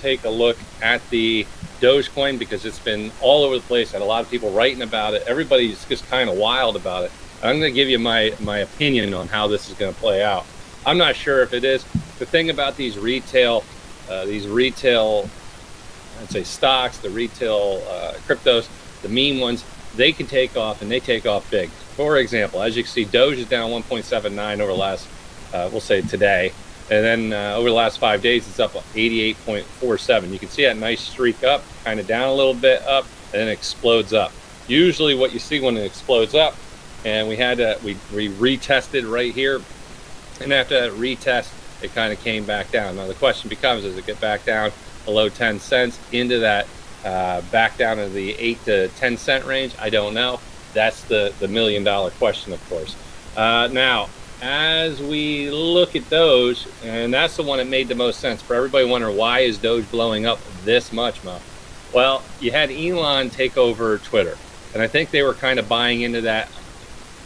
take a look at the Dogecoin because it's been all over the place. I had a lot of people writing about it. Everybody's just kind of wild about it. I'm going to give you my opinion on how this is going to play out. I'm not sure if it is. The thing about these retail, I'd say stocks, the retail cryptos, the meme ones, they can take off, and they take off big. For example, as you can see, Doge is down 1.79 over the last, we'll say today. And then over the last 5 days, it's up 88.47. You can see that nice streak up, kind of down a little bit up, and then it explodes up. Usually what you see when it explodes up, and we retested right here, and after that retest, it kind of came back down. Now the question becomes, does it get back down below 10 cents into that, back down to the 8 to 10 cent range? I don't know. That's the $1 million question, of course. Now, as we look at Doge, and that's the one that made the most sense for everybody wondering, why is Doge blowing up this much, Mo? Well, you had Elon take over Twitter, and I think they were kind of buying into that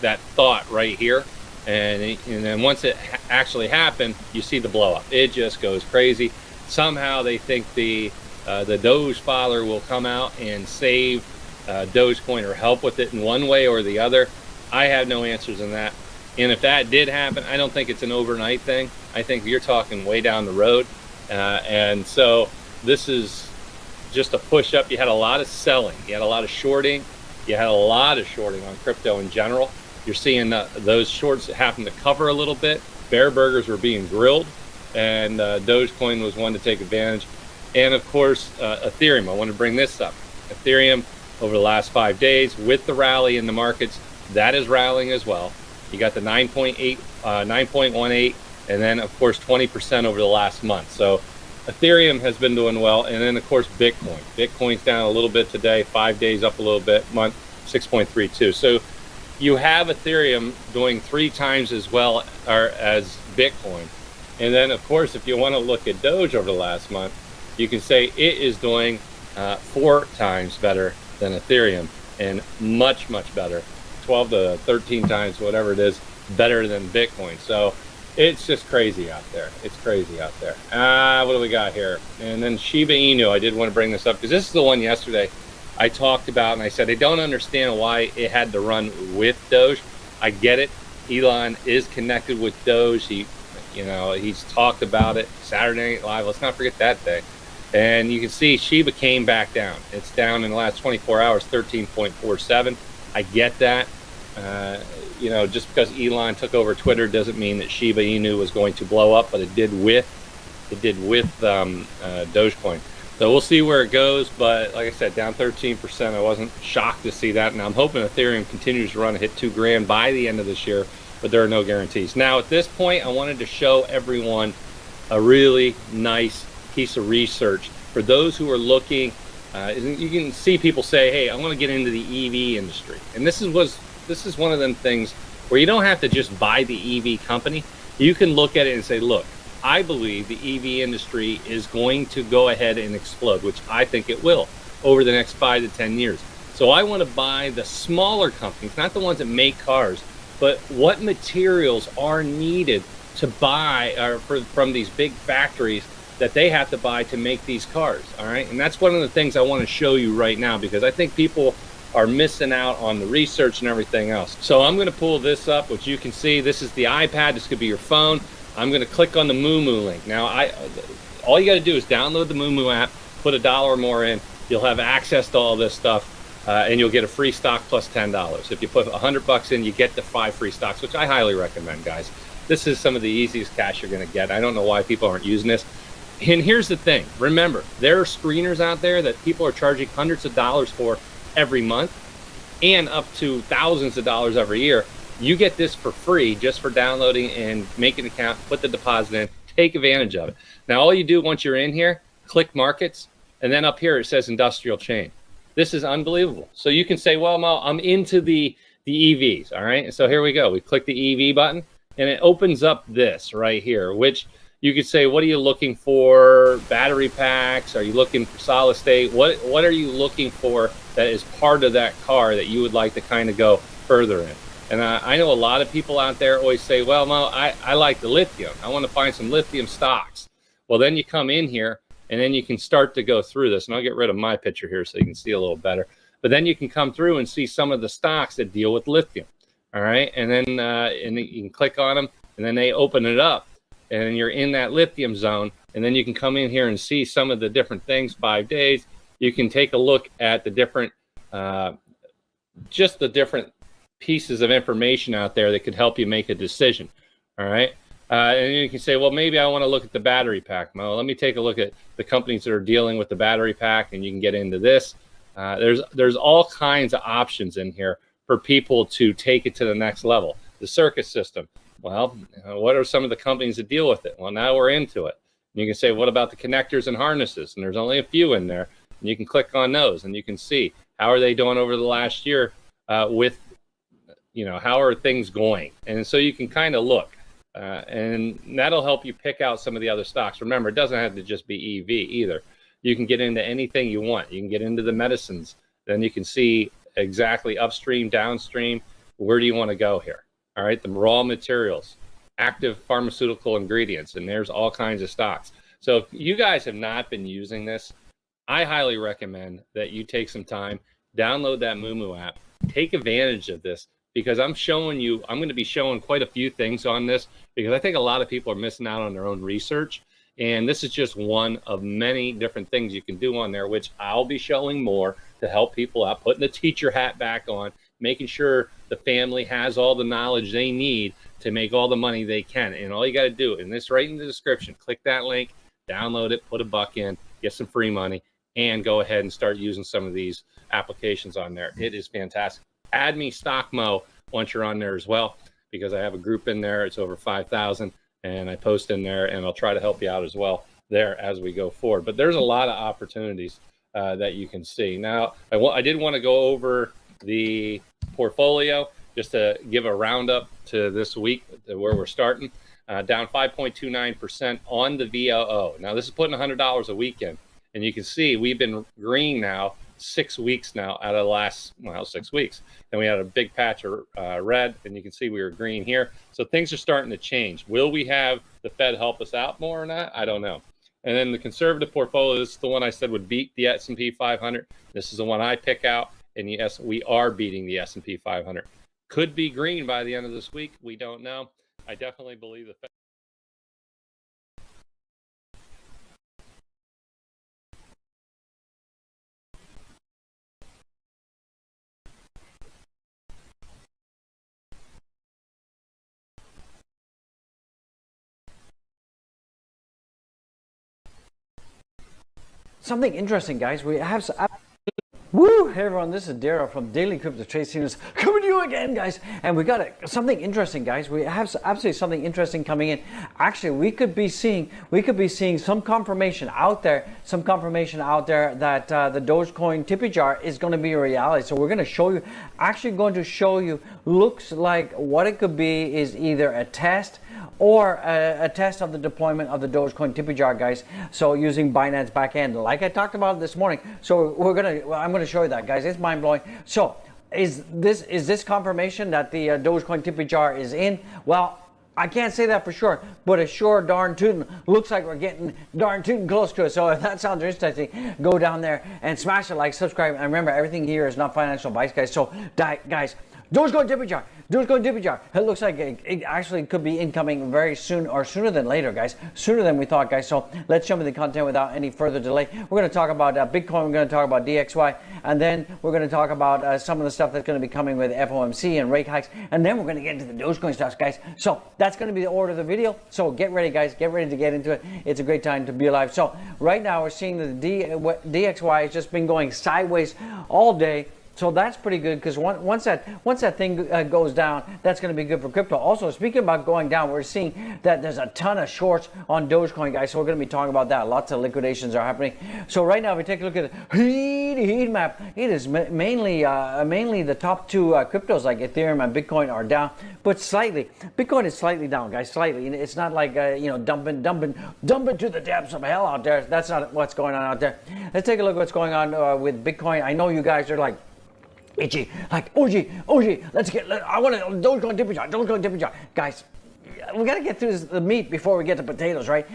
thought right here. And then once it actually happened, you see the blow up. It just goes crazy. Somehow they think the Doge father will come out and save Dogecoin or help with it in one way or the other. I have no answers in that. And if that did happen, I don't think it's an overnight thing. I think you're talking way down the road. And so this is just a push up. You had a lot of selling. You had a lot of shorting. You had a lot of shorting on crypto in general. You're seeing those shorts happen to cover a little bit. Bear burgers were being grilled, and Dogecoin was one to take advantage. And of course, Ethereum. I want to bring this up. Ethereum over the last 5 days with the rally in the markets, that is rallying as well. You got the 9.18, and then of course 20% over the last month. So Ethereum has been doing well, and then of course Bitcoin. Bitcoin's down a little bit today, 5 days up a little bit, month 6.32. So you have Ethereum doing 3 times as well as Bitcoin. And then of course, if you want to look at Doge over the last month, you can say it is doing 4 times better than Ethereum, and much better, 12 to 13 times, whatever it is, better than Bitcoin. So it's just crazy out there. It's crazy out there. What do we got here? And then Shiba Inu, I did want to bring this up because this is the one yesterday I talked about, and I said I don't understand why it had to run with Doge. I get it. Elon is connected with Doge. He's talked about it. Saturday Night Live. Let's not forget that day. And you can see Shiba came back down. It's down in the last 24 hours, 13.47. I get that. Just because Elon took over Twitter doesn't mean that Shiba Inu was going to blow up, but it did with Dogecoin. So we'll see where it goes. But like I said, down 13%. I wasn't shocked to see that. And I'm hoping Ethereum continues to run and hit $2,000 by the end of this year, but there are no guarantees. Now, at this point, I wanted to show everyone a really nice piece of research for those who are looking. You can see people say, hey, I want to get into the EV industry. And this is one of them things where you don't have to just buy the EV company. You can look at it and say, look, I believe the EV industry is going to go ahead and explode, which I think it will over the next 5 to 10 years. So I want to buy the smaller companies, not the ones that make cars, but what materials are needed to buy from these big factories that they have to buy to make these cars. All right. And that's one of the things I want to show you right now, because I think people are missing out on the research and everything else. So I'm going to pull this up, which you can see. This is the iPad. This could be your phone. I'm going to click on the Moomoo link. Now, all you got to do is download the Moomoo app, put $1 or more in. You'll have access to all this stuff, and you'll get a free stock plus $10. If you put $100 in, you get the 5 free stocks, which I highly recommend, guys. This is some of the easiest cash you're going to get. I don't know why people aren't using this. And here's the thing. Remember, there are screeners out there that people are charging hundreds of dollars for every month and up to thousands of dollars every year. You get this for free just for downloading and make an account, put the deposit in, take advantage of it. Now, all you do once you're in here, click markets, and then up here it says industrial chain. This is unbelievable. So you can say, well, Mo, I'm into the EVs, all right? And so here we go. We click the EV button, and it opens up this right here, which you could say, what are you looking for? Battery packs? Are you looking for solid state? What are you looking for that is part of that car that you would like to kind of go further in? And I know a lot of people out there always say, well, Mo, I like the lithium. I want to find some lithium stocks. Well, then you come in here and then you can start to go through this. And I'll get rid of my picture here so you can see a little better. But then you can come through and see some of the stocks that deal with lithium. All right, and then and you can click on them, and then they open it up, and you're in that lithium zone. And then you can come in here and see some of the different things, 5 days. You can take a look at the different, just the different pieces of information out there that could help you make a decision. All right. And you can say, well, maybe I want to look at the battery pack. Well, let me take a look at the companies that are dealing with the battery pack, and you can get into this. There's all kinds of options in here for people to take it to the next level. The circuit system. Well, what are some of the companies that deal with it? Well, now we're into it. And you can say, what about the connectors and harnesses? And there's only a few in there. And you can click on those, and you can see how are they doing over the last year with, how are things going? And so you can kind of look. And that'll help you pick out some of the other stocks. Remember, it doesn't have to just be EV either. You can get into anything you want. You can get into the medicines. Then you can see exactly upstream, downstream. Where do you want to go here? All right, the raw materials, active pharmaceutical ingredients, and there's all kinds of stocks. So if you guys have not been using this, I highly recommend that you take some time, download that Moomoo app, take advantage of this, because I'm going to be showing quite a few things on this, because I think a lot of people are missing out on their own research. And this is just one of many different things you can do on there, which I'll be showing more to help people out, putting the teacher hat back on, making sure the family has all the knowledge they need to make all the money they can. And all you got to do, and this right in the description, click that link, download it, put $1 in, get some free money, and go ahead and start using some of these applications on there. It is fantastic. Add me StockMo once you're on there as well, because I have a group in there. It's over 5,000, and I post in there, and I'll try to help you out as well there as we go forward. But there's a lot of opportunities that you can see. Now, I did want to go over the portfolio just to give a roundup to this week where we're starting. Down 5.29% on the VOO. Now, this is putting $100 a week in, and you can see we've been green now 6 weeks now out of the last 6 weeks. Then we had a big patch of red, and you can see we were green here. So things are starting to change. Will we have the Fed help us out more or not? I don't know. And then the conservative portfolio, this is the one I said would beat the S&P 500. This is the one I pick out, and yes, we are beating the S&P 500. Could be green by the end of this week. We don't know. I definitely believe the Fed. Something interesting, guys. We have woo! Hey everyone, this is Daryl from Daily Crypto Trade Signals coming to you again, guys. And we got something interesting, guys. We have absolutely something interesting coming in. Actually, we could be seeing some confirmation out there, that the Dogecoin tippy jar is going to be a reality. So we're going to show you. Actually, going to show you. Looks like what it could be is either a test or a test of the deployment of the Dogecoin tippy jar, guys. So using Binance backend, like I talked about this morning. So I'm gonna show you that, guys. It's mind blowing. So is this confirmation that the Dogecoin tippy jar is in? Well, I can't say that for sure, but it sure darn tootin' looks like we're getting darn tootin' close to it. So if that sounds interesting, go down there and smash the like, subscribe, and remember, everything here is not financial advice, guys. So guys, Dogecoin tippy jar. It looks like it actually could be incoming very soon, or sooner than later, guys. Sooner than we thought, guys. So let's jump into the content without any further delay. We're going to talk about Bitcoin. We're going to talk about DXY, and then we're going to talk about some of the stuff that's going to be coming with FOMC and rate hikes, and then we're going to get into the Dogecoin stocks, guys. So that's going to be the order of the video. So get ready, guys. Get ready to get into it. It's a great time to be alive. So right now we're seeing that the DXY has just been going sideways all day. So that's pretty good, because once that thing goes down, that's going to be good for crypto. Also, speaking about going down, we're seeing that there's a ton of shorts on Dogecoin, guys. So we're going to be talking about that. Lots of liquidations are happening. So right now, if we take a look at the heat map, it is mainly the top two cryptos like Ethereum and Bitcoin are down, but slightly. Bitcoin is slightly down, guys. Slightly. It's not like dumping to the depths of hell out there. That's not what's going on out there. Let's take a look at what's going on with Bitcoin. I know you guys are like itchy, like OG, I want a Dogecoin tippy jar, guys. we got to get through the meat before we get to potatoes, right?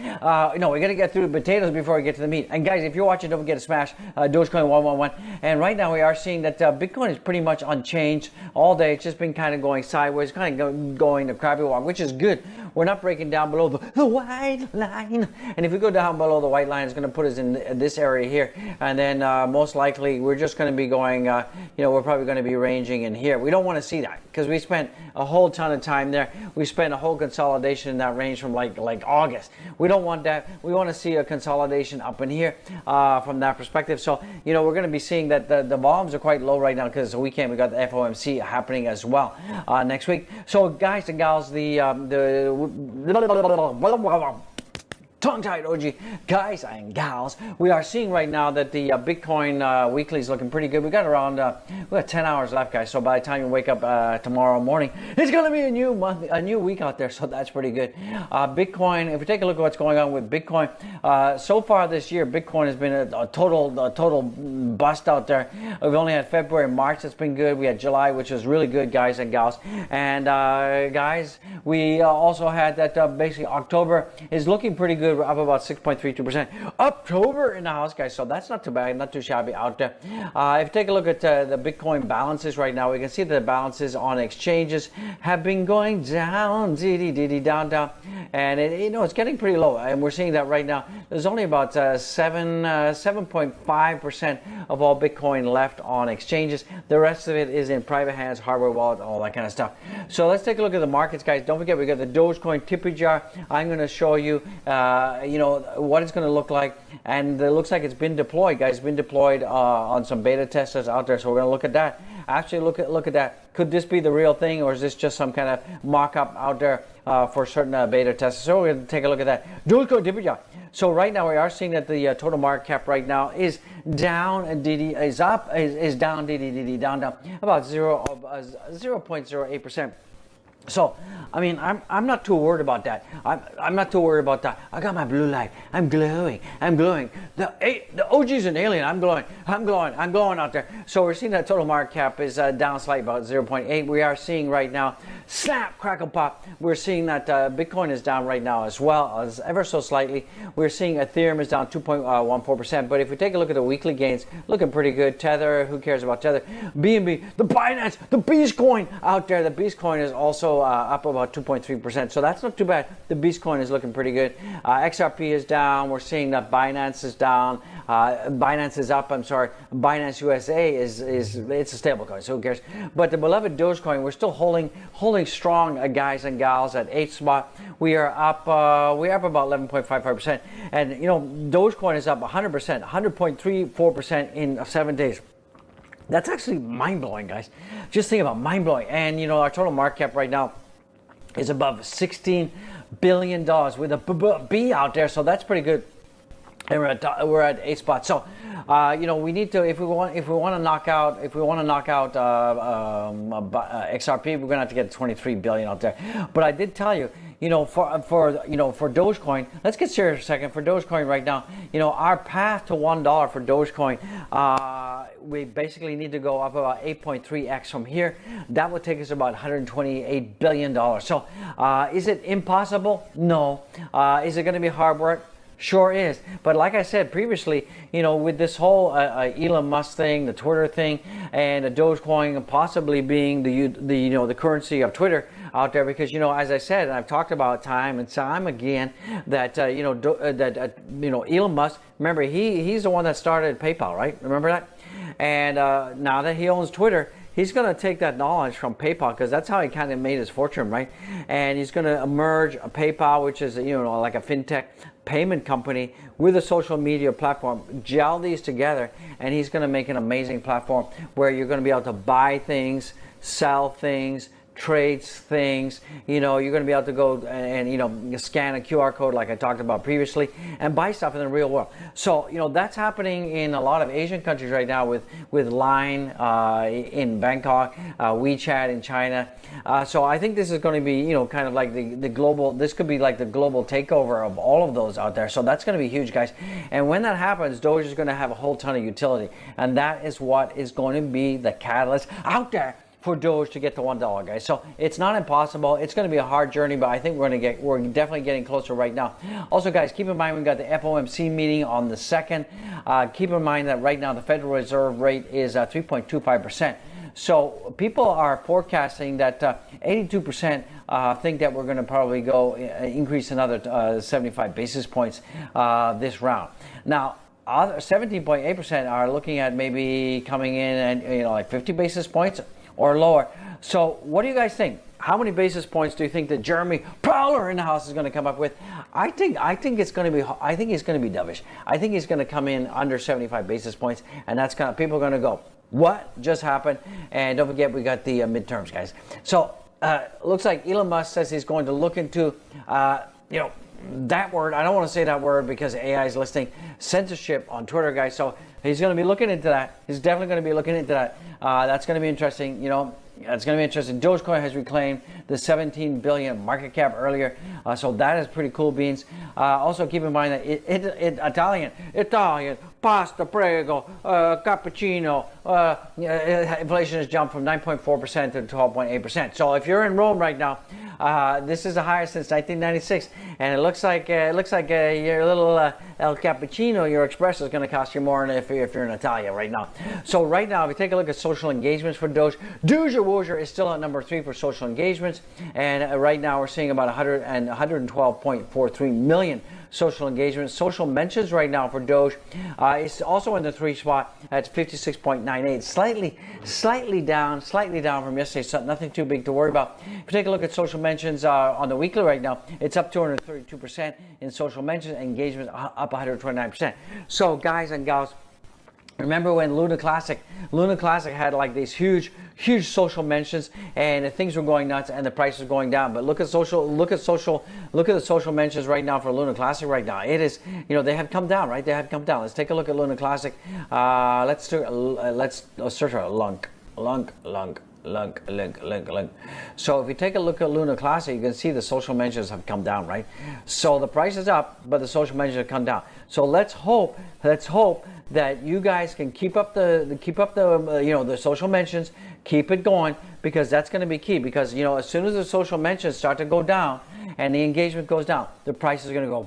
No, we got to get through the potatoes before we get to the meat. And guys, if you're watching, don't forget to smash Dogecoin 111. And right now we are seeing that Bitcoin is pretty much unchanged all day. It's just been kind of going sideways, kind of going the crabby walk, which is good. We're not breaking down below the white line. And if we go down below the white line, it's going to put us in this area here. And then most likely we're just going to be going, we're probably going to be ranging in here. We don't want to see that because we spent a whole ton of time there. We spent a whole consolidation in that range from like August. We don't want that. We want to see a consolidation up in here from that perspective. So, we're going to be seeing that the volumes are quite low right now because the weekend we got the FOMC happening as well next week. So, guys and gals, the tongue-tied OG guys and gals, we are seeing right now that the Bitcoin weekly is looking pretty good. We got around we got 10 hours left, guys, so by the time you wake up tomorrow morning, it's going to be a new month, a new week out there, so that's pretty good. Bitcoin, if we take a look at what's going on with Bitcoin, so far this year Bitcoin has been a total bust out there. We've only had February and March that's been good. We had July, which was really good, guys and gals. And guys, we also had that basically October is looking pretty good. We're up about 6.32%. October in the house, guys, so that's not too bad, not too shabby out there. If you take a look at the Bitcoin balances right now, we can see that the balances on exchanges have been going down, down, and it's getting pretty low, and we're seeing that right now. There's only about 7.5% of all Bitcoin left on exchanges. The rest of it is in private hands, hardware wallet, all that kind of stuff. So let's take a look at the markets, guys. Don't forget, we got the Dogecoin tippy jar. I'm going to show you what it's going to look like, and it looks like it's been deployed, guys. It's been deployed on some beta testers out there, so we're going to look at that. Actually, look at that. Could this be the real thing, or is this just some kind of mock-up out there for certain beta testers? So we're going to take a look at that. Dogecoin tippy jar. So right now we are seeing that the total market cap right now is down, and is up, is down, down about 0.08%. So, I mean, I'm not too worried about that. I'm not too worried about that. I got my blue light. I'm glowing. The OG's an alien. I'm glowing out there. So we're seeing that total market cap is down slightly, about 0.8. We are seeing right now, snap, crackle, pop. We're seeing that Bitcoin is down right now as well, as ever so slightly. We're seeing Ethereum is down 2.14%. But if we take a look at the weekly gains, looking pretty good. Tether, who cares about Tether? BNB, the Binance, the Beast Coin out there. The Beast Coin is also up about 2.3%, so that's not too bad. The Beast Coin is looking pretty good. XRP is down. We're seeing that Binance is down. Binance is up. I'm sorry. Binance USA is it's a stable coin, so who cares? But the beloved Dogecoin, we're still holding strong, guys and gals, at 8th spot. We are up. We're up about 11.55%, and Dogecoin is up 100%, 100.34% in 7 days. That's actually mind-blowing, guys. Just think about mind-blowing. And, our total market cap right now is above $16 billion with a B out there. So that's pretty good. And we're at 8 spots. So, we need to, if we want to knock out XRP, we're going to have to get 23 billion out there. But I did tell you, for Dogecoin, let's get serious for a second. For Dogecoin right now, our path to $1 for Dogecoin, we basically need to go up about 8.3x from here. That would take us about $128 billion. So, is it impossible? No. Is it going to be hard work? Sure is. But like I said previously, with this whole Elon Musk thing, the Twitter thing, and the Dogecoin possibly being the currency of Twitter out there, because as I said, and I've talked about time and time again, that Elon Musk, remember he's the one that started PayPal, right? Remember that? And now that he owns Twitter, he's going to take that knowledge from PayPal, because that's how he kind of made his fortune, right? And he's going to merge a PayPal, which is like a fintech payment company, with a social media platform, gel these together, and he's going to make an amazing platform where you're going to be able to buy things, sell things, trades things. You're going to be able to go and scan a QR code like I talked about previously and buy stuff in the real world. So that's happening in a lot of Asian countries right now with Line in Bangkok, WeChat in China. So I think this is going to be kind of like the global, this could be like the global takeover of all of those out there. So that's going to be huge, guys. And when that happens, Doge is going to have a whole ton of utility, and that is what is going to be the catalyst out there for Doge to get to $1, guys. So it's not impossible. It's going to be a hard journey, but I think we're definitely getting closer right now. Also, guys, keep in mind we've got the FOMC meeting on the 2nd. Keep in mind that right now the Federal Reserve rate is 3.25%. So people are forecasting that 82% think that we're going to probably go increase another 75 basis points this round. Now, 17.8% are looking at maybe coming in and like 50 basis points or lower. So what do you guys think? How many basis points do you think that Jeremy Prowler in the house is going to come up with? I think it's going to be. I think he's going to be dovish. I think he's going to come in under 75 basis points, and that's kind of people are going to go, what just happened? And don't forget, we got the midterms, guys. So looks like Elon Musk says he's going to look into that word. I don't want to say that word because AI is listing censorship on Twitter, guys. So he's going to be looking into that. He's definitely going to be looking into that. That's going to be interesting. It's going to be interesting. Dogecoin has reclaimed the 17 billion market cap earlier, so that is pretty cool beans. Also, keep in mind that Italian pasta, prego, cappuccino. Inflation has jumped from 9.4% to 12.8%. So if you're in Rome right now, this is the highest since 1996, and it looks like your little El Cappuccino, your espresso, is going to cost you more than if you're in Italia right now. So right now, if you take a look at social engagements for Doge, Doge is still at number 3 for social engagements, and right now we're seeing about 112.43 million social engagements. Social mentions right now for Doge is also in the 3 spot at 56.98, slightly down from yesterday. So nothing too big to worry about. If you take a look at social mentions on the weekly right now, it's up 232% in social mentions, engagements up 129%. So guys and gals, remember when Luna Classic had like these huge social mentions, and things were going nuts and the price was going down. But look at the social mentions right now for Luna Classic right now. It is, they have come down, right? They have come down. Let's take a look at Luna Classic. Let's search for lunk. So if you take a look at Luna Classic, you can see the social mentions have come down, right? So the price is up, but the social mentions have come down. So let's hope that you guys can keep up the social mentions, keep it going, because that's going to be key. Because as soon as the social mentions start to go down and the engagement goes down, the price is going to go.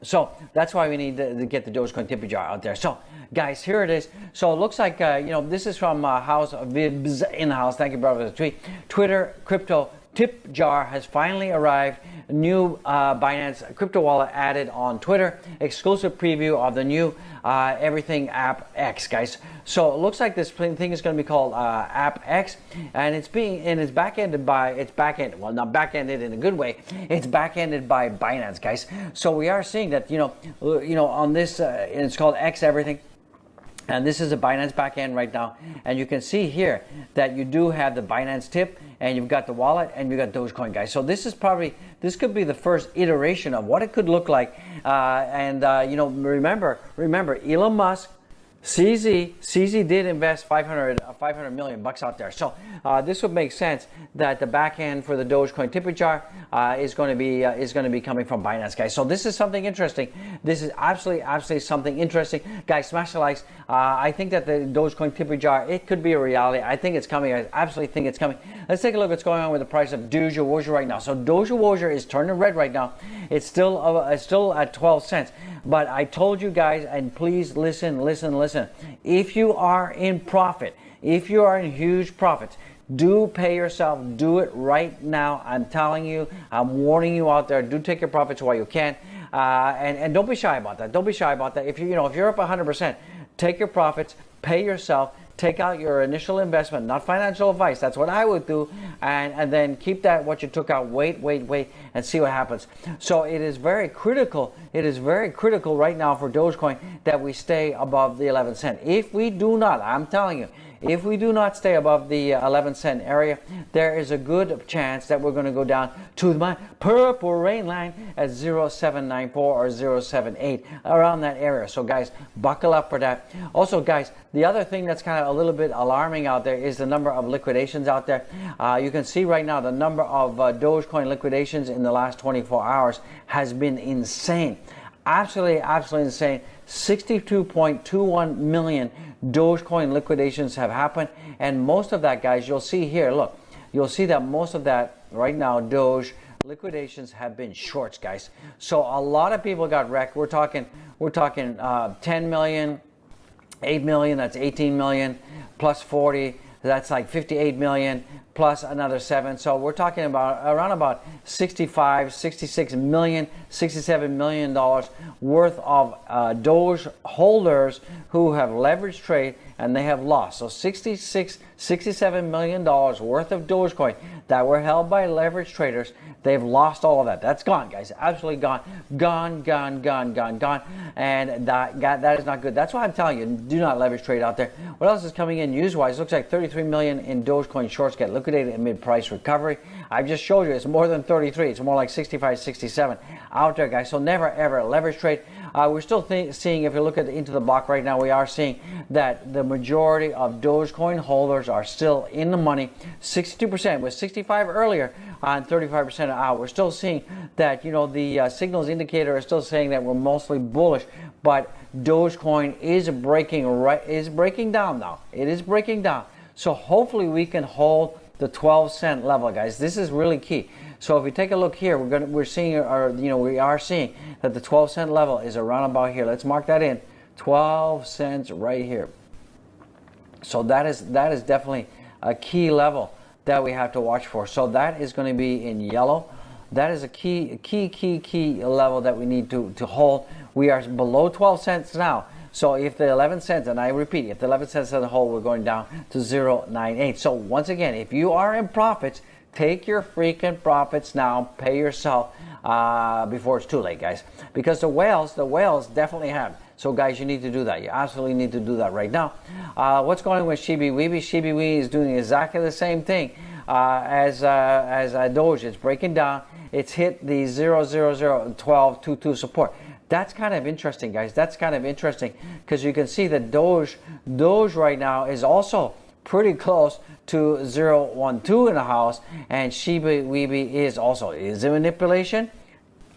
So that's why we need to get the Dogecoin tip jar out there. So guys, here it is. So it looks like this is from House Vibs in the house. Thank you, brother, for the tweet. Twitter crypto tip jar has finally arrived. New Binance crypto wallet added on Twitter. Exclusive preview of the new Everything App X, guys. So it looks like this thing is going to be called App X, and it's back-ended by well, not back-ended in a good way. It's back-ended by Binance, guys. So we are seeing that on this, and it's called X Everything. And this is a Binance backend right now, and you can see here that you do have the Binance tip, and you've got the wallet, and you've got Dogecoin, guys. So this could be the first iteration of what it could look like. Remember, Elon Musk, CZ did invest 500 million bucks out there. So this would make sense that the back end for the Dogecoin tipper jar is going to be coming from Binance, guys. So this is something interesting. This is absolutely something interesting, guys. Smash the likes. I think that the Dogecoin tipper jar, it could be a reality. I think it's coming. I absolutely think it's coming. Let's take a look at what's going on with the price of Doge right now. So Doge is turning red right now. It's still at 12 cents. But I told you guys, and please listen. If you are in profit, if you are in huge profits, do pay yourself. Do it right now. I'm telling you. I'm warning you out there. Do take your profits while you can, and don't be shy about that. Don't be shy about that. If you're up 100%, take your profits. Pay yourself. Take out your initial investment, not financial advice. That's what I would do, and then keep that what you took out. Wait, and see what happens. So it is very critical. It is very critical right now for Dogecoin that we stay above the 11 cent. If we do not, I'm telling you, if we do not stay above the 11 cent area, there is a good chance that we're going to go down to my purple rain line at 0794 or 078, around that area. So guys, buckle up for that. Also guys, the other thing that's kind of a little bit alarming out there is the number of liquidations out there. You can see right now the number of Dogecoin liquidations in the last 24 hours has been insane. Absolutely insane. 62.21 million Dogecoin liquidations have happened, and most of that, guys, you'll see here, look, you'll see that most of that right now Doge liquidations have been shorts, guys. So a lot of people got wrecked. We're talking 10 million, 8 million, that's 18 million, plus 40, that's like 58 million, plus another 7. So we're talking about around about 65, 66 million, 67 million dollars worth of Doge holders who have leveraged trade and they have lost. So 66, 67 million dollars worth of Dogecoin that were held by leverage traders, they've lost all of that. That's gone, guys. Absolutely gone. Gone. And that is not good. That's why I'm telling you, do not leverage trade out there. What else is coming in news-wise? Looks like 33 million in Dogecoin shorts get liquidated amid price recovery. I've just showed you it's more than 33. It's more like 65, 67 out there, guys. So never, ever leverage trade. We're still seeing, if you look into the block right now, we are seeing that the majority of Dogecoin holders are still in the money. 62% was 65 earlier on 35% out. We're still seeing that, you know, the signals indicator is still saying that we're mostly bullish, but Dogecoin is breaking down now. It is breaking down. So hopefully we can hold the 12-cent level, guys. This is really key. So if we take a look here, we are seeing that the 12-cent level is around about here. Let's mark that in. 12 cents right here. So that is definitely a key level that we have to watch for. So that is going to be in yellow. That is a key level that we need to hold. We are below 12 cents now. So if the 11 cents, and I repeat, if the 11 cents doesn't hold, we're going down to 0.98. So once again, if you are in profits, take your freaking profits now. Pay yourself before it's too late, guys. Because the whales definitely have. So guys, you need to do that. You absolutely need to do that right now. What's going on with Shibi Weeby? Shibi Weeby is doing exactly the same thing as Doge. It's breaking down. It's hit the 0.001222 support. That's kind of interesting, guys. That's kind of interesting because you can see that Doge right now is also pretty close to 0.12 in the house, and Shiba Weeby is also. Is it manipulation?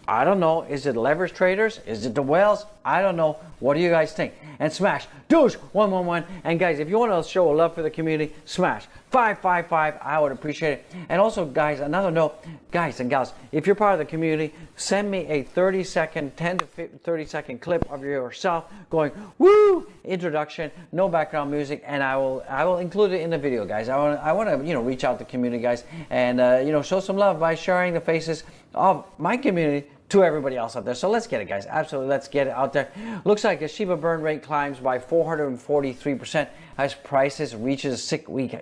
I don't know. Is it leverage traders? Is it the whales? I don't know. What do you guys think? And smash Doge 111. And guys, if you want to show love for the community, smash 555. I would appreciate it. And also, guys, another note, guys and gals, if you're part of the community, send me a 10 to 30 second clip of yourself going woo introduction, no background music, and I will include it in the video, guys. I want to reach out to the community, guys, and show some love by sharing the faces of my community to everybody else out there. So let's get it, guys. Absolutely, let's get it out there. Looks like the Shiba burn rate climbs by 443% as prices reaches a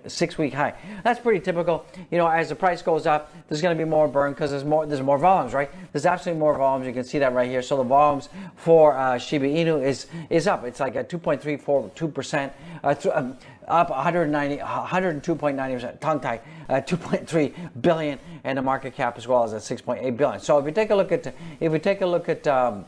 six-week high. That's pretty typical. As the price goes up, there's going to be more burn because there's more volumes, right? There's absolutely more volumes. You can see that right here. So the volumes for Shiba Inu is up. It's like a 2.342%. Up 102.90%, tongue tied, 2.3 billion, and the market cap as well is at 6.8 billion. So if we take a look at Shiba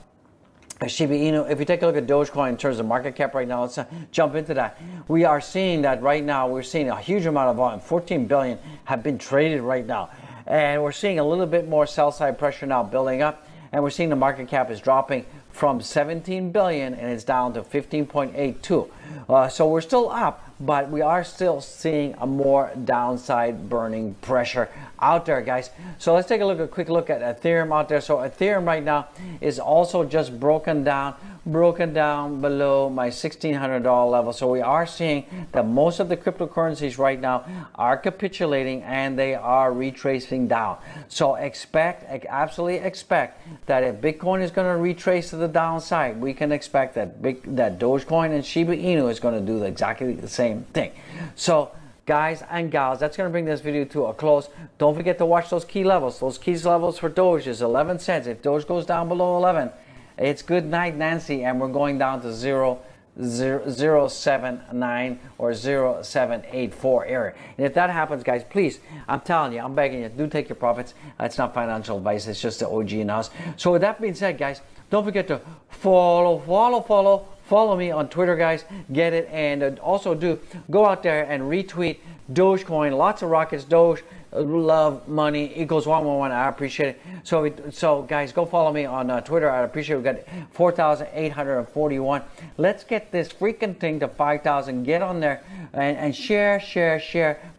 Inu, if you take a look at Dogecoin in terms of market cap right now, let's jump into that. We are seeing that right now. We're seeing a huge amount of volume. 14 billion have been traded right now, and we're seeing a little bit more sell side pressure now building up, and we're seeing the market cap is dropping from 17 billion and it's down to 15.82. So we're still up, but we are still seeing a more downside burning pressure out there, guys. So let's take a quick look at Ethereum out there. So Ethereum right now is also just broken down below my $1,600 level. So we are seeing that most of the cryptocurrencies right now are capitulating and they are retracing down. So absolutely expect that if Bitcoin is going to retrace to the downside, we can expect that Dogecoin and Shiba Inu is going to do exactly the same thing. So guys and gals, that's going to bring this video to a close. Don't forget to watch those key levels. Those key levels for Doge is 11 cents. If Doge goes down below 11, it's good night, Nancy, and we're going down to 0.079 or 0.784 area. And if that happens, guys, please, I'm telling you, I'm begging you, do take your profits. It's not financial advice. It's just the OG in the house. So with that being said, guys, don't forget to follow me on Twitter, guys. Get it, and also go out there and retweet Dogecoin. Lots of rockets, Doge. love money equals 111. I appreciate it. So guys, go follow me on Twitter. I appreciate it. We got 4,841. Let's get this freaking thing to 5,000. Get on there and share.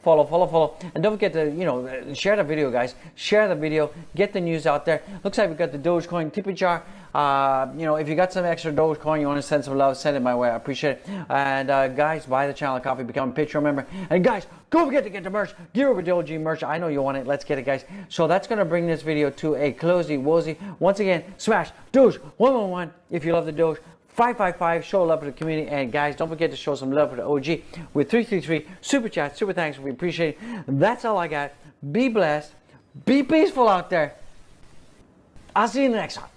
Follow. And don't forget to, share the video, guys. Share the video. Get the news out there. Looks like we got the Dogecoin tippy jar. If you got some extra Dogecoin, you want to send some love, send it my way. I appreciate it. And guys, buy the channel coffee, become a Patreon member. And guys, don't forget to get the merch. Get over Doge merch. I know you want it. Let's get it, guys. So that's going to bring this video to a closey wozy. Once again, smash Doge 111 if you love the Doge. 555, show love to the community. And guys, don't forget to show some love for the OG with 333 super chat, super thanks. We appreciate it. That's all I got. Be blessed. Be peaceful out there. I'll see you in the next one.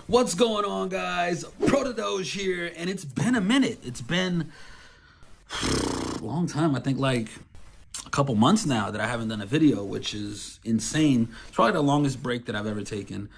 What's going on, guys? Doge here, and it's been a minute. It's been a long time. I think like a couple months now that I haven't done a video, which is insane. It's probably the longest break that I've ever taken.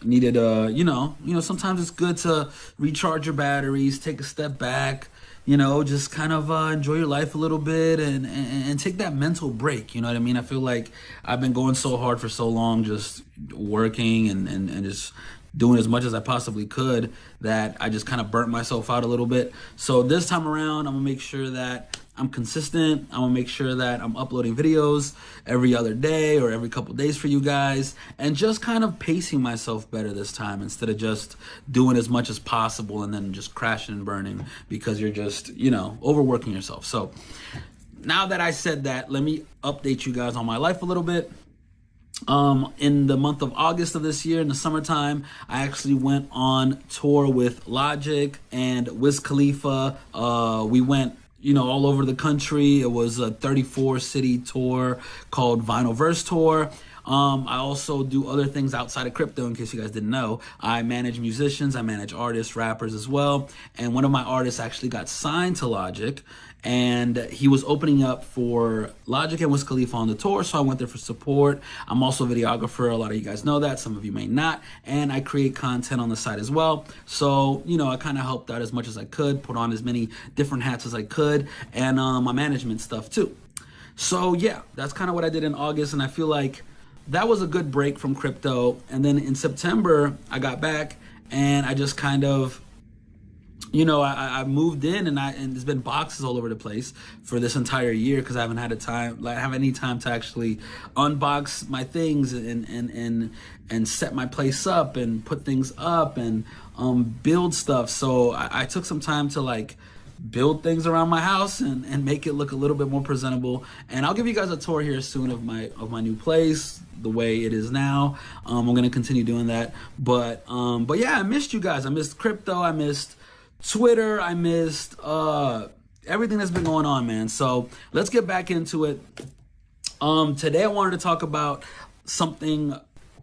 Needed sometimes it's good to recharge your batteries, take a step back, just kind of enjoy your life a little bit and take that mental break. You know what I mean? I feel like I've been going so hard for so long, just working and just doing as much as I possibly could, that I just kind of burnt myself out a little bit. So this time around, I'm gonna make sure that I'm consistent. I'm gonna make sure that I'm uploading videos every other day or every couple days for you guys, and just kind of pacing myself better this time instead of just doing as much as possible and then just crashing and burning because you're just, overworking yourself. So now that I said that, let me update you guys on my life a little bit. In the month of August of this year, in the summertime, I actually went on tour with Logic and Wiz Khalifa. We went all over the country. It was a 34 city tour called Vinyl Verse Tour. I also do other things outside of crypto, in case you guys didn't know. I manage musicians, I manage artists, rappers as well. And one of my artists actually got signed to Logic, and he was opening up for Logic and Wiz Khalifa on the tour, so I went there for support. I'm also a videographer. A lot of you guys know that. Some of you may not. And I create content on the side as well. So, I kind of helped out as much as I could, put on as many different hats as I could, and my management stuff too. So yeah, that's kind of what I did in August, and I feel like that was a good break from crypto. And then in September, I got back and I just kind of, I moved in, and there's been boxes all over the place for this entire year because I haven't had any time to actually unbox my things and set my place up and put things up and build stuff. So I took some time to build things around my house and make it look a little bit more presentable. And I'll give you guys a tour here soon of my new place, the way it is now. I'm gonna continue doing that. But yeah, I missed you guys. I missed crypto. I missed Twitter. I missed everything that's been going on, man. So let's get back into it. Today I wanted to talk about something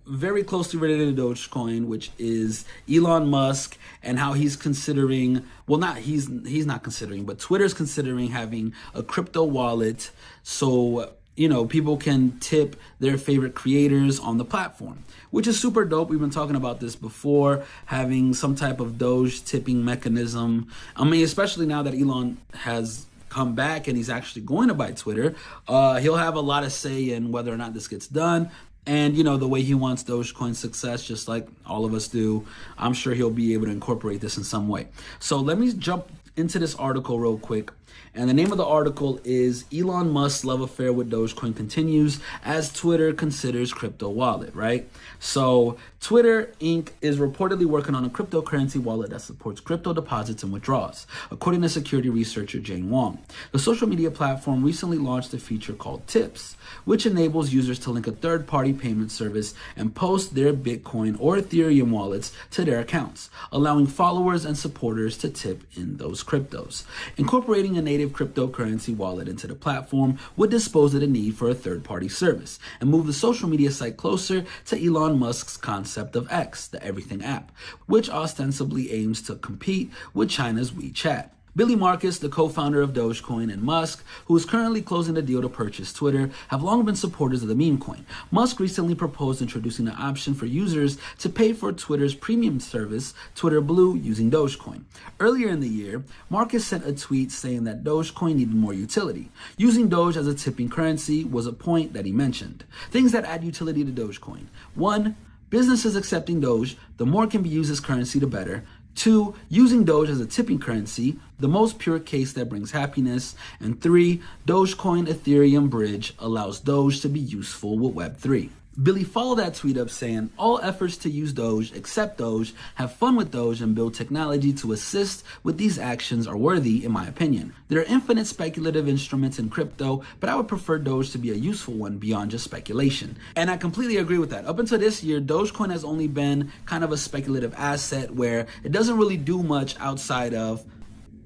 very closely related to Dogecoin, which is Elon Musk and how he's considering, well, he's not considering, but Twitter's considering having a crypto wallet so, you know, people can tip their favorite creators on the platform, which is super dope. We've been talking about this before, having some type of Doge tipping mechanism. I mean, especially now that Elon has come back and he's actually going to buy Twitter, he'll have a lot of say in whether or not this gets done. And, you know, the way he wants Dogecoin success, just like all of us do, I'm sure he'll be able to incorporate this in some way. So let me jump into this article real quick. And the name of the article is Elon Musk's love affair with Dogecoin continues as Twitter considers crypto wallet, right? So Twitter Inc. is reportedly working on a cryptocurrency wallet that supports crypto deposits and withdrawals, according to security researcher Jane Wong. The social media platform recently launched a feature called Tips, which enables users to link a third-party payment service and post their Bitcoin or Ethereum wallets to their accounts, allowing followers and supporters to tip in those cryptos. Incorporating a native cryptocurrency wallet into the platform would dispose of the need for a third-party service and move the social media site closer to Elon Musk's concept of X, the Everything app, which ostensibly aims to compete with China's WeChat. Billy Marcus, the co-founder of Dogecoin, and Musk, who is currently closing the deal to purchase Twitter, have long been supporters of the meme coin. Musk recently proposed introducing the option for users to pay for Twitter's premium service, Twitter Blue, using Dogecoin. Earlier in the year, Marcus sent a tweet saying that Dogecoin needed more utility. Using Doge as a tipping currency was a point that he mentioned. Things that add utility to Dogecoin. 1. Businesses accepting Doge, the more it can be used as currency, the better. 2, using Doge as a tipping currency, the most pure case that brings happiness. And 3, Dogecoin Ethereum bridge allows Doge to be useful with Web3. Billy followed that tweet up saying, all efforts to use Doge, accept Doge, have fun with Doge, and build technology to assist with these actions are worthy, in my opinion. There are infinite speculative instruments in crypto, but I would prefer Doge to be a useful one beyond just speculation. And I completely agree with that. Up until this year, Dogecoin has only been kind of a speculative asset where it doesn't really do much outside of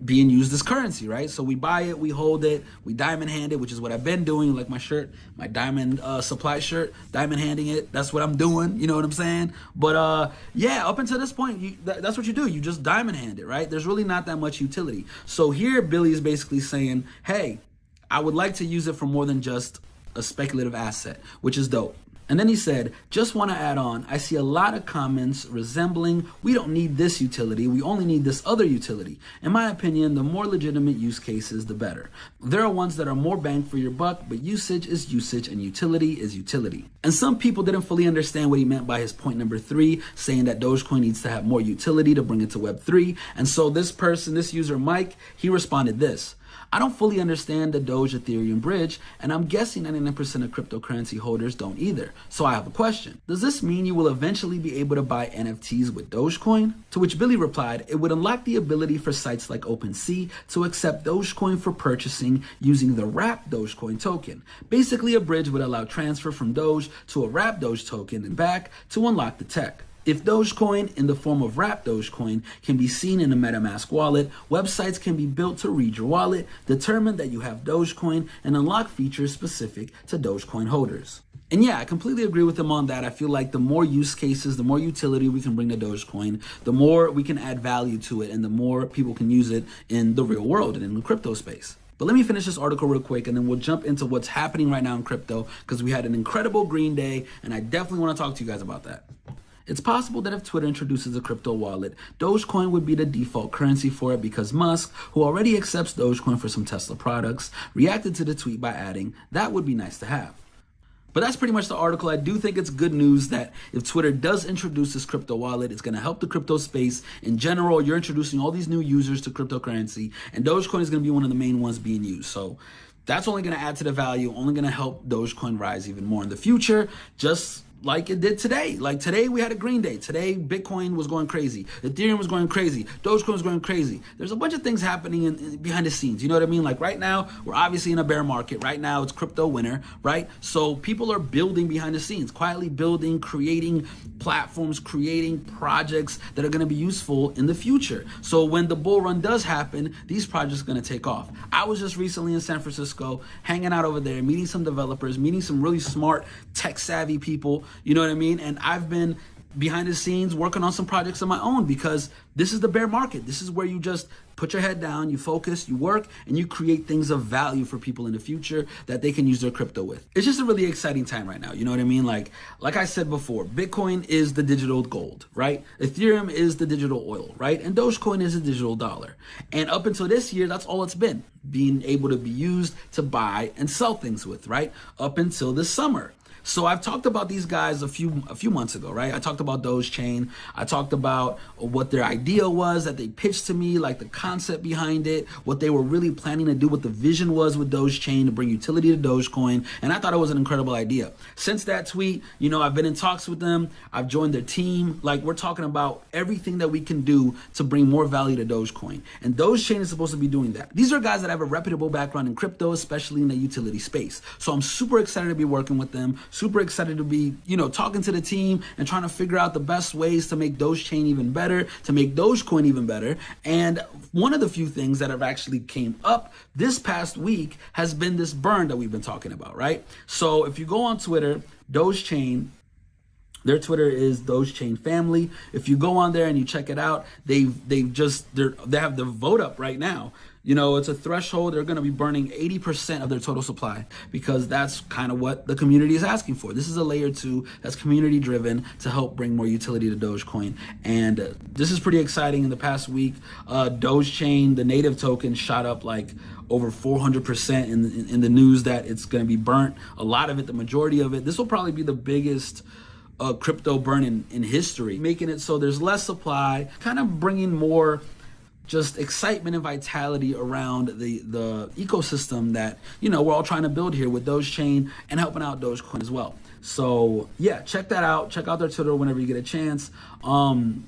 being used as currency, right? So we buy it, we hold it, we diamond hand it, which is what I've been doing, like my shirt, my diamond supply shirt, diamond handing it. That's what I'm doing, you know what I'm saying? But yeah, up until this point, that's what you do. You just diamond hand it, right? There's really not that much utility. So here, Billy is basically saying, hey, I would like to use it for more than just a speculative asset, which is dope. And then he said, just want to add on, I see a lot of comments resembling, we don't need this utility, we only need this other utility. In my opinion, the more legitimate use cases, the better. There are ones that are more bang for your buck, but usage is usage and utility is utility. And some people didn't fully understand what he meant by his point number 3, saying that Dogecoin needs to have more utility to bring it to Web3. And so this user Mike, he responded this. I don't fully understand the Doge Ethereum bridge, and I'm guessing 99% of cryptocurrency holders don't either. So I have a question. Does this mean you will eventually be able to buy NFTs with Dogecoin? To which Billy replied, it would unlock the ability for sites like OpenSea to accept Dogecoin for purchasing using the wrapped Dogecoin token. Basically, a bridge would allow transfer from Doge to a wrapped Doge token and back to unlock the tech. If Dogecoin in the form of wrapped Dogecoin can be seen in a MetaMask wallet, websites can be built to read your wallet, determine that you have Dogecoin, and unlock features specific to Dogecoin holders. And yeah, I completely agree with him on that. I feel like the more use cases, the more utility we can bring to Dogecoin, the more we can add value to it, and the more people can use it in the real world and in the crypto space. But let me finish this article real quick, and then we'll jump into what's happening right now in crypto, because we had an incredible green day, and I definitely want to talk to you guys about that. It's possible that if Twitter introduces a crypto wallet, Dogecoin would be the default currency for it because Musk, who already accepts Dogecoin for some Tesla products, reacted to the tweet by adding, that would be nice to have. But that's pretty much the article. I do think it's good news that if Twitter does introduce this crypto wallet, it's going to help the crypto space in general. You're introducing all these new users to cryptocurrency, and Dogecoin is going to be one of the main ones being used. So that's only going to add to the value, only going to help Dogecoin rise even more in the future, just like it did today. Like today we had a green day. Today Bitcoin was going crazy. Ethereum was going crazy. Dogecoin was going crazy. There's a bunch of things happening behind the scenes. You know what I mean? Like right now we're obviously in a bear market. Right now it's crypto winter, right? So people are building behind the scenes, quietly building, creating platforms, creating projects that are going to be useful in the future. So when the bull run does happen, these projects are going to take off. I was just recently in San Francisco, hanging out over there, meeting some developers, meeting some really smart tech savvy people You know what I mean? And I've been behind the scenes working on some projects of my own, because this is the bear market. This is where you just put your head down, you focus, you work, and you create things of value for people in the future that they can use their crypto with. It's just a really exciting time right now. You know what I mean? Like I said before, Bitcoin is the digital gold, right? Ethereum is the digital oil, right? And Dogecoin is a digital dollar. And up until this year, that's all it's been, being able to be used to buy and sell things with, right? Up until this summer. So I've talked about these guys a few months ago, right? I talked about Doge Chain. I talked about what their idea was that they pitched to me, like the concept behind it, what they were really planning to do, what the vision was with Doge Chain to bring utility to Dogecoin. And I thought it was an incredible idea. Since that tweet, you know, I've been in talks with them. I've joined their team. Like, we're talking about everything that we can do to bring more value to Dogecoin. And Doge Chain is supposed to be doing that. These are guys that have a reputable background in crypto, especially in the utility space. So I'm super excited to be working with them. Super excited to be, you know, talking to the team and trying to figure out the best ways to make Doge Chain even better, to make Dogecoin even better. And one of the few things that have actually came up this past week has been this burn that we've been talking about, right? So if you go on Twitter, Doge Chain, their Twitter is Doge Chain Family. If you go on there and you check it out, they have the vote up right now. You know, it's a threshold. They're going to be burning 80% of their total supply, because that's kind of what the community is asking for. This is a layer 2 that's community driven to help bring more utility to Dogecoin. And this is pretty exciting. In the past week, Doge Chain, the native token, shot up like over 400% in the news that it's going to be burnt. A lot of it, the majority of it. This will probably be the biggest crypto burn in history, making it so there's less supply, kind of bringing more just excitement and vitality around the ecosystem that, you know, we're all trying to build here with Doge Chain and helping out Dogecoin as well. So yeah, check that out. Check out their Twitter whenever you get a chance. And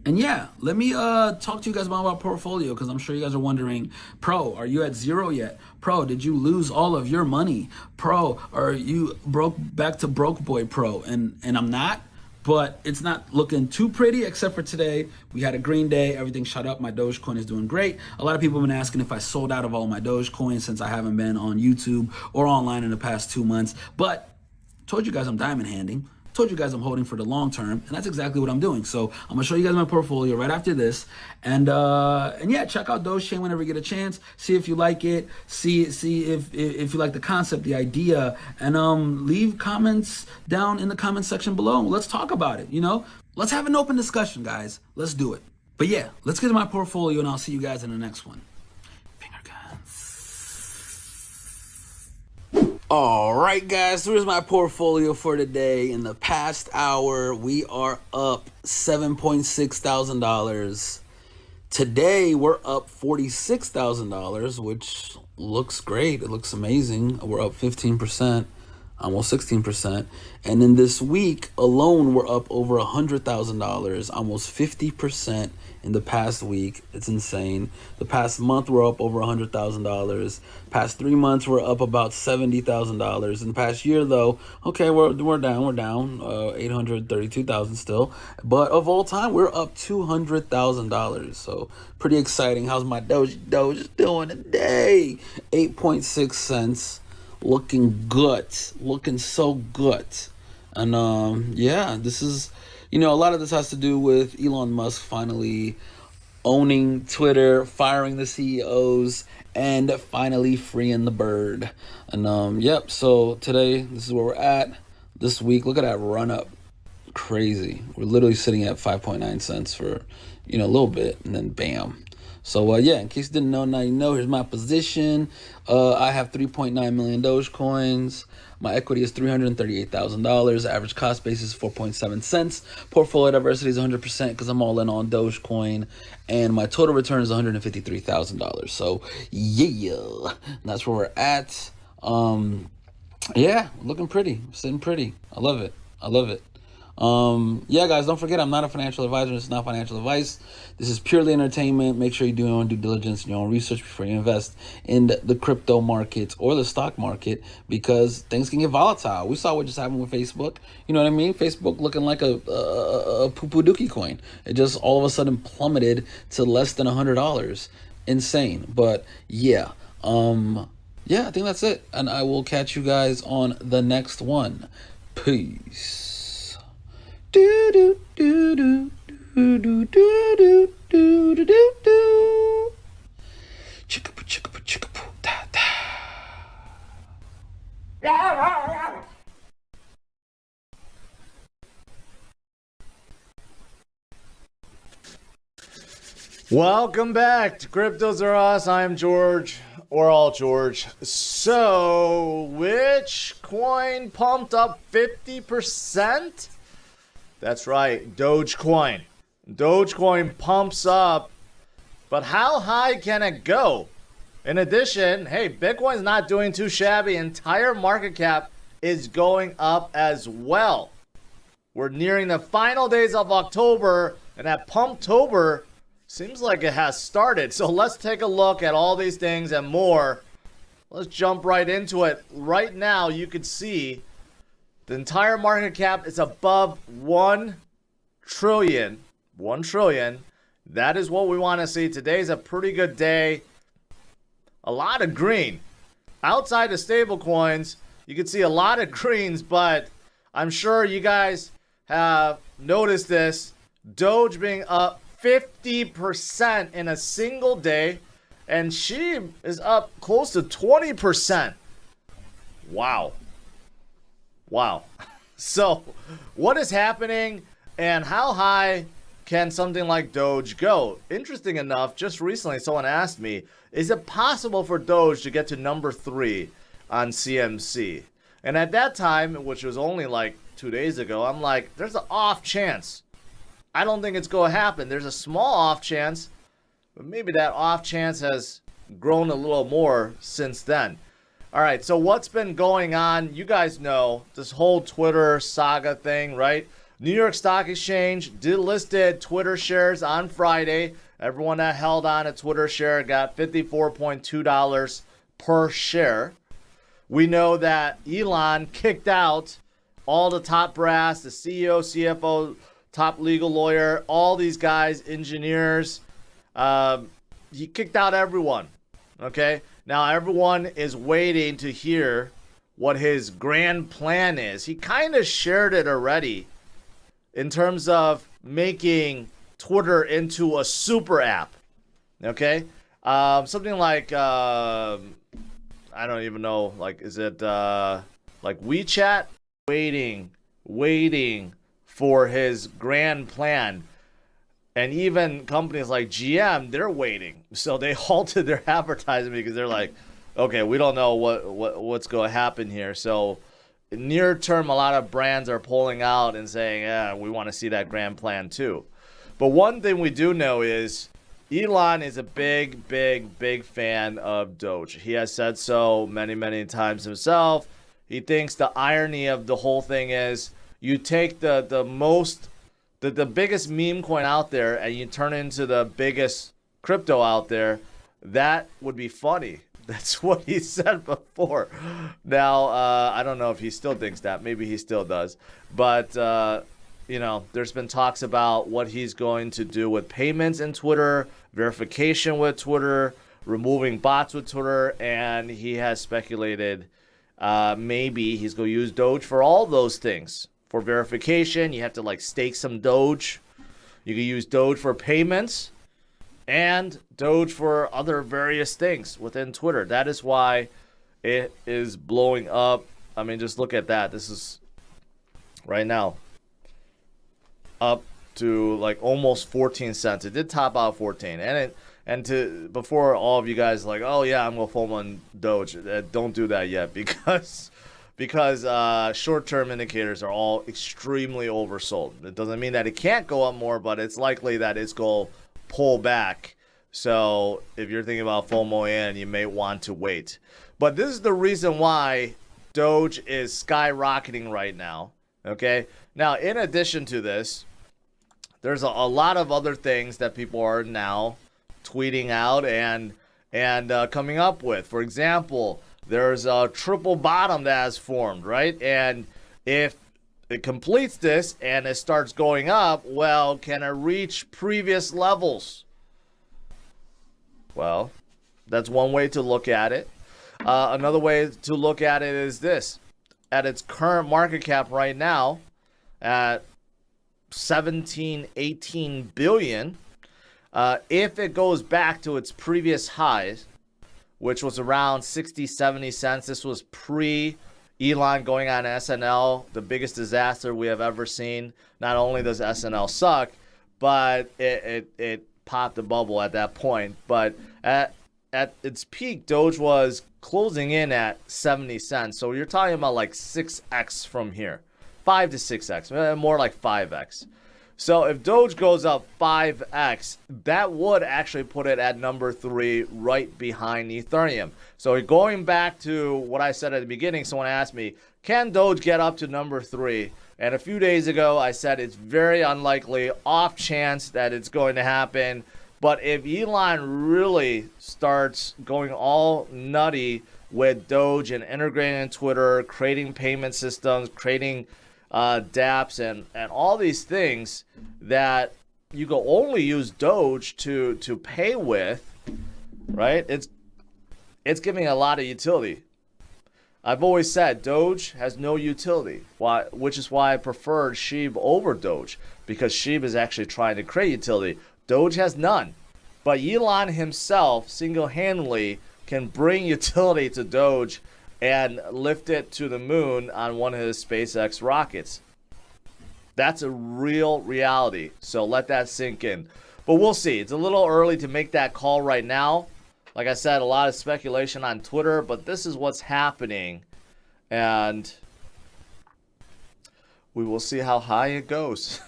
yeah, let me talk to you guys about my portfolio, because I'm sure you guys are wondering, Pro, are you at zero yet? Pro, did you lose all of your money? Pro, are you back to broke boy Pro? And I'm not. But it's not looking too pretty, except for today. We had a green day, everything shut up. My Dogecoin is doing great. A lot of people have been asking if I sold out of all my Dogecoin, since I haven't been on YouTube or online in the past 2 months. But told you guys I'm diamond handing. Told you guys I'm holding for the long term, and that's exactly what I'm doing. So I'm gonna show you guys my portfolio right after this, and yeah, check out Doge Chain whenever you get a chance. See if you like it. See if you like the concept, the idea, and leave comments down in the comment section below. Let's talk about it. You know, let's have an open discussion, guys. Let's do it. But yeah, let's get to my portfolio, and I'll see you guys in the next one. All right, guys, so here's my portfolio for today. In the past hour, we are up $7.6 thousand. Today, we're up $46,000, which looks great. It looks amazing. We're up 15%, almost 16%. And in this week alone, we're up over $100,000, almost 50% in the past week. It's insane. The past month, we're up over $100,000. Past 3 months, we're up about $70,000. In the past year, though, okay, we're down 832,000 still. But of all time, we're up $200,000. So pretty exciting. How's my Doge doing today? 8.6 cents. Looking good. Looking so good. And yeah, this is, you know, a lot of this has to do with Elon Musk finally owning Twitter, firing the CEOs, and finally freeing the bird. And yep, so today, this is where we're at. This week, look at that run up. Crazy. We're literally sitting at 5.9 cents for, you know, a little bit, and then bam. So yeah, in case you didn't know, now you know. Here's my position. I have 3.9 million Dogecoins. My equity is $338,000. Average cost basis is 4.7 cents. Portfolio diversity is 100% because I'm all in on Dogecoin. And my total return is $153,000. So yeah, that's where we're at. Yeah, looking pretty, sitting pretty. I love it. I love it. Yeah, guys, don't forget, I'm not a financial advisor. This is not financial advice. This is purely entertainment. Make sure you do your own due diligence and your own research before you invest in the crypto markets or the stock market, because things can get volatile. We saw what just happened with Facebook. You know what I mean? Facebook looking like a poo-poo dookie coin. It just all of a sudden plummeted to less than $100. Insane. But yeah, yeah, I think that's it. And I will catch you guys on the next one. Peace. Do do do do do do do do do do do do. Chicka chicka chicka da da. Welcome back to Cryptos Are Us. I'm George, or all George. So, which coin pumped up 50%? That's right, Dogecoin. Dogecoin pumps up, but how high can it go? In addition, hey, Bitcoin's not doing too shabby. Entire market cap is going up as well. We're nearing the final days of October, and that Pumptober seems like it has started. So let's take a look at all these things and more. Let's jump right into it. Right now, you can see the entire market cap is above 1 trillion. 1 trillion. That is what we want to see. Today's a pretty good day. A lot of green. Outside of stable coins, you can see a lot of greens, but I'm sure you guys have noticed this. Doge being up 50% in a single day, and she is up close to 20%. Wow. Wow. So, what is happening, and how high can something like Doge go? Interesting enough, just recently someone asked me, is it possible for Doge to get to number 3 on CMC? And at that time, which was only like 2 days ago, I'm like, there's an off chance. I don't think it's going to happen. There's a small off chance, but maybe that off chance has grown a little more since then. All right, so what's been going on? You guys know this whole Twitter saga thing, right? New York Stock Exchange delisted Twitter shares on Friday. Everyone that held on a Twitter share got $54.2 per share. We know that Elon kicked out all the top brass, the CEO, CFO, top legal lawyer, all these guys, engineers. He kicked out everyone. Okay? Now everyone is waiting to hear what his grand plan is. He kind of shared it already in terms of making Twitter into a super app. Okay? Something like, I don't even know, like, is it like WeChat? Waiting for his grand plan. And even companies like GM, they're waiting. So they halted their advertising because they're like, okay, we don't know what's going to happen here. So near term, a lot of brands are pulling out and saying, yeah, we want to see that grand plan too. But one thing we do know is Elon is a big fan of Doge. He has said so many times himself. He thinks the irony of the whole thing is you take the biggest meme coin out there and you turn it into the biggest crypto out there. That would be funny. That's what he said before. Now, I don't know if he still thinks that. Maybe he still does. But, you know, there's been talks about what he's going to do with payments in Twitter, verification with Twitter, removing bots with Twitter, and he has speculated maybe he's going to use Doge for all those things. For verification, you have to like stake some Doge. You can use Doge for payments and Doge for other various things within Twitter. That is why it is blowing up. I mean, just look at that. This is right now up to like almost 14 cents. It did top out 14. Before all of you guys like, oh yeah, I'm gonna FOMO on Doge. Don't do that yet because short-term indicators are all extremely oversold. It doesn't mean that it can't go up more, but it's likely that it's going to pull back. So if you're thinking about FOMO in, you may want to wait. But this is the reason why Doge is skyrocketing right now. Okay? Now, in addition to this, there's a lot of other things that people are now tweeting out and coming up with. For example, there's a triple bottom that has formed, right? And if it completes this and it starts going up, well, can it reach previous levels? Well, that's one way to look at it. Another way to look at it is this. at its current market cap right now at 17, 18 billion. If it goes back to its previous highs, which was around 60, 70 cents, this was pre Elon going on SNL, the biggest disaster we have ever seen. Not only does SNL suck, but it popped the bubble at that point. But at its peak, Doge was closing in at 70 cents. So you're talking about like 6x from here. 5 to 6x, more like 5x. So if Doge goes up 5x, that would actually put it at number 3 right behind Ethereum. So going back to what I said at the beginning, someone asked me, can Doge get up to number 3? And a few days ago, I said it's very unlikely, off chance that it's going to happen. But if Elon really starts going all nutty with Doge and integrating Twitter, creating payment systems, creating dApps and all these things that you can only use Doge to pay with, right? It's giving a lot of utility. I've always said Doge has no utility, which is why I preferred SHIB over Doge, because SHIB is actually trying to create utility. Doge has none, but Elon himself single-handedly can bring utility to Doge and lift it to the moon on one of his SpaceX rockets. That's a real reality. So let that sink in. But we'll see. It's a little early to make that call right now. Like I said, a lot of speculation on Twitter, but this is what's happening. And we will see how high it goes.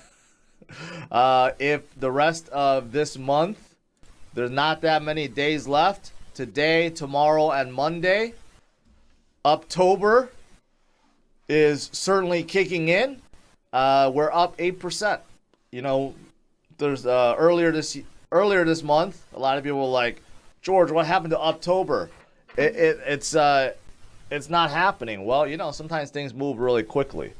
If the rest of this month, there's not that many days left, today, tomorrow, and Monday, October is certainly kicking in. We're up 8%. You know, there's earlier this month, a lot of people were like, George, what happened to October? It's not happening. Well, you know, sometimes things move really quickly.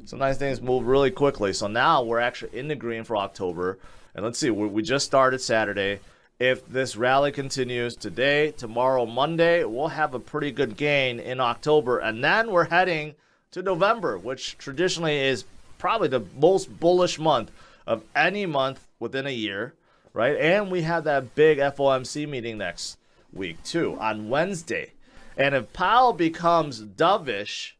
So now we're actually in the green for October. And let's see, we just started Saturday. If this rally continues today, tomorrow, Monday, we'll have a pretty good gain in October. And then we're heading to November, which traditionally is probably the most bullish month of any month within a year, right? And we have that big FOMC meeting next week, too, on Wednesday. And if Powell becomes dovish,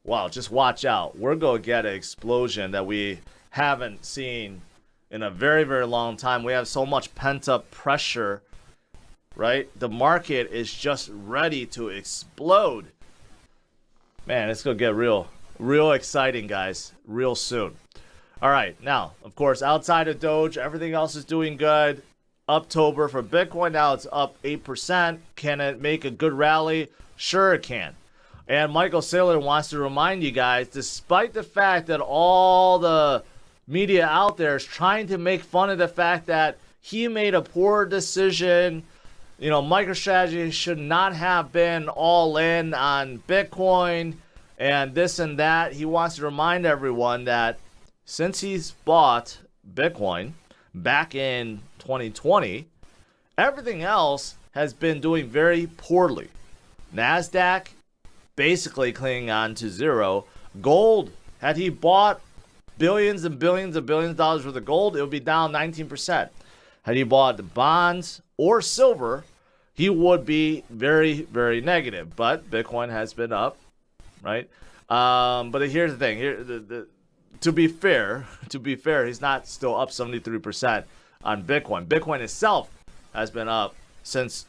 wow, just watch out. We're going to get an explosion that we haven't seen in a very, very long time. We have so much pent-up pressure, right? The market is just ready to explode. Man, it's going to get real exciting, guys, real soon. All right, now, of course, outside of Doge, everything else is doing good. October for Bitcoin, now it's up 8%. Can it make a good rally? Sure it can. And Michael Saylor wants to remind you guys, despite the fact that all the media out there is trying to make fun of the fact that he made a poor decision, you know, MicroStrategy should not have been all in on Bitcoin and this and that. He wants to remind everyone that since he's bought Bitcoin back in 2020, everything else has been doing very poorly. NASDAQ basically clinging on to zero. Gold, had he bought billions and billions and billions of dollars worth of gold, it would be down 19%. Had he bought the bonds or silver, he would be very, very negative. But Bitcoin has been up, right? But here's the thing. To be fair, he's not still up 73% on Bitcoin. Bitcoin itself has been up since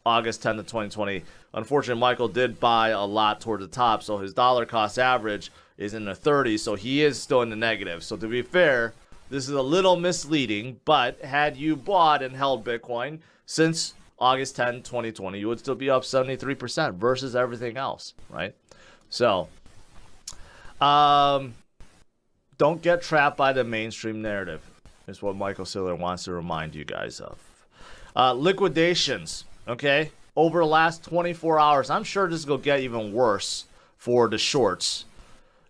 August 10th of 2020. Unfortunately, Michael did buy a lot toward the top, so his dollar cost average is in the 30s, so he is still in the negative. So to be fair, this is a little misleading, but had you bought and held Bitcoin since August 10, 2020, you would still be up 73% versus everything else, right? So, don't get trapped by the mainstream narrative, is what Michael Saylor wants to remind you guys of. Liquidations, okay? Over the last 24 hours, I'm sure this is going to get even worse for the shorts.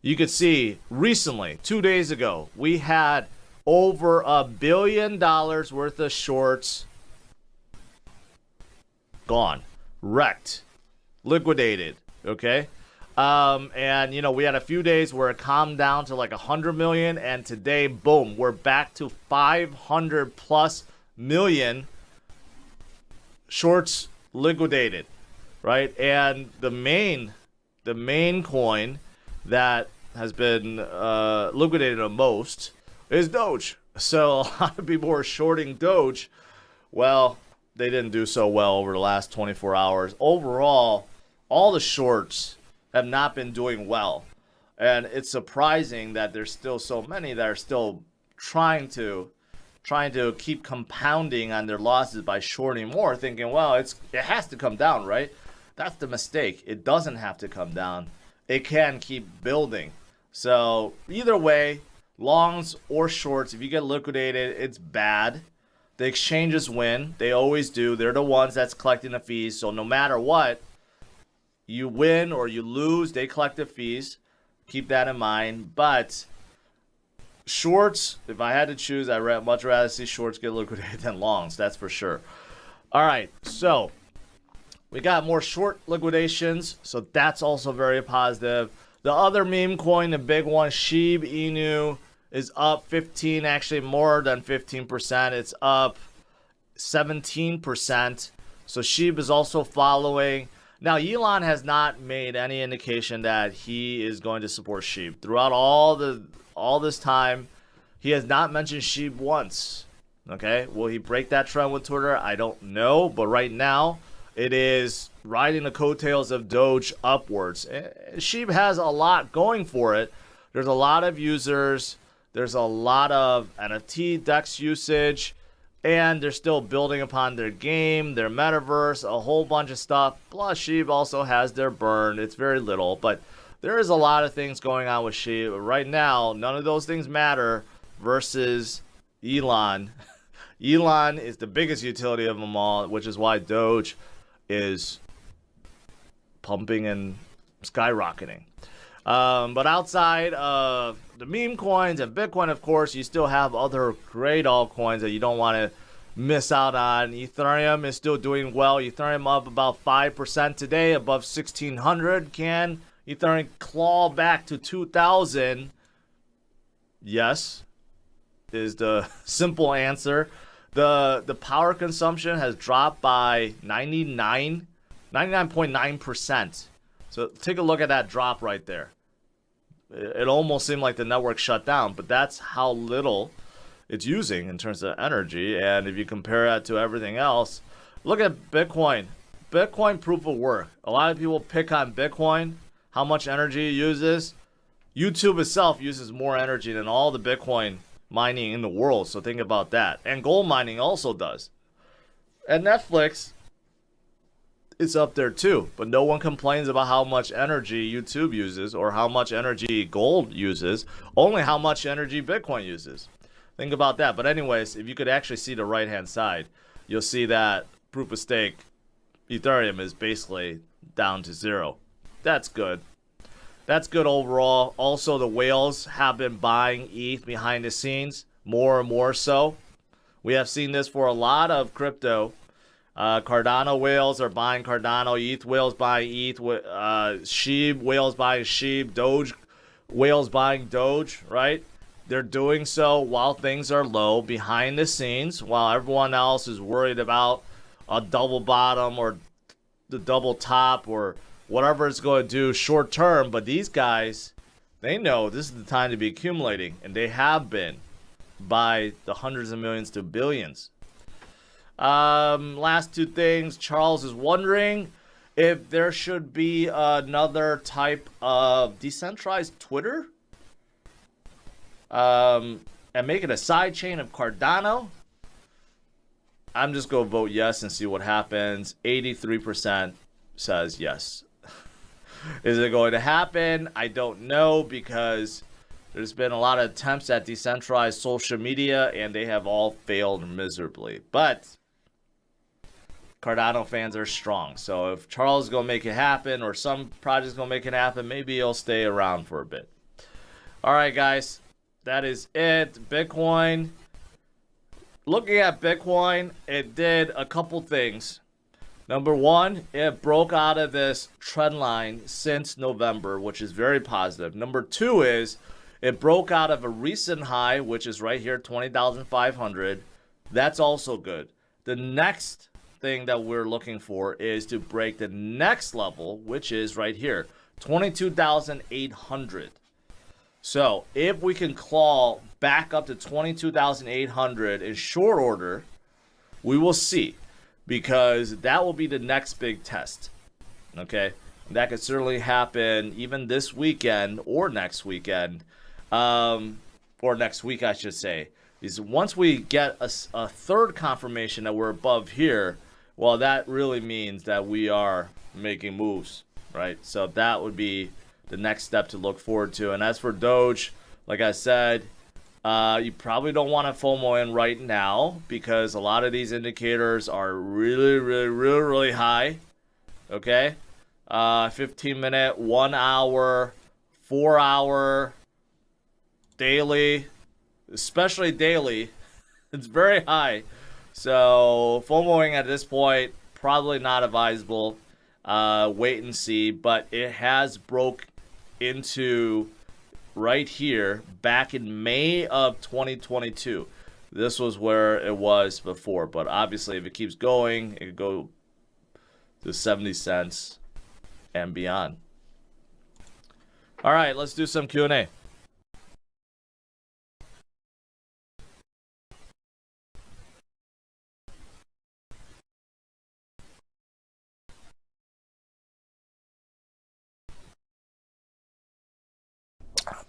You could see recently, 2 days ago, we had over $1 billion worth of shorts gone, wrecked, liquidated, okay? And, you know, we had a few days where it calmed down to like 100 million. And today, boom, we're back to 500 plus million shorts liquidated, right? And the main coin that has been liquidated the most is Doge. So a lot of people are shorting Doge. Well, they didn't do so well over the last 24 hours. Overall, all the shorts have not been doing well. And it's surprising that there's still so many that are still trying to keep compounding on their losses by shorting more, thinking, well, it has to come down, right? That's the mistake. It doesn't have to come down. It can keep building. So either way, longs or shorts, if you get liquidated, it's bad. The exchanges win. They always do. They're the ones that's collecting the fees. So no matter what, you win or you lose, they collect the fees. Keep that in mind. But shorts, if I had to choose, I'd much rather see shorts get liquidated than longs. That's for sure. All right, so we got more short liquidations. So that's also very positive. The other meme coin, the big one, Sheeb Inu, is up 15, actually more than 15%. It's up 17%. So Sheeb is also following. Now, Elon has not made any indication that he is going to support Sheeb. Throughout all this time, he has not mentioned Sheeb once. Okay, will he break that trend with Twitter? I don't know, but right now, it is riding the coattails of Doge upwards. Sheeb has a lot going for it. There's a lot of users. There's a lot of NFT DEX usage. And they're still building upon their game, their metaverse, a whole bunch of stuff. Plus, Sheeb also has their burn. It's very little, but there is a lot of things going on with Sheeb. Right now, none of those things matter versus Elon. Elon is the biggest utility of them all, which is why Doge is pumping and skyrocketing. But outside of the meme coins and Bitcoin, of course, you still have other great altcoins that you don't want to miss out on. Ethereum is still doing well. Ethereum up about 5% today, above 1,600. Can Ethereum claw back to 2,000? Yes, is the simple answer. The power consumption has dropped by 99.9%. So take a look at that drop right there. It almost seemed like the network shut down, but that's how little it's using in terms of energy. And if you compare that to everything else, look at Bitcoin. Bitcoin proof of work. A lot of people pick on Bitcoin, how much energy it uses. YouTube itself uses more energy than all the Bitcoin mining in the world. So think about that. And gold mining also does. And Netflix, it's up there too, but no one complains about how much energy YouTube uses or how much energy gold uses, only how much energy Bitcoin uses. Think about that. But anyways, if you could actually see the right hand side, you'll see that proof of stake Ethereum is basically down to zero. That's good. That's good overall. Also, the whales have been buying ETH behind the scenes, more and more so. We have seen this for a lot of crypto. Cardano whales are buying Cardano, ETH whales buying ETH, Sheeb whales buying Sheeb, Doge whales buying Doge, right? They're doing so while things are low behind the scenes, while everyone else is worried about a double bottom or the double top or whatever it's going to do short term. But these guys, they know this is the time to be accumulating, and they have been by the hundreds of millions to billions. Last two things. Charles is wondering if there should be another type of decentralized Twitter, and make it a side chain of Cardano. I'm just going to vote yes and see what happens. 83% says yes. Is it going to happen? I don't know, because there's been a lot of attempts at decentralized social media and they have all failed miserably. But Cardano fans are strong. So if Charles is going to make it happen, or some project's going to make it happen, maybe he'll stay around for a bit. All right, guys. That is it. Bitcoin. Looking at Bitcoin, it did a couple things. Number one, it broke out of this trend line since November, which is very positive. Number two is it broke out of a recent high, which is right here, 20,500. That's also good. The next thing that we're looking for is to break the next level, which is right here, 22,800. So if we can claw back up to 22,800 in short order, we will see, because that will be the next big test. Okay, that could certainly happen even this weekend or next weekend, or next week, I should say. Is once we get a third confirmation that we're above here, well, that really means that we are making moves, right? So that would be the next step to look forward to. And as for Doge, like I said, you probably don't want to FOMO in right now, because a lot of these indicators are really high. Okay, 15-minute, 1 hour, 4 hour, daily, especially daily, it's very high. So FOMOing at this point, probably not advisable. Wait and see, but it has broke into right here back in May of 2022. This was where it was before, but obviously if it keeps going, it could go to 70 cents and beyond. All right, let's do some Q&A.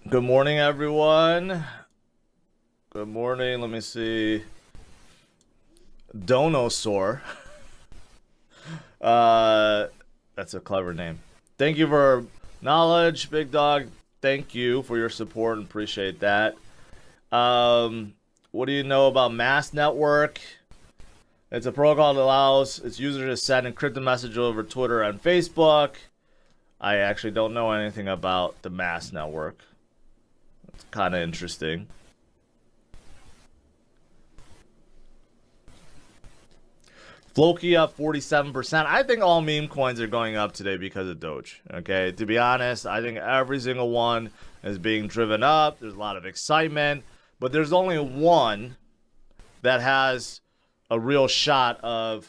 Good morning, everyone. Good morning. Let me see. Donosaur. That's a clever name. Thank you for knowledge, Big Dog. Thank you for your support and appreciate that. What do you know about Mass Network? It's a protocol that allows its users to send encrypted messages over Twitter and Facebook. I actually don't know anything about the Mass Network. It's kind of interesting. Floki up 47%. I think all meme coins are going up today because of Doge. Okay, to be honest, I think every single one is being driven up. There's a lot of excitement, but there's only one that has a real shot of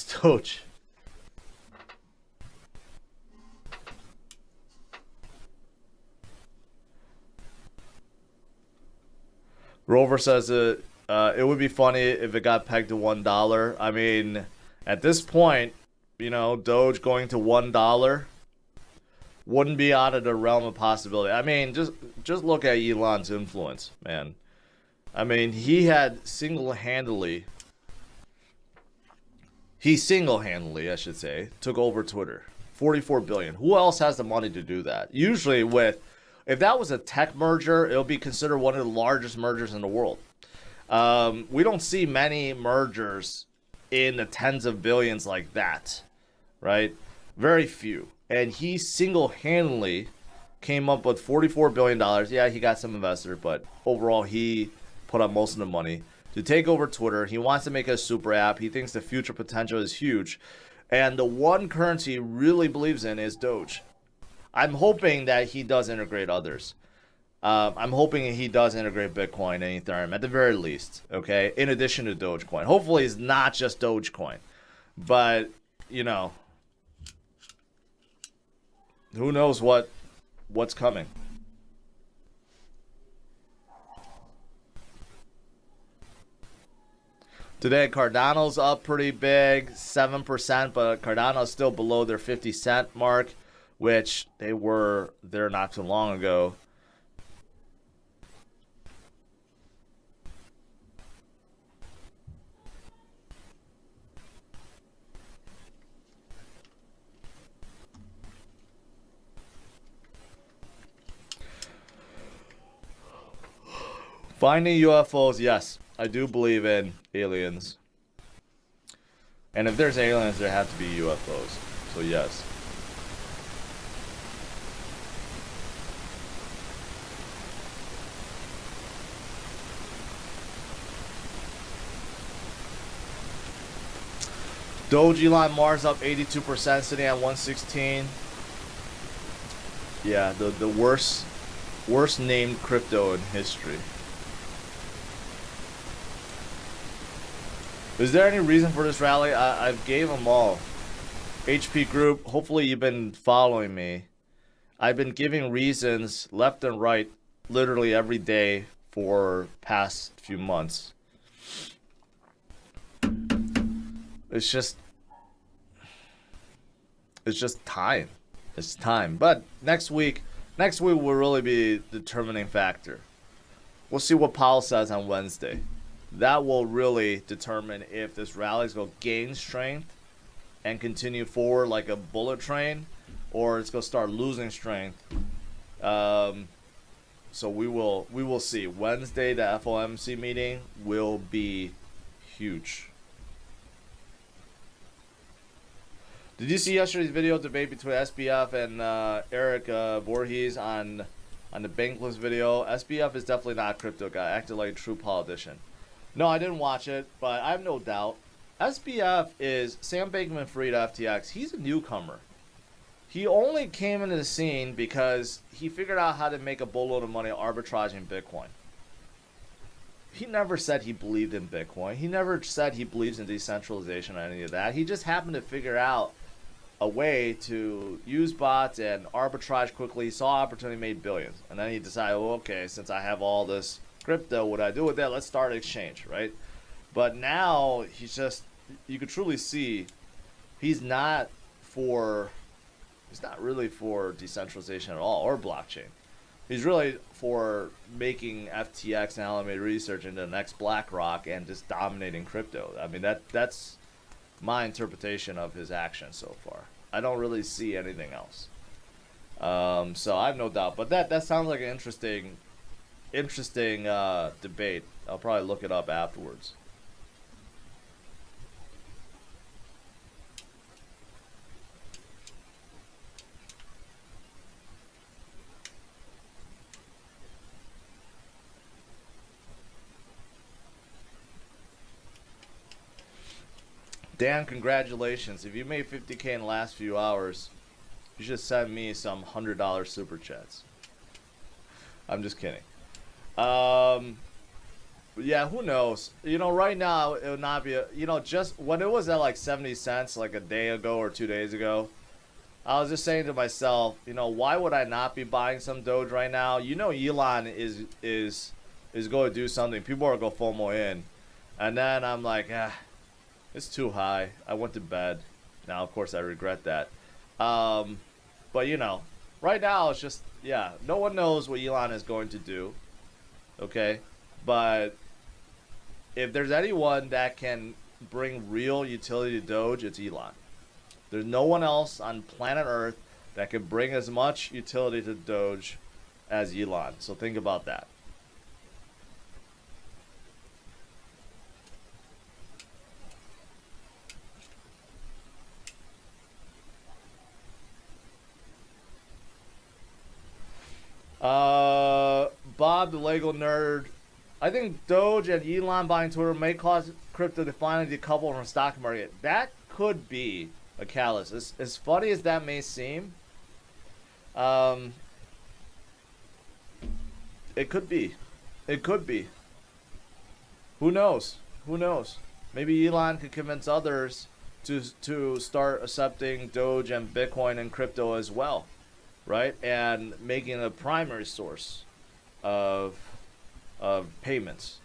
Doge. Rover says it would be funny if it got pegged to $1. I mean, at this point, you know, Doge going to $1 wouldn't be out of the realm of possibility. I mean, just look at Elon's influence, man. I mean, he single-handedly, I should say, took over Twitter. 44 billion. Who else has the money to do that? Usually if that was a tech merger, it'll be considered one of the largest mergers in the world. We don't see many mergers in the tens of billions like that, right? Very few. And he single-handedly came up with $44 billion. Yeah, he got some investors, but overall he put up most of the money to take over Twitter. He wants to make a super app. He thinks the future potential is huge. And the one currency he really believes in is Doge. I'm hoping that he does integrate others. I'm hoping he does integrate Bitcoin and Ethereum at the very least, okay? In addition to Dogecoin. Hopefully it's not just Dogecoin. But, you know, who knows what's coming. Today, Cardano's up pretty big, 7%, but Cardano's still below their 50-cent mark, which they were there not too long ago. Finding UFOs, yes. I do believe in aliens. And if there's aliens, there have to be UFOs. So yes. Doge Elon Mars up 82%, sitting at 116. Yeah, the worst named crypto in history. Is there any reason for this rally? I've gave them all. HP Group, hopefully you've been following me. I've been giving reasons left and right literally every day for past few months. It's just time. It's time. But next week will really be the determining factor. We'll see what Powell says on Wednesday. That will really determine if this rally is going to gain strength and continue forward like a bullet train, or it's going to start losing strength. So we will see. Wednesday, the FOMC meeting will be huge. Did you see yesterday's video debate between SBF and Eric Voorhees on the Bankless video? SBF is definitely not a crypto guy, acted like a true politician. No, I didn't watch it, but I have no doubt. SBF is Sam Bankman-Fried FTX. He's a newcomer. He only came into the scene because he figured out how to make a boatload of money arbitraging Bitcoin. He never said he believed in Bitcoin. He never said he believes in decentralization or any of that. He just happened to figure out a way to use bots and arbitrage quickly. He saw opportunity, made billions. And then he decided, well, okay, since I have all this crypto, what I do with that? Let's start an exchange, right? But now he's just, you could truly see he's not really for decentralization at all, or blockchain. He's really for making FTX and Alameda Research into the next BlackRock and just dominating crypto. I mean, that's my interpretation of his actions so far. I don't really see anything else. So I have no doubt. But that sounds like an interesting debate. I'll probably look it up afterwards. Dan, congratulations. If you made 50K in the last few hours, you should send me some $100 super chats. I'm just kidding. Yeah, who knows? You know, right now it would not be you know, just when it was at like 70 cents like a day ago or 2 days ago, I was just saying to myself, you know, why would I not be buying some Doge right now? You know, Elon is going to do something. People are going to FOMO in. And then I'm like, it's too high. I went to bed. Now, of course, I regret that. But you know, right now it's just, yeah, no one knows what Elon is going to do. Okay? But if there's anyone that can bring real utility to Doge, it's Elon. There's no one else on planet Earth that can bring as much utility to Doge as Elon. So think about that. Bob the Lego nerd. I think Doge and Elon buying Twitter may cause crypto to finally decouple from stock market. That could be a catalyst. As funny as that may seem, it could be. It could be. Who knows? Who knows? Maybe Elon could convince others to start accepting Doge and Bitcoin and crypto as well, right? And making it a primary source of payments,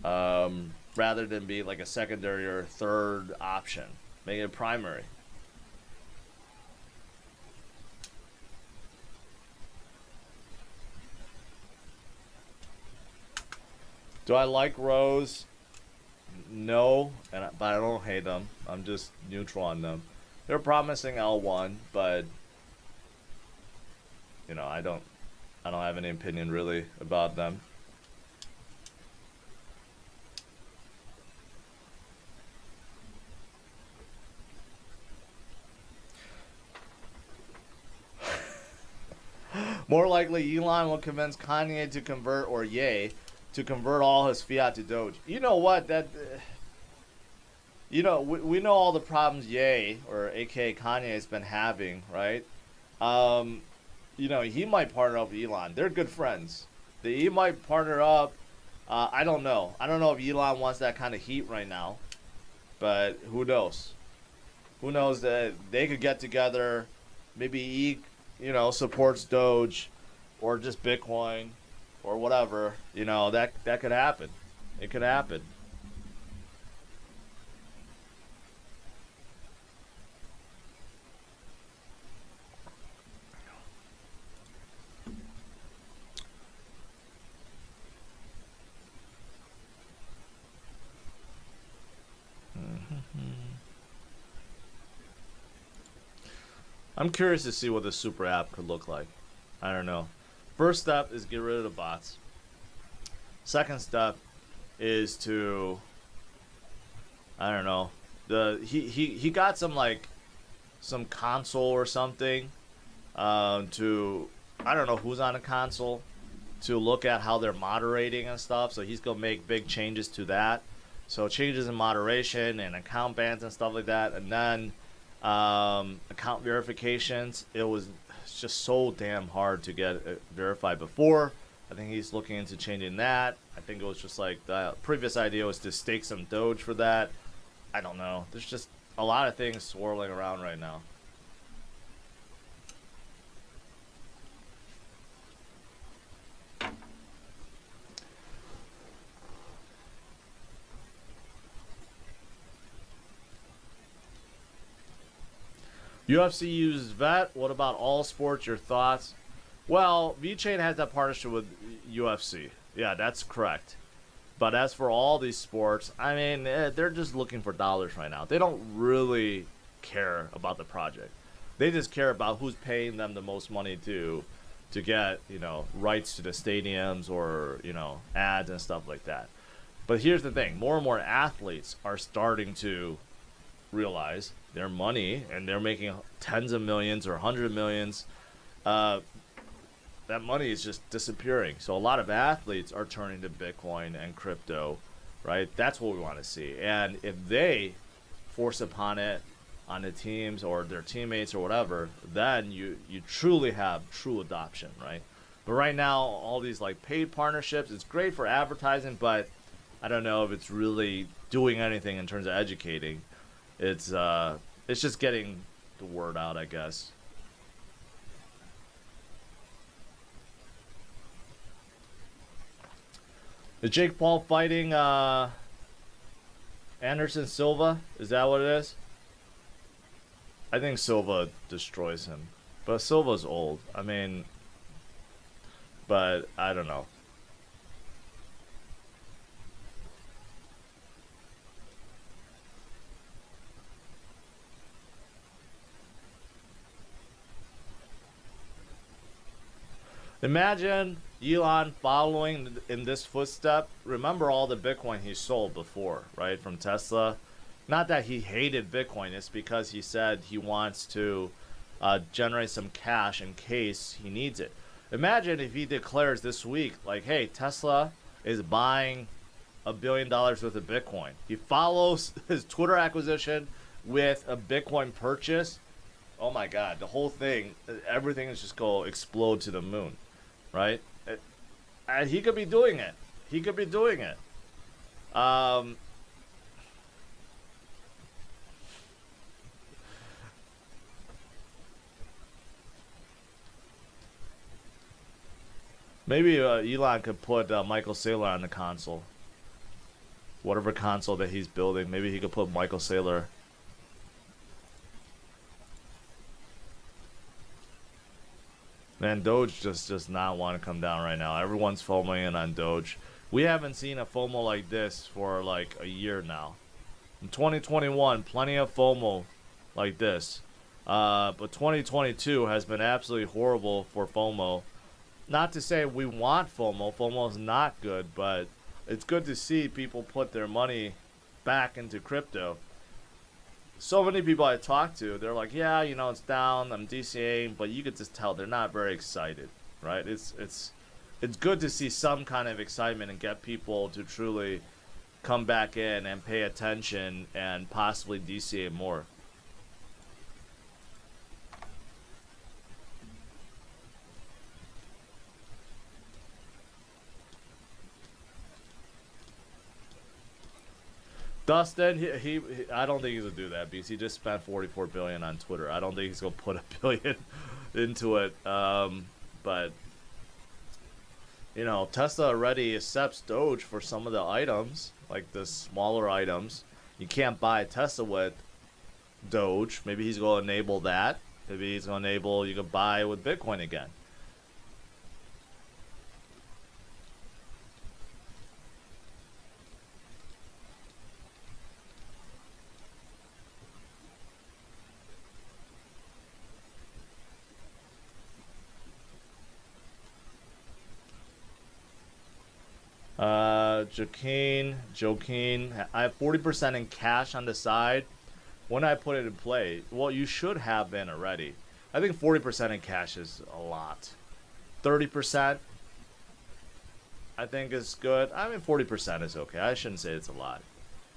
rather than be like a secondary or third option. Make it primary. Do I like Rose? No, but I don't hate them. I'm just neutral on them. They're promising L1, but you know, I don't have any opinion really about them. More likely, Elon will convince Kanye to convert, or Ye to convert all his fiat to Doge. You know what? That you know, we know all the problems Ye, or aka Kanye, has been having, right? You know, he might partner up with Elon. They're good friends. He might partner up. I don't know. I don't know if Elon wants that kind of heat right now, but who knows? Who knows that they could get together? Maybe he, you know, supports Doge, or just Bitcoin, or whatever. You know, that could happen. It could happen. I'm curious to see what the super app could look like. I don't know. First step is get rid of the bots. Second step is to, I don't know. He got some like some console or something to, I don't know who's on a console, to look at how they're moderating and stuff. So he's gonna make big changes to that. So changes in moderation and account bans and stuff like that, and then account verifications. It was just so damn hard to get verified before. I think he's looking into changing that. I think it was just like the previous idea was to stake some Doge for that. I don't know. There's just a lot of things swirling around right now. UFC uses VET. What about all sports? Your thoughts? Well, VeChain has that partnership with UFC. Yeah, that's correct. But as for all these sports, I mean, they're just looking for dollars right now. They don't really care about the project. They just care about who's paying them the most money to get, you know, rights to the stadiums, or, you know, ads and stuff like that. But here's the thing. More and more athletes are starting to realize their money, and they're making tens of millions or hundreds of millions. That money is just disappearing. So a lot of athletes are turning to Bitcoin and crypto, right? That's what we want to see. And if they force upon it on the teams or their teammates or whatever, then you truly have true adoption, right? But right now, all these like paid partnerships, it's great for advertising, but I don't know if it's really doing anything in terms of educating. It's just getting the word out, I guess. Is Jake Paul fighting Anderson Silva? Is that what it is? I think Silva destroys him. But Silva's old. I mean, but I don't know. Imagine Elon following in this footstep. Remember all the Bitcoin he sold before, right, from Tesla? Not that he hated Bitcoin, it's because he said he wants to generate some cash in case he needs it. Imagine if he declares this week, like, hey, Tesla is buying $1 billion worth of Bitcoin. He follows his Twitter acquisition with a Bitcoin purchase. Oh my God, the whole thing, everything is just going to explode to the moon, right? And he could be doing it. He could be doing it. Maybe Elon could put Michael Saylor on the console. Whatever console that he's building, maybe he could put Michael Saylor. Man, Doge just does not want to come down right now. Everyone's FOMOing on Doge. We haven't seen a FOMO like this for like a year now. In 2021, plenty of FOMO like this. But 2022 has been absolutely horrible for FOMO. Not to say we want FOMO. FOMO is not good, but it's good to see people put their money back into crypto. So many people I talk to, they're like, yeah, you know, it's down, I'm DCAing, but you could just tell they're not very excited, right? It's good to see some kind of excitement and get people to truly come back in and pay attention and possibly DCA more. Dustin, he I don't think he's gonna do that because he just spent 44 billion on Twitter. I don't think he's gonna put $1 billion into it. But you know, Tesla already accepts Doge for some of the items, like the smaller items. You can't buy Tesla with Doge. Maybe he's gonna enable that. Maybe he's gonna enable you can buy with Bitcoin again. Joaquin, I have 40% in cash on the side. When I put it in play, well, you should have been already. I think 40% in cash is a lot. 30%, I think is good. I mean, 40% is okay. I shouldn't say it's a lot.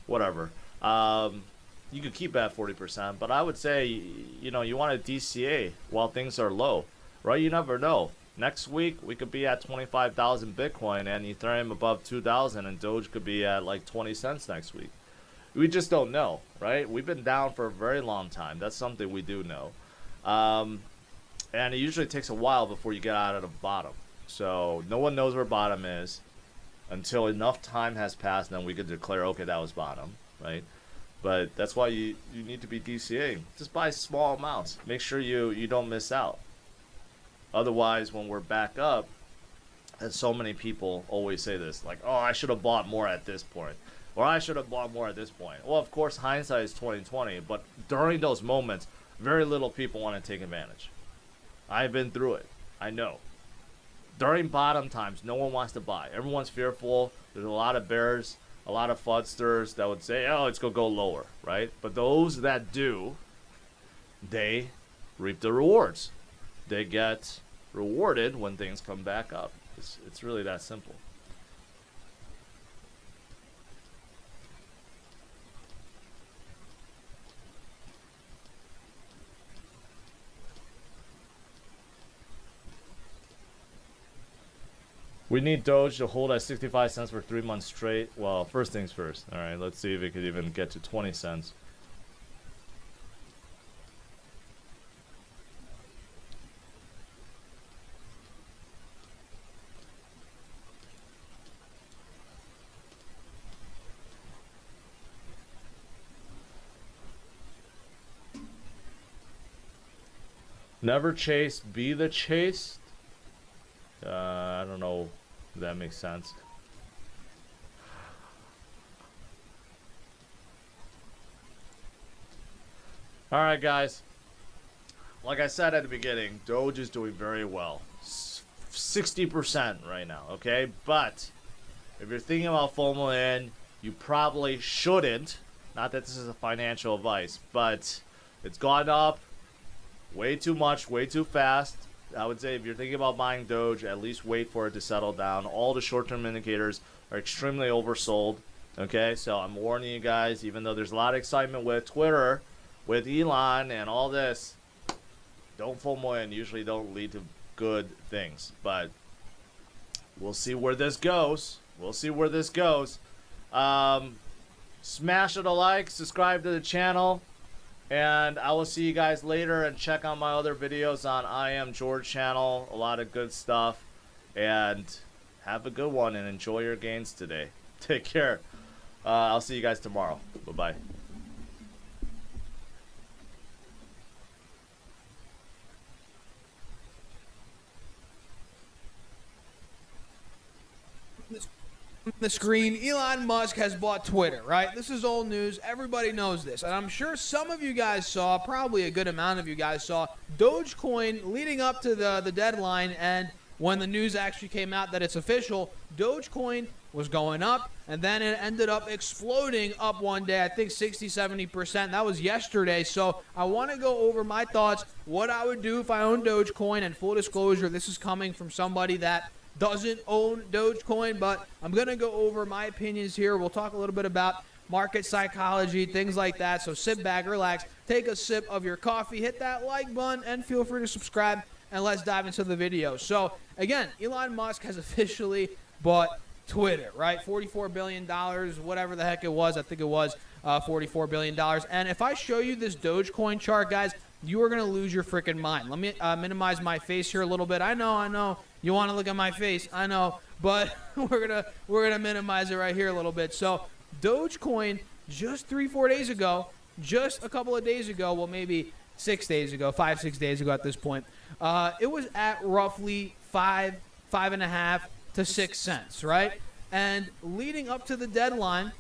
Whatever. You could keep at 40%, but I would say, you know, you want to DCA while things are low, right? You never know. Next week, we could be at 25,000 Bitcoin and Ethereum above 2,000, and Doge could be at like 20 cents next week. We just don't know, right? We've been down for a very long time. That's something we do know. And it usually takes a while before you get out of the bottom. So no one knows where bottom is until enough time has passed, and then we could declare, okay, that was bottom, right? But that's why you need to be DCAing. Just buy small amounts. Make sure you don't miss out. Otherwise, when we're back up, and so many people always say this, like, oh, I should have bought more at this point, or I should have bought more at this point. Well, of course, hindsight is 20/20, but during those moments, very little people want to take advantage. I've been through it. I know. During bottom times, no one wants to buy. Everyone's fearful. There's a lot of bears, a lot of fudsters that would say, oh, it's going to go lower, right? But those that do, they reap the rewards. They get rewarded when things come back up. It's really that simple. We need Doge to hold at 65 cents for 3 months straight. Well, first things first. All right, let's see if it could even get to 20 cents. Never chase, be the chased. I don't know if that makes sense. Alright guys, like I said at the beginning, Doge is doing very well. 60% right now, okay? But if you're thinking about FOMO in, you probably shouldn't. Not that this is a financial advice, but it's gone up way too much, way too fast. I would say if you're thinking about buying Doge, at least wait for it to settle down. All the short-term indicators are extremely oversold. Okay, so I'm warning you guys, even though there's a lot of excitement with Twitter, with Elon and all this, don't FOMO in. Usually don't lead to good things. But we'll see where this goes. We'll see where this goes. Smash it a like, subscribe to the channel. And I will see you guys later, and check out my other videos on I Am George channel. A lot of good stuff. And have a good one and enjoy your gains today. Take care. I'll see you guys tomorrow. Bye-bye. The screen, Elon Musk has bought Twitter, right? This is old news. Everybody knows this. And I'm sure some of you guys saw, probably a good amount of you guys saw, Dogecoin leading up to the deadline, and when the news actually came out that it's official, Dogecoin was going up, and then it ended up exploding up one day, I think 60-70%. That was yesterday. So I want to go over my thoughts, what I would do if I owned Dogecoin, and full disclosure, this is coming from somebody that doesn't own Dogecoin, but I'm going to go over my opinions here. We'll talk a little bit about market psychology, things like that. So sit back, relax, take a sip of your coffee, hit that like button, and feel free to subscribe, and let's dive into the video. So again, Elon Musk has officially bought Twitter, right? $44 billion, whatever the heck it was. I think it was $44 billion. And if I show you this Dogecoin chart, guys, you are going to lose your freaking mind. Let me minimize my face here a little bit. I know. You want to look at my face. I know. But we're gonna minimize it right here a little bit. So Dogecoin just 3-4 days ago, just a couple of days ago, well, maybe 6 days ago, 5-6 days ago at this point, it was at roughly 5.5 to 6 cents, right? And leading up to the deadline,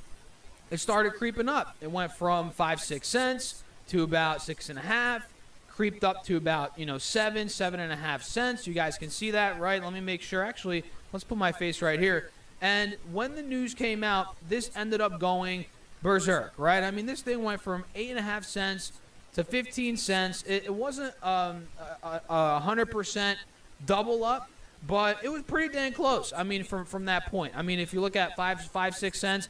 it started creeping up. It went from 5-6 cents to about 6.5, creeped up to about 7.5 cents. You guys can see that, right? Let me make sure. Actually, let's put my face right here. And when the news came out, this ended up going berserk, right? I mean, this thing went from 8.5 cents to 15 cents. It wasn't a 100% double up, but it was pretty dang close. I mean, from that point. I mean, if you look at 5-6 cents,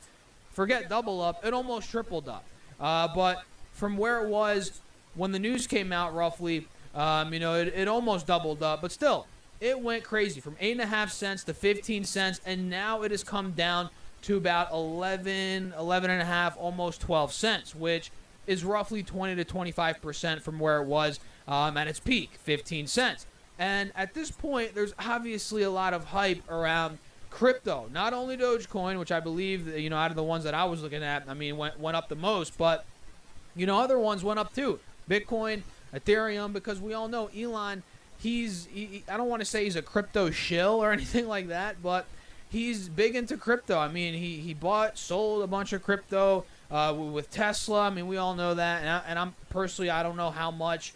forget double up, it almost tripled up. But from where it was when the news came out, roughly, it almost doubled up, but still, it went crazy from 8.5 cents to 15 cents, and now it has come down to about 11.5, almost 12 cents, which is roughly 20 to 25% from where it was at its peak, 15 cents. And at this point, there's obviously a lot of hype around crypto, not only Dogecoin, which I believe, out of the ones that I was looking at, went up the most, but other ones went up too. Bitcoin, Ethereum, because we all know Elon, I don't want to say he's a crypto shill or anything like that, but he's big into crypto. I mean, he sold a bunch of crypto with Tesla. I mean, we all know that. And I'm personally, I don't know how much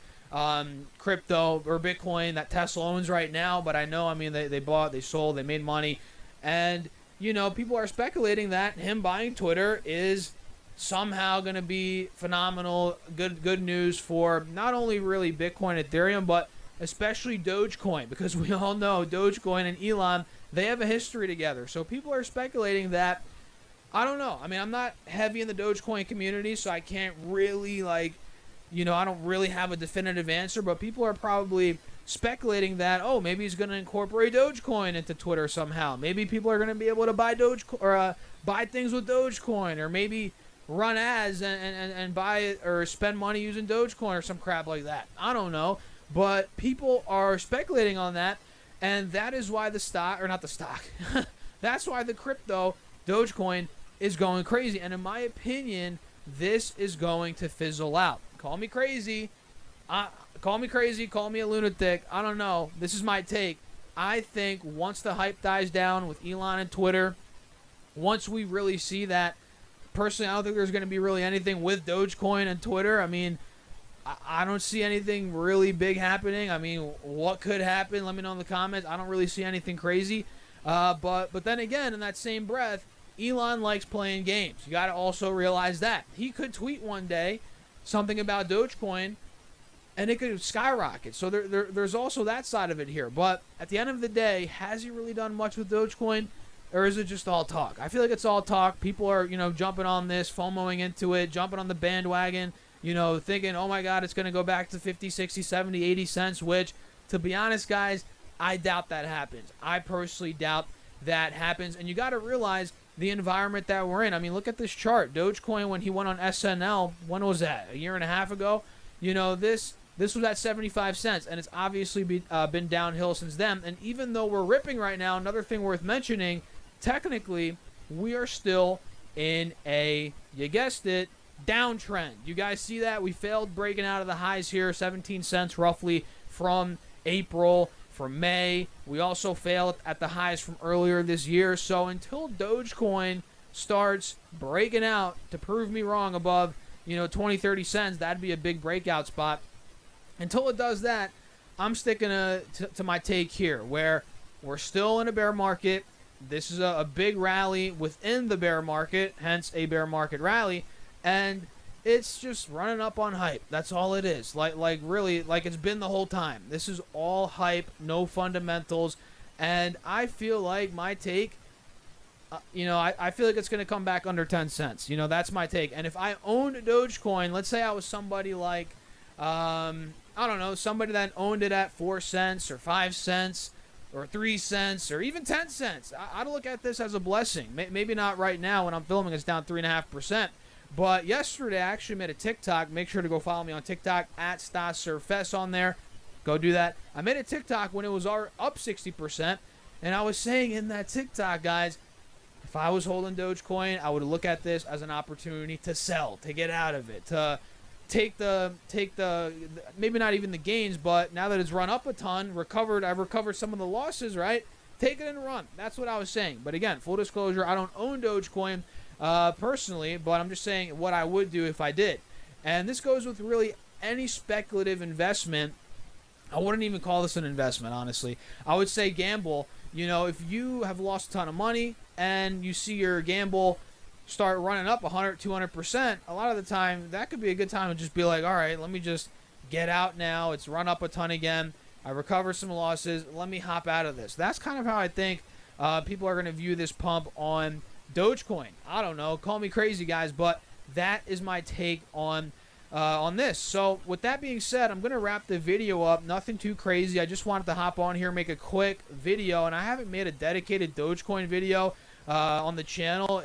crypto or Bitcoin that Tesla owns right now, but I know, they bought, they sold, they made money. And, people are speculating that him buying Twitter is somehow going to be phenomenal, good news for not only really Bitcoin, Ethereum, but especially Dogecoin, because we all know Dogecoin and Elon, they have a history together. So people are speculating that, I don't know. I mean, I'm not heavy in the Dogecoin community, so I can't really I don't really have a definitive answer, but people are probably speculating that, oh, maybe he's going to incorporate Dogecoin into Twitter somehow. Maybe people are going to be able to buy buy things with Dogecoin, or maybe run ads and buy it or spend money using Dogecoin or some crap like that. I don't know. But people are speculating on that, and that is why the stock, or not the stock, that's why the crypto Dogecoin is going crazy. And in my opinion, this is going to fizzle out. Call me crazy. Call me a lunatic. I don't know. This is my take. I think once the hype dies down with Elon and Twitter, once we really see that, personally, I don't think there's going to be really anything with Dogecoin and Twitter. I mean, I don't see anything really big happening. I mean, what could happen? Let me know in the comments. I don't really see anything crazy. But then again, in that same breath, Elon likes playing games. You got to also realize that. He could tweet one day something about Dogecoin, and it could skyrocket. So there's also that side of it here. But at the end of the day, has he really done much with Dogecoin? Or is it just all talk? I feel like it's all talk. People are, jumping on this, FOMOing into it, jumping on the bandwagon, thinking, oh my God, it's going to go back to 50, 60, 70, 80 cents, which, to be honest, guys, I doubt that happens. I personally doubt that happens. And you got to realize the environment that we're in. I mean, look at this chart. Dogecoin, when he went on SNL, when was that? A year and a half ago? This was at 75 cents, and it's obviously been downhill since then. And even though we're ripping right now, another thing worth mentioning, technically, we are still in a, you guessed it, downtrend. You guys see that? We failed breaking out of the highs here, 17 cents roughly from April, from May. We also failed at the highs from earlier this year. So until Dogecoin starts breaking out to prove me wrong above, 20, 30 cents, that'd be a big breakout spot. Until it does that, I'm sticking to my take here, where we're still in a bear market. This is a big rally within the bear market, hence a bear market rally, and it's just running up on hype. That's all it is. Like really, like it's been the whole time. This is all hype, no fundamentals, and I feel like my take, I feel like it's going to come back under 10 cents. That's my take. And if I owned Dogecoin, let's say I was somebody like, I don't know, somebody that owned it at 4 cents or 5 cents or 3 cents or even 10 cents. I'd look at this as a blessing. Maybe not right now when I'm filming, it's down 3.5%. But yesterday I actually made a TikTok. Make sure to go follow me on TikTok at StasSurFest on there. Go do that. I made a TikTok when it was up 60%. And I was saying in that TikTok, guys, if I was holding Dogecoin, I would look at this as an opportunity to sell, to get out of it, to take the maybe not even the gains, but now that it's run up a ton, I've recovered some of the losses, right? Take it and run. That's what I was saying. But again, full disclosure, I don't own Dogecoin personally, but I'm just saying what I would do if I did. And this goes with really any speculative investment. I wouldn't even call this an investment, honestly. I would say gamble. If you have lost a ton of money and you see your gamble start running up 100, 200%, a lot of the time that could be a good time to just be like, all right, let me just get out now. It's run up a ton again. I recover some losses. Let me hop out of this. That's kind of how I think people are going to view this pump on Dogecoin. I don't know. Call me crazy, guys, but that is my take on this. So with that being said, I'm going to wrap the video up. Nothing too crazy. I just wanted to hop on here, make a quick video, and I haven't made a dedicated Dogecoin video on the channel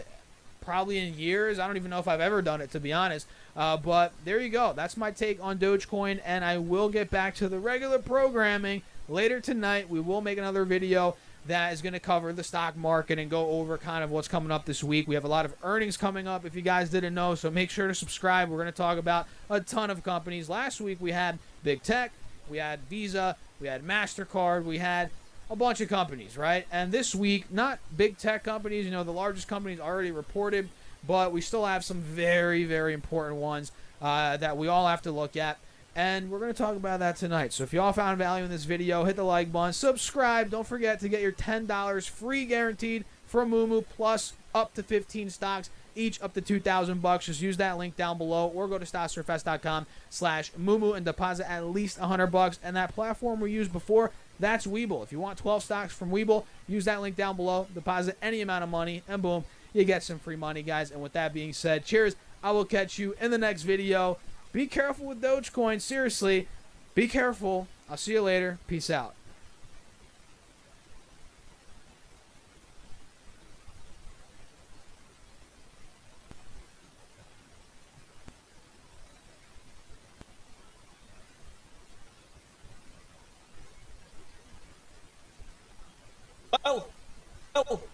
probably in years. I don't even know if I've ever done it, to be honest. But there you go. That's my take on Dogecoin, and I will get back to the regular programming later tonight. We will make another video that is going to cover the stock market and go over kind of what's coming up this week. We have a lot of earnings coming up, if you guys didn't know, so make sure to subscribe. We're going to talk about a ton of companies. Last week we had Big Tech, we had Visa, we had MasterCard, we had a bunch of companies, right? And this week, not big tech companies, the largest companies already reported, but we still have some very, very important ones that we all have to look at. And we're going to talk about that tonight. So if you all found value in this video, hit the like button, subscribe. Don't forget to get your $10 free guaranteed from Moomoo, plus up to 15 stocks, each up to $2,000. Just use that link down below, or go to StasSurFest.com/Moomoo and deposit at least $100. And that platform we used before, that's Webull. If you want 12 stocks from Webull, use that link down below, deposit any amount of money, and boom, you get some free money, guys. And with that being said, cheers. I will catch you in the next video. Be careful with Dogecoin. Seriously, be careful. I'll see you later. Peace out. Well,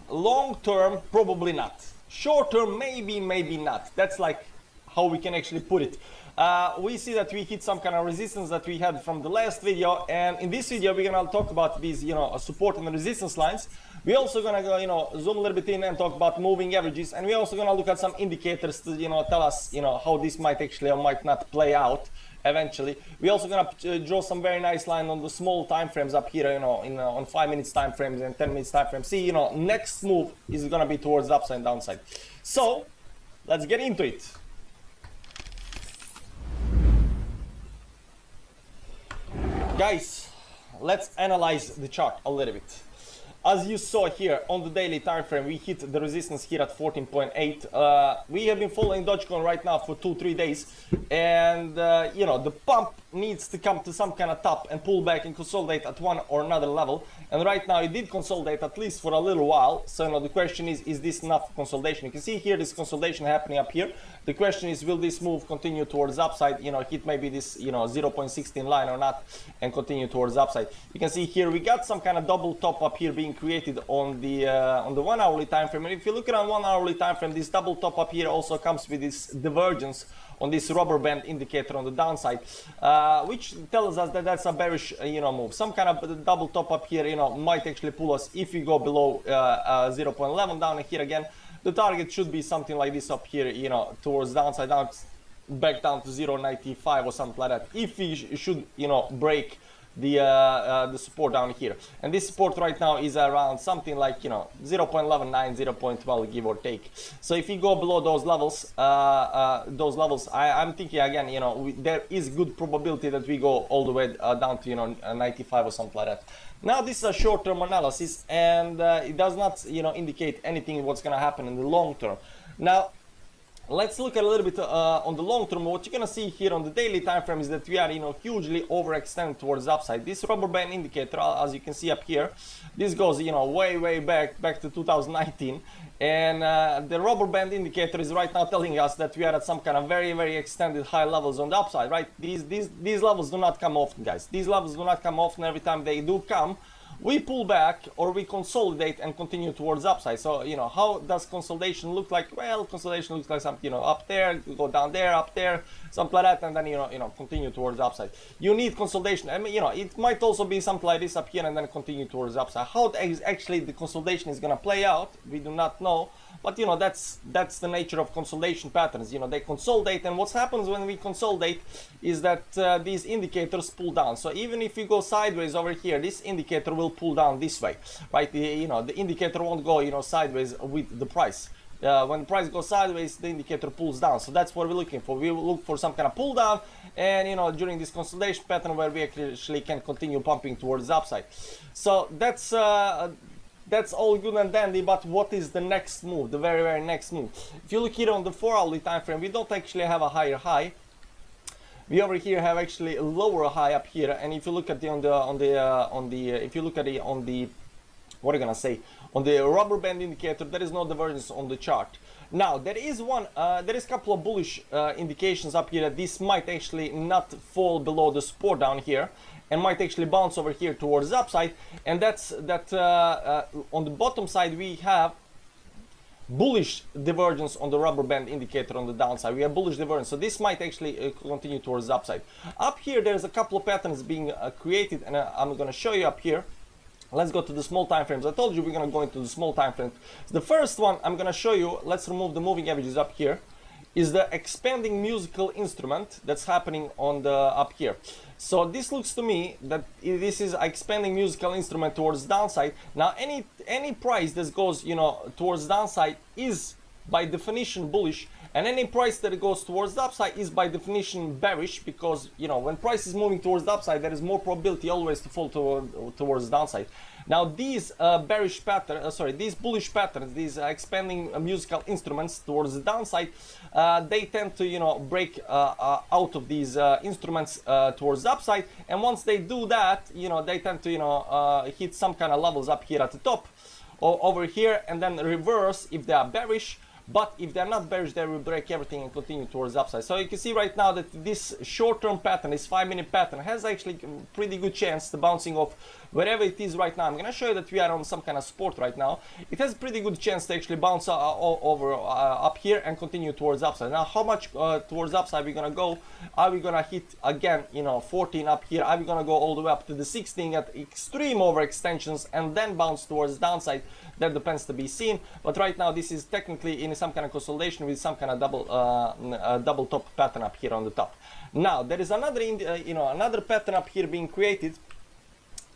long term, probably not. Short term, maybe, maybe not. That's like how we can actually put it. We see that we hit some kind of resistance that we had from the last video, and in this video we're gonna talk about these, support and resistance lines. We're also gonna go, zoom a little bit in and talk about moving averages, and we're also gonna look at some indicators to, tell us, how this might actually or might not play out eventually. We're also gonna draw some very nice line on the small time frames up here, on 5 minutes time frames and 10 minutes time frames. See, next move is gonna be towards the upside and downside. So let's get into it. Guys, let's analyze the chart a little bit. As you saw here on the daily time frame, we hit the resistance here at 14.8. We have been following Dogecoin right now for 2-3 days, and the pump needs to come to some kind of top and pull back and consolidate at one or another level. And right now it did consolidate at least for a little while. So the question is this enough consolidation? You can see here this consolidation happening up here. The question is, will this move continue towards upside? Hit maybe this 0.16 line or not, and continue towards upside. You can see here we got some kind of double top up here being created on the 1 hourly time frame. And if you look at 1 hourly time frame, this double top up here also comes with this divergence on this rubber band indicator on the downside, which tells us that that's a bearish move. Some kind of double top up here might actually pull us if we go below 0.11 down here again. The target should be something like this up here, towards downside, down back down to 0.95 or something like that, if we should break the support down here. And this support right now is around something like 0.11, 0.12, give or take. So if you go below those levels, I'm thinking again, there is good probability that we go all the way down to 95 or something like that. Now this is a short-term analysis, and it does not indicate anything what's going to happen in the long term. Now let's look at a little bit on the long term. What you're gonna see here on the daily time frame is that we are hugely overextended towards the upside. This rubber band indicator, as you can see up here, this goes way back to 2019, and the rubber band indicator is right now telling us that we are at some kind of very extended high levels on the upside, right? These levels do not come often, guys. These levels do not come often. Every time they do come, we pull back or we consolidate and continue towards upside. So how does consolidation look like? Well, consolidation looks like something up there, go down there, up there, something like that, and then continue towards upside. You need consolidation. I mean, it might also be something like this up here and then continue towards upside. How actually the consolidation is gonna play out, we do not know. But that's the nature of consolidation patterns. They consolidate, and what happens when we consolidate is that these indicators pull down. So even if you go sideways over here, this indicator will pull down this way, right? The indicator won't go sideways with the price. When the price goes sideways, the indicator pulls down. So that's what we're looking for. We will look for some kind of pull down, and during this consolidation pattern where we actually can continue pumping towards the upside. So that's all good and dandy, but what is the next move, the very next move? If you look here on the 4 hourly time frame, we don't actually have a higher high. We over here have actually a lower high up here, and if you look at on the what are you gonna say, on the rubber band indicator, there is no divergence on the chart. Now there is a couple of bullish indications up here that this might actually not fall below the support down here, and might actually bounce over here towards the upside. And that's that on the bottom side we have bullish divergence on the rubber band indicator on the downside. We have bullish divergence, so this might actually continue towards the upside. Up here there's a couple of patterns being created, and I'm going to show you up here. Let's go to the small time frames. I told you we're going to go into the small time frames. The first one I'm going to show you, let's remove the moving averages up here, is the expanding musical instrument that's happening on the up here. So this looks to me that this is expanding musical instrument towards downside. Now any price that goes towards downside is by definition bullish, And any price that goes towards the upside is by definition bearish, because you know, when price is moving towards the upside, there is more probability always to fall towards the downside. Now these these bullish patterns, these expanding musical instruments towards the downside, they tend to, you know, break out of these instruments towards the upside, and once they do that, you know, they tend to, you know, hit some kind of levels up here at the top or over here, and then reverse if they are bearish. But if they're not bearish, they will break everything and continue towards the upside. So you can see right now that this short-term pattern, this 5-minute pattern, has actually a pretty good chance to bouncing off wherever it is right now. I'm going to show you that we are on some kind of support right now. It has a pretty good chance to actually bounce over up here and continue towards the upside. Now, how much towards the upside are we going to go? Are we going to hit again, you know, 14 up here? Are we going to go all the way up to the 16 at extreme overextensions and then bounce towards the downside? That depends to be seen. But right now, this is technically in some kind of consolidation with some kind of double top pattern up here on the top. Now there is another another pattern up here being created,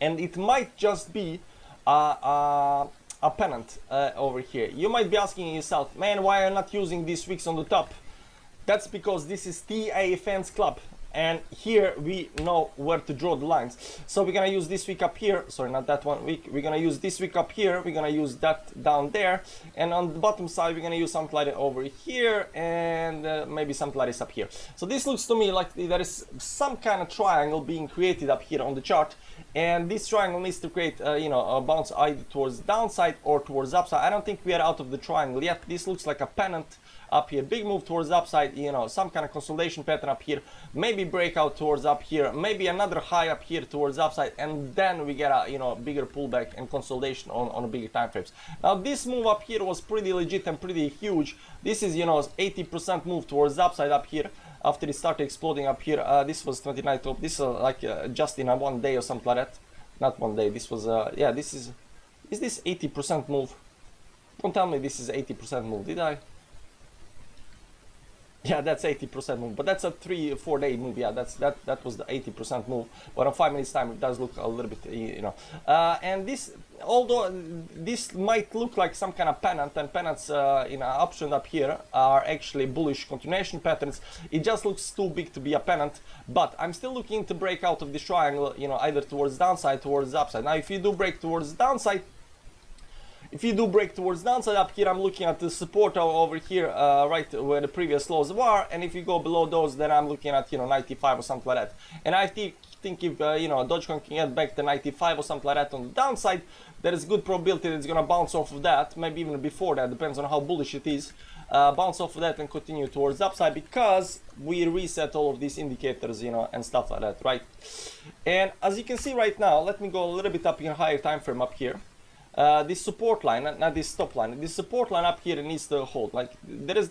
and it might just be a pennant over here. You might be asking yourself, man, why are you not using these wicks on the top? That's because this is TA Fans Club, and here we know where to draw the lines. So we're gonna use this wick up here, sorry, not that one wick, we're gonna use this wick up here, we're gonna use that down there, and on the bottom side we're gonna use something like it over here, and maybe something like this up here. So this looks to me like there is some kind of triangle being created up here on the chart, and this triangle needs to create a bounce either towards the downside or towards the upside. I don't think we are out of the triangle yet. This looks like a pennant up here, big move towards the upside, you know, some kind of consolidation pattern up here, maybe breakout towards up here, maybe another high up here towards the upside, and then we get a, you know, bigger pullback and consolidation on a bigger time frames. Now this move up here was pretty legit and pretty huge. This is, you know, 80% move towards the upside up here after it started exploding up here. This was 29 top. This is like just in a 1 day or something like that. Not 1 day, this was yeah, this is this 80% move? Don't tell me this is 80% move, did I? Yeah, that's 80% move, but that's a 3-4 day move. Yeah, that was the 80% move. But on 5 minutes time, it does look a little bit, you know. And this, although this might look like some kind of pennant, and pennants in an option up here are actually bullish continuation patterns, it just looks too big to be a pennant. But I'm still looking to break out of this triangle, you know, either towards downside, towards the upside. Now, if you do break towards the downside, up here, I'm looking at the support over here, right where the previous lows were, and if you go below those, then I'm looking at, you know, 95 or something like that. And I think if you know, Dogecoin can get back to 95 or something like that on the downside, there is good probability that it's gonna bounce off of that, maybe even before that, depends on how bullish it is. Bounce off of that and continue towards the upside, because we reset all of these indicators, you know, and stuff like that, right? And as you can see right now, let me go a little bit up in a higher time frame up here. This support line, not this stop line, this support line up here needs to hold. Like there is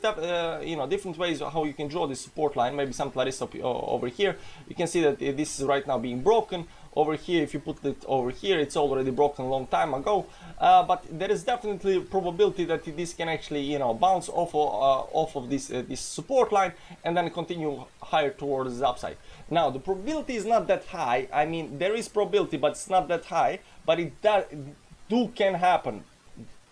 you know, different ways how you can draw this support line. Maybe something like this up over here. You can see that this is right now being broken. Over here, if you put it over here, it's already broken a long time ago. But there is definitely probability that this can actually, you know, bounce off of this this support line and then continue higher towards the upside. Now the probability is not that high. I mean, there is probability, but it's not that high. But it can happen.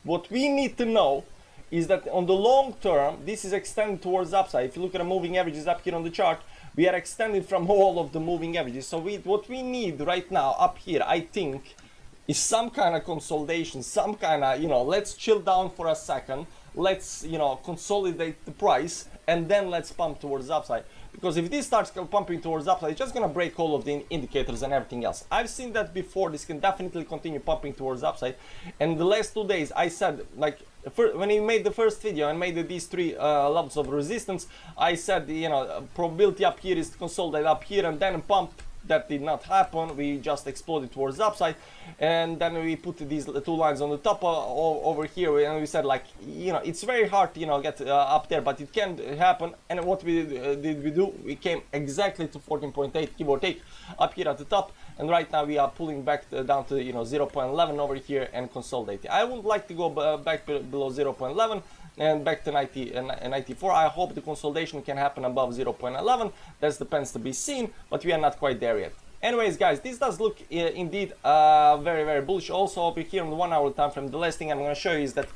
What we need to know is that on the long term, this is extended towards the upside. If you look at the moving averages up here on the chart, we are extended from all of the moving averages. So what we need right now up here, I think, is some kind of consolidation, some kind of, you know, let's chill down for a second, let's, you know, consolidate the price, and then let's pump towards the upside. Because if this starts pumping towards the upside, it's just gonna break all of the indicators and everything else. I've seen that before. This can definitely continue pumping towards the upside. And the last 2 days, I said, like, when we made the first video and made these 3 levels of resistance, I said, you know, probability up here is to consolidate up here and then pump. That did not happen. We just exploded towards the upside, and then we put these 2 lines on the top over here, and we said, like, you know, it's very hard to, you know, get up there, but it can happen. And what we did we came exactly to 14.8, give or take, up here at the top, and right now we are pulling back down to, you know, 0.11 over here and consolidating. I would like to go back below 0.11 and back to 90 and 94. I hope the consolidation can happen above 0.11. That depends to be seen, but we are not quite there yet. Anyways, guys, this does look indeed very, very bullish. Also over here on the 1 hourly time frame, the last thing I'm going to show you is that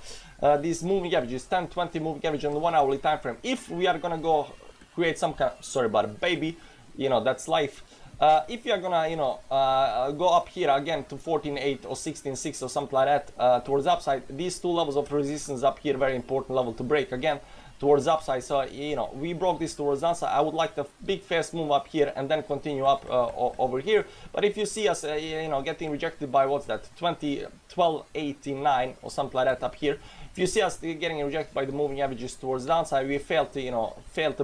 these moving averages, 10, 20 moving average on the 1 hourly time frame, if we are going to go create some kind of, sorry about it, baby, you know, that's life. If you are gonna, you know, go up here again to 14.8 or 16.6 or something like that towards upside, these two levels of resistance up here, very important level to break again towards upside. So, you know, we broke this towards downside. I would like the big fast move up here and then continue up over here. But if you see us, you know, getting rejected by what's that, 12.89 or something like that up here, if you see us getting rejected by the moving averages towards downside, we failed to, you know,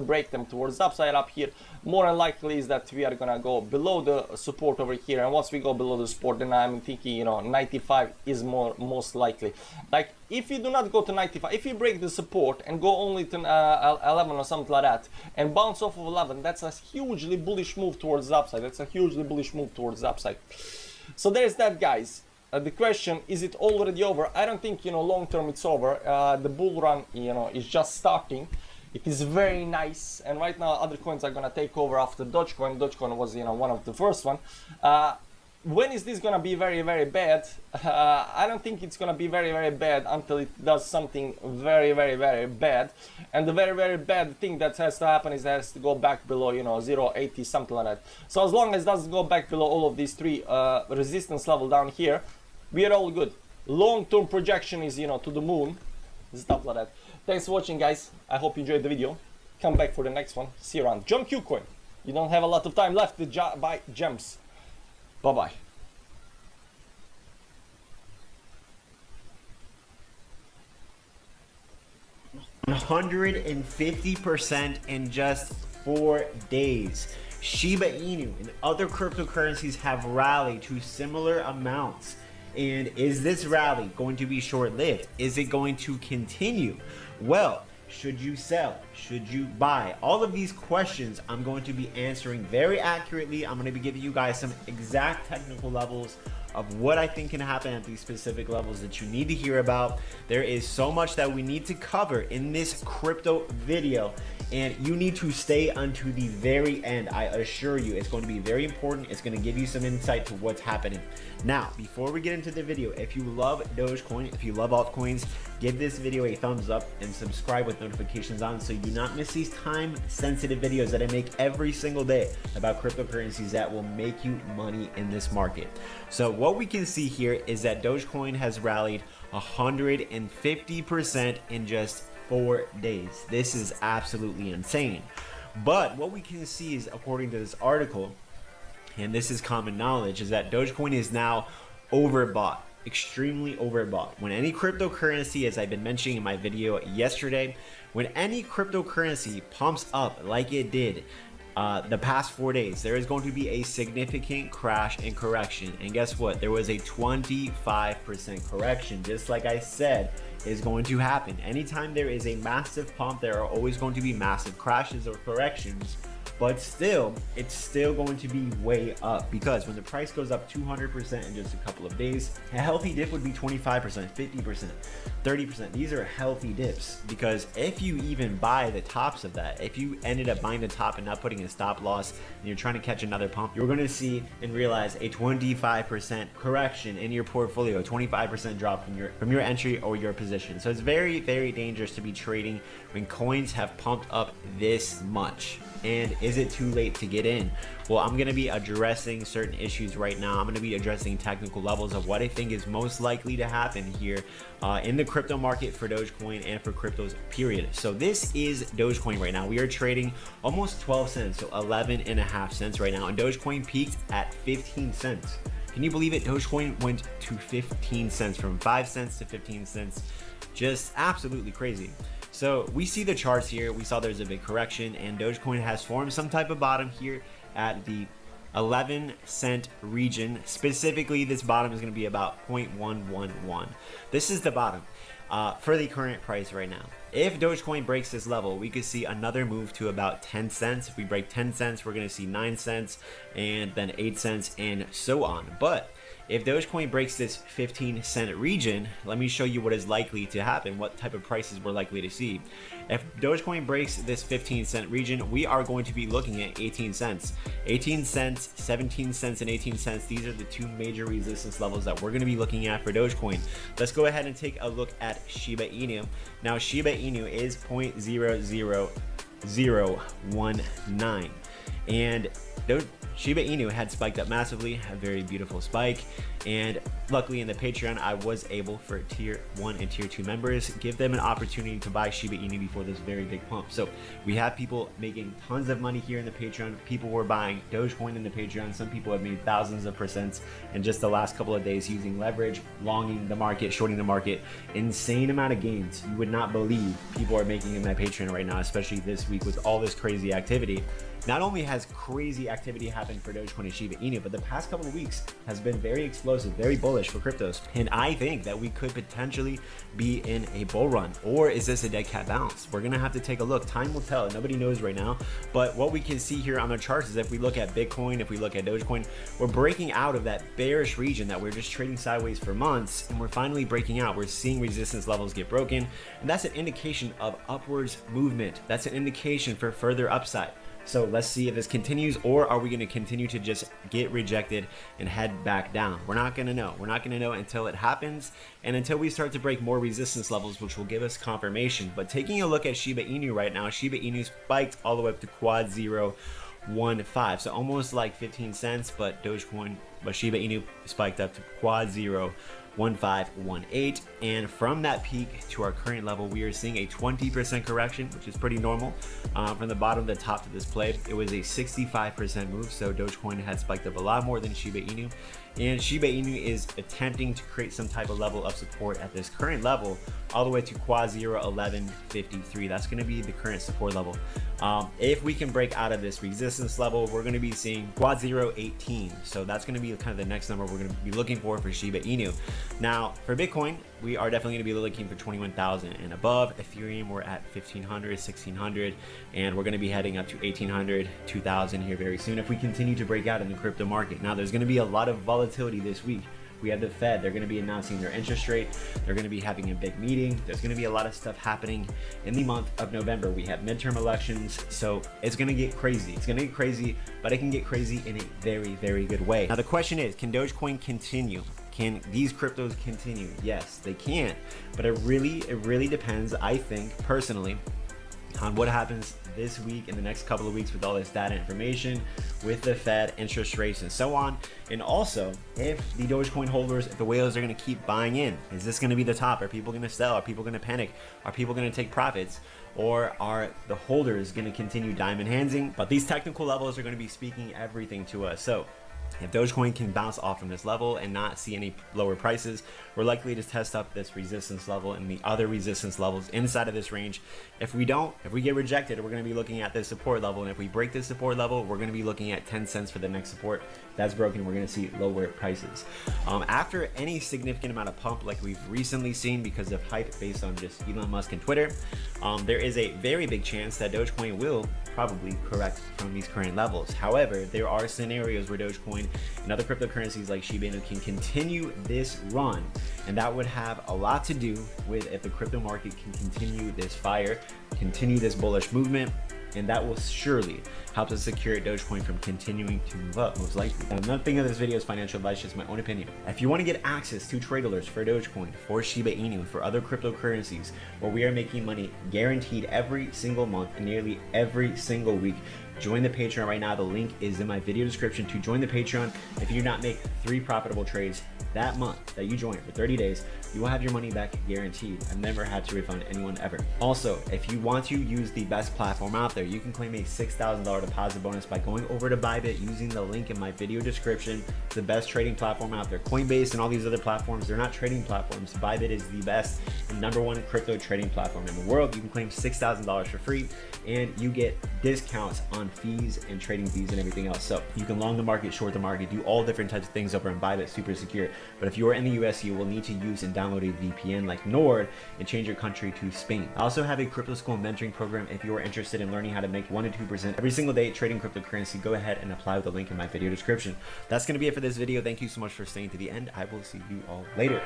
break them towards upside up here. More than likely is that we are gonna go below the support over here, and once we go below the support, then I'm thinking, you know, 95 is most likely. Like, if you do not go to 95, if you break the support and go only to 11 or something like that, and bounce off of 11, that's a hugely bullish move towards the upside. That's a hugely bullish move towards the upside. So there's that, guys. The question, is it already over? I don't think, you know, long term it's over. The bull run, you know, is just starting. It is very nice, and right now other coins are gonna take over after Dogecoin. Dogecoin was, you know, one of the first one. When is this gonna be very, very bad? I don't think it's gonna be very, very bad until it does something very, very, very bad. And the very, very bad thing that has to happen is it has to go back below, you know, 0.80, something like that. So as long as it doesn't go back below all of these three resistance level down here, we are all good. Long-term projection is, you know, to the moon, stuff like that. Thanks for watching, guys. I hope you enjoyed the video. Come back for the next one. See you around. Jump Q-Coin. You don't have a lot of time left to buy gems. Bye-bye. 150% in just 4 days. Shiba Inu and other cryptocurrencies have rallied to similar amounts. And is this rally going to be short-lived? Is it going to continue? Well, should you sell? Should you buy? All of these questions I'm going to be answering very accurately. I'm going to be giving you guys some exact technical levels of what I think can happen at these specific levels that you need to hear about. There is so much that we need to cover in this crypto video, and you need to stay unto the very end. I assure you, it's going to be very important. It's going to give you some insight to what's happening. Now, before we get into the video, if you love Dogecoin, if you love altcoins, give this video a thumbs up and subscribe with notifications on so you do not miss these time-sensitive videos that I make every single day about cryptocurrencies that will make you money in this market. So what we can see here is that Dogecoin has rallied 150% in just 4 days. This is absolutely insane. But what we can see is, according to this article, and this is common knowledge, is that Dogecoin is now overbought, extremely overbought. When any cryptocurrency, as I've been mentioning in my video yesterday, when any cryptocurrency pumps up like it did the past 4 days, there is going to be a significant crash and correction. And guess what? There was a 25% correction, just like I said is going to happen. Anytime there is a massive pump, there are always going to be massive crashes or corrections. But still, it's still going to be way up, because when the price goes up 200% in just a couple of days, a healthy dip would be 25%, 50%, 30%. These are healthy dips, because if you even buy the tops of that, if you ended up buying the top and not putting a stop loss and you're trying to catch another pump, you're going to see and realize a 25% correction in your portfolio, 25% drop from your entry or your position. So it's very, very dangerous to be trading when coins have pumped up this much. And is it too late to get in? Well, I'm going to be addressing certain issues right now. I'm going to be addressing technical levels of what I think is most likely to happen here in the crypto market for Dogecoin and for cryptos, period. So this is Dogecoin right now. We are trading almost 12 cents, so 11.5 cents right now. And Dogecoin peaked at 15 cents. Can you believe it? Dogecoin went to 15 cents, from 5 cents to 15 cents. Just absolutely crazy. So we see the charts here. We saw there's a big correction, and Dogecoin has formed some type of bottom here at the 11 cent region. Specifically, this bottom is going to be about 0.111. This is the bottom for the current price right now. If Dogecoin breaks this level, we could see another move to about 10 cents. If we break 10 cents, we're going to see 9 cents and then 8 cents and so on. But If Dogecoin breaks this 15-cent region, let me show you what is likely to happen, what type of prices we're likely to see. If Dogecoin breaks this 15-cent region, we are going to be looking at 18 cents. 18 cents, 17 cents, and 18 cents. These are the two major resistance levels that we're going to be looking at for Dogecoin. Let's go ahead and take a look at Shiba Inu. Now, Shiba Inu is 0.00019. And Shiba Inu had spiked up massively, a very beautiful spike, and luckily in the Patreon I was able, for tier 1 and tier 2 members, give them an opportunity to buy Shiba Inu before this very big pump. So we have people making tons of money here in the Patreon. People were buying Dogecoin in the Patreon. Some people have made thousands of percents in just the last couple of days using leverage, longing the market, shorting the market. Insane amount of gains. You would not believe people are making in my Patreon right now, especially this week with all this crazy activity. Not only has crazy activity happened for Dogecoin and Shiba Inu, but the past couple of weeks has been very explosive, very bullish for cryptos. And I think that we could potentially be in a bull run. Or is this a dead cat bounce? We're gonna have to take a look. Time will tell. Nobody knows right now. But what we can see here on the charts is if we look at Bitcoin, if we look at Dogecoin, we're breaking out of that bearish region that we're just trading sideways for months, and we're finally breaking out. We're seeing resistance levels get broken, and that's an indication of upwards movement. That's an indication for further upside. So let's see if this continues, or are we going to continue to just get rejected and head back down? We're not going to know. We're not going to know until it happens and until we start to break more resistance levels, which will give us confirmation. But taking a look at Shiba Inu right now, Shiba Inu spiked all the way up to quad 0.15, so almost like 15 cents, but Shiba Inu spiked up to quad 0.1518, and from that peak to our current level, we are seeing a 20% correction, which is pretty normal. From the bottom to the top to this play, it was a 65% move, so Dogecoin had spiked up a lot more than Shiba Inu. And Shiba Inu is attempting to create some type of level of support at this current level, all the way to quad 0.1153. That's going to be the current support level. If we can break out of this resistance level, we're going to be seeing quad 0.18. So that's going to be kind of the next number we're going to be looking for Shiba Inu. Now, for Bitcoin, we are definitely going to be looking for 21,000 and above. Ethereum, we're at 1,500, 1,600, and we're going to be heading up to 1,800, 2,000 here very soon if we continue to break out in the crypto market. Now, there's going to be a lot of volatility this week. We have the Fed. They're going to be announcing their interest rate. They're going to be having a big meeting. There's going to be a lot of stuff happening in the month of November. We have midterm elections, so it's going to get crazy. It's going to get crazy, but it can get crazy in a very, very good way. Now, the question is, can Dogecoin continue? Can these cryptos continue? Yes, they can, but it really depends, I think, personally, on what happens this week and the next couple of weeks with all this data information, with the Fed, interest rates, and so on. And also, if the Dogecoin holders, if the whales are going to keep buying in, is this going to be the top? Are people going to sell? Are people going to panic? Are people going to take profits? Or are the holders going to continue diamond handsing? But these technical levels are going to be speaking everything to us. So if Dogecoin can bounce off from this level and not see any lower prices, we're likely to test up this resistance level and the other resistance levels inside of this range. If we get rejected, we're going to be looking at this support level. And if we break this support level, we're going to be looking at 10 cents for the next support. If that's broken, we're going to see lower prices. After any significant amount of pump like we've recently seen because of hype based on just Elon Musk and Twitter, there is a very big chance that Dogecoin will probably correct from these current levels. However, there are scenarios where Dogecoin and other cryptocurrencies like Shiba Inu can continue this run, and that would have a lot to do with if the crypto market can continue this fire, continue this bullish movement, and that will surely help us secure Dogecoin from continuing to move up, most likely. Now, nothing of this video is financial advice, just my own opinion. If you want to get access to trade alerts for Dogecoin, for Shiba Inu, for other cryptocurrencies, where we are making money guaranteed every single month and nearly every single week, join the Patreon right now. The link is in my video description to join the Patreon. If you do not make 3 profitable trades that month that you join for 30 days, you will have your money back guaranteed. I've never had to refund anyone ever. Also, if you want to use the best platform out there, you can claim a $6,000 deposit bonus by going over to Bybit using the link in my video description. It's the best trading platform out there. Coinbase and all these other platforms, they're not trading platforms. Bybit is the best and #1 crypto trading platform in the world. You can claim $6,000 for free, and you get discounts on fees and trading fees and everything else. So you can long the market, short the market, do all different types of things over on Bybit, super secure. But if you are in the US, you will need to use and download a VPN like Nord and change your country to Spain. I also have a crypto school mentoring program. If you are interested in learning how to make 1 to 2% every single day trading cryptocurrency, go ahead and apply with the link in my video description. That's going to be it for this video. Thank you so much for staying to the end. I will see you all later.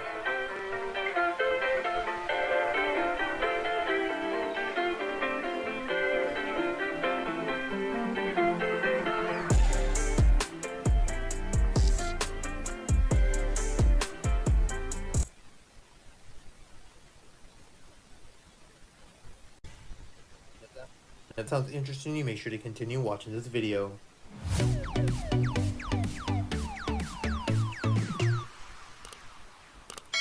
That sounds interesting to you, make sure to continue watching this video.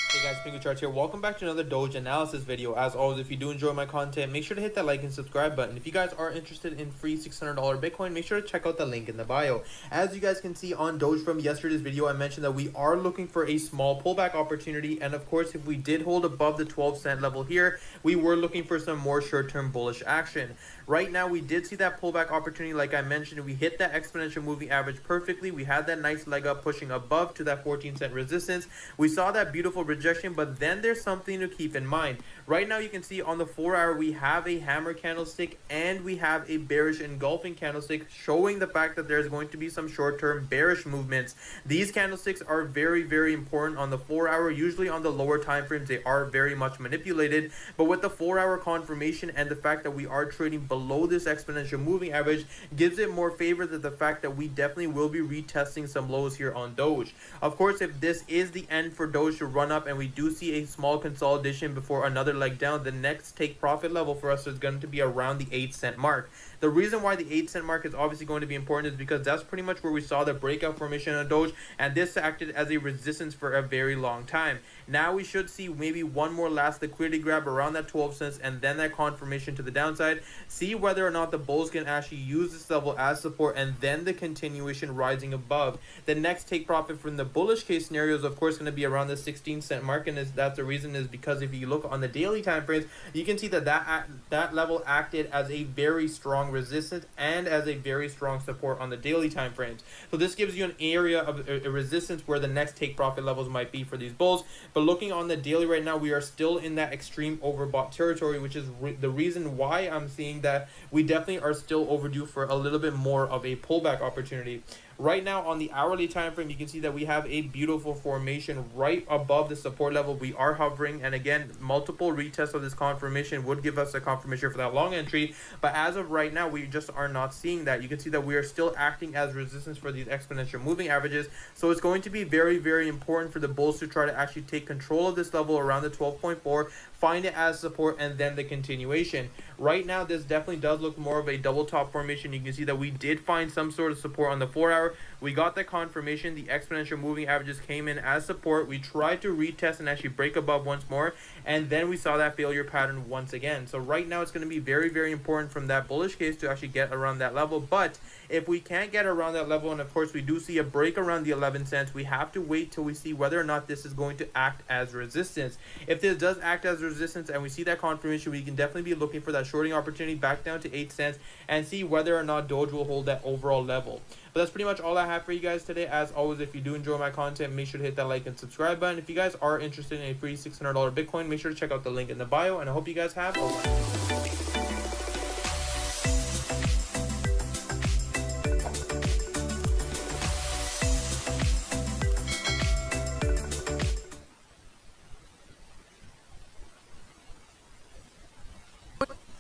Hey guys, Pingu Charts here. Welcome back to another Doge analysis video. As always, if you do enjoy my content, make sure to hit that like and subscribe button. If you guys are interested in free $600 Bitcoin, make sure to check out the link in the bio. As you guys can see on Doge from yesterday's video, I mentioned that we are looking for a small pullback opportunity. And of course, if we did hold above the 12-cent level here, we were looking for some more short-term bullish action. Right now, we did see that pullback opportunity. Like I mentioned, we hit that exponential moving average perfectly. We had that nice leg up pushing above to that 14-cent resistance. We saw that beautiful rejection, but then there's something to keep in mind. Right now, you can see on the 4-hour, we have a hammer candlestick and we have a bearish engulfing candlestick, showing the fact that there's going to be some short-term bearish movements. These candlesticks are very, very important on the 4-hour. Usually on the lower time frames, they are very much manipulated. But with the 4-hour confirmation and the fact that we are trading below this exponential moving average, gives it more favor than the fact that we definitely will be retesting some lows here on Doge. Of course, if this is the end for Doge to run up and we do see a small consolidation before another leg down, the next take profit level for us is going to be around the 8-cent mark. The reason why the 8-cent mark is obviously going to be important is because that's pretty much where we saw the breakout formation on Doge, and this acted as a resistance for a very long time. Now we should see maybe one more last liquidity grab around that 12 cents and then that confirmation to the downside. See whether or not the bulls can actually use this level as support and then the continuation rising above. The next take profit from the bullish case scenario is of course going to be around the 16-cent mark, and that's the reason is because if you look on the daily time frames, you can see that that level acted as a very strong resistance and as a very strong support on the daily time frames. So this gives you an area of a resistance where the next take profit levels might be for these bulls. But looking on the daily right now, we are still in that extreme overbought territory, which is the reason why I'm seeing that we definitely are still overdue for a little bit more of a pullback opportunity. Right now on the hourly time frame, you can see that we have a beautiful formation right above the support level. We are hovering, and again, multiple retests of this confirmation would give us a confirmation for that long entry. But as of right now, we just are not seeing that. You can see that we are still acting as resistance for these exponential moving averages. So it's going to be very, very important for the bulls to try to actually take control of this level around the 12.4, find it as support, and then the continuation. Right now, this definitely does look more of a double top formation. You can see that we did find some sort of support on the 4-hour. We got the confirmation. The exponential moving averages came in as support. We tried to retest and actually break above once more, and then we saw that failure pattern once again. So right now, it's going to be very, very important from that bullish case to actually get around that level. But if we can't get around that level, and of course we do see a break around the 11 cents, we have to wait till we see whether or not this is going to act as resistance. If this does act as resistance and we see that confirmation, we can definitely be looking for that shorting opportunity back down to 8 cents and see whether or not Doge will hold that overall level. But that's pretty much all I have for you guys today. As always, if you do enjoy my content, make sure to hit that like and subscribe button. If you guys are interested in a free $600 Bitcoin, make sure to check out the link in the bio, and I hope you guys have a wonderful day.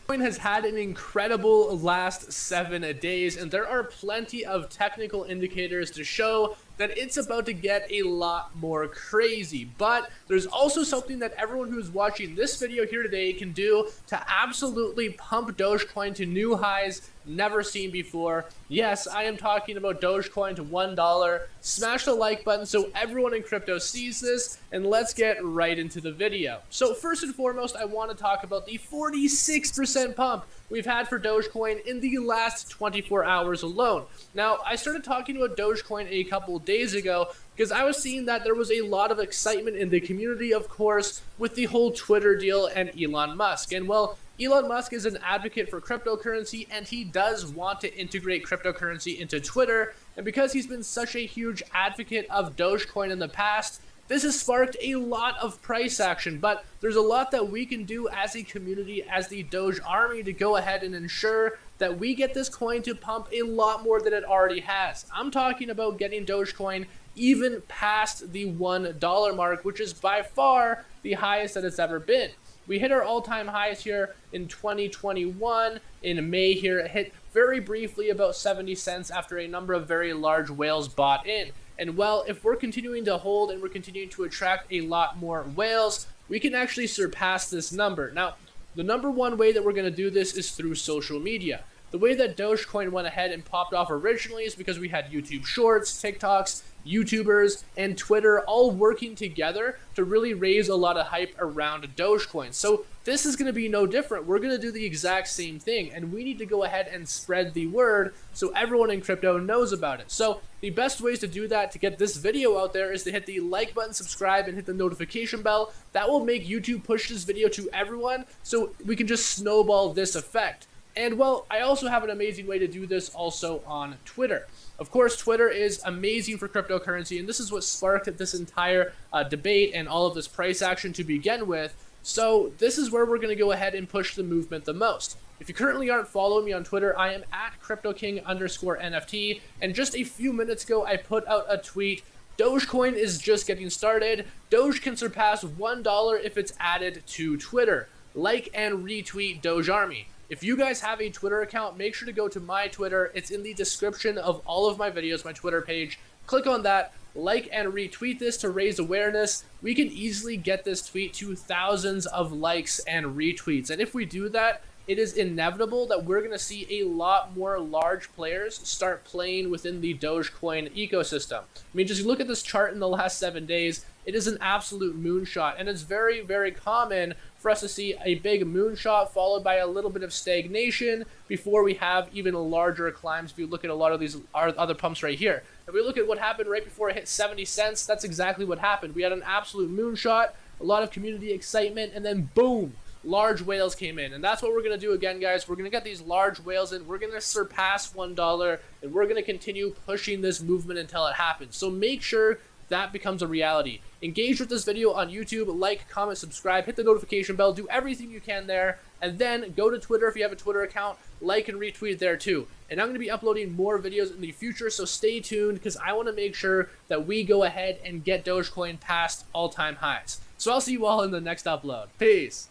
Bitcoin has had an incredible last 7 days, and there are plenty of technical indicators to show that it's about to get a lot more crazy. But there's also something that everyone who's watching this video here today can do to absolutely pump Dogecoin to new highs never seen before. Yes, I am talking about Dogecoin to $1. Smash the like button so everyone in crypto sees this, and let's get right into the video. So first and foremost, I want to talk about the 46% pump we've had for Dogecoin in the last 24 hours alone. Now, I started talking about Dogecoin a couple days ago because I was seeing that there was a lot of excitement in the community, of course, with the whole Twitter deal and Elon Musk. And well, Elon Musk is an advocate for cryptocurrency, and he does want to integrate cryptocurrency into Twitter. And because he's been such a huge advocate of Dogecoin in the past, this has sparked a lot of price action, but there's a lot that we can do as a community, as the Doge army, to go ahead and ensure that we get this coin to pump a lot more than it already has. I'm talking about getting Dogecoin even past the $1 mark, which is by far the highest that it's ever been. We hit our all-time highs here in 2021. In May here, it hit very briefly about 70 cents after a number of very large whales bought in. And well, if we're continuing to hold and we're continuing to attract a lot more whales, we can actually surpass this number. Now, the number one way that we're going to do this is through social media. The way that Dogecoin went ahead and popped off originally is because we had YouTube Shorts, TikToks, YouTubers, and Twitter all working together to really raise a lot of hype around Dogecoin. So this is going to be no different. We're going to do the exact same thing, and we need to go ahead and spread the word so everyone in crypto knows about it. So the best ways to do that, to get this video out there, is to hit the like button, subscribe, and hit the notification bell. That will make YouTube push this video to everyone so we can just snowball this effect. And well, I also have an amazing way to do this also on Twitter. Of course, Twitter is amazing for cryptocurrency, and this is what sparked this entire debate and all of this price action to begin with. So this is where we're going to go ahead and push the movement the most. If you currently aren't following me on Twitter, I am at CryptoKing_NFT, and just a few minutes ago, I put out a tweet. Dogecoin is just getting started. Doge can surpass $1 if it's added to Twitter. Like and retweet Doge Army. If you guys have a Twitter account, make sure to go to my Twitter. It's in the description of all of my videos, my Twitter page. Click on that, like and retweet this to raise awareness. We can easily get this tweet to thousands of likes and retweets. And if we do that, it is inevitable that we're going to see a lot more large players start playing within the Dogecoin ecosystem. I mean, just look at this chart in the last 7 days. It is an absolute moonshot, and it's very, very common for us to see a big moonshot followed by a little bit of stagnation before we have even larger climbs. If you look at a lot of these other pumps right here, if we look at what happened right before it hit 70 cents, that's exactly what happened. We had an absolute moonshot, a lot of community excitement, and then boom, large whales came in. And that's what we're going to do again, guys. We're going to get these large whales in. We're going to surpass $1, and we're going to continue pushing this movement until it happens. So make sure that becomes a reality. Engage with this video on YouTube, like, comment, subscribe, hit the notification bell, do everything you can there, and then go to Twitter if you have a Twitter account, like and retweet there too. And I'm going to be uploading more videos in the future, so stay tuned because I want to make sure that we go ahead and get Dogecoin past all-time highs. So I'll see you all in the next upload. Peace!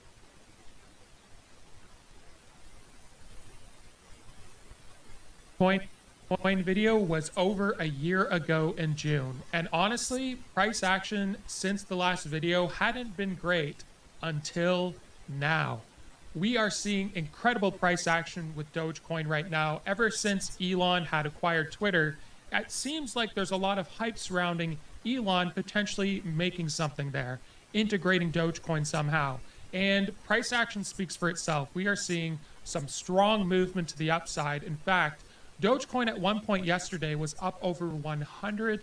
Coin video was over a year ago in June, and honestly, price action since the last video hadn't been great until now. We are seeing incredible price action with Dogecoin right now. Ever since Elon had acquired Twitter, it seems like there's a lot of hype surrounding Elon potentially making something there, integrating Dogecoin somehow. And price action speaks for itself. We are seeing some strong movement to the upside. In fact, Dogecoin at one point yesterday was up over 100%.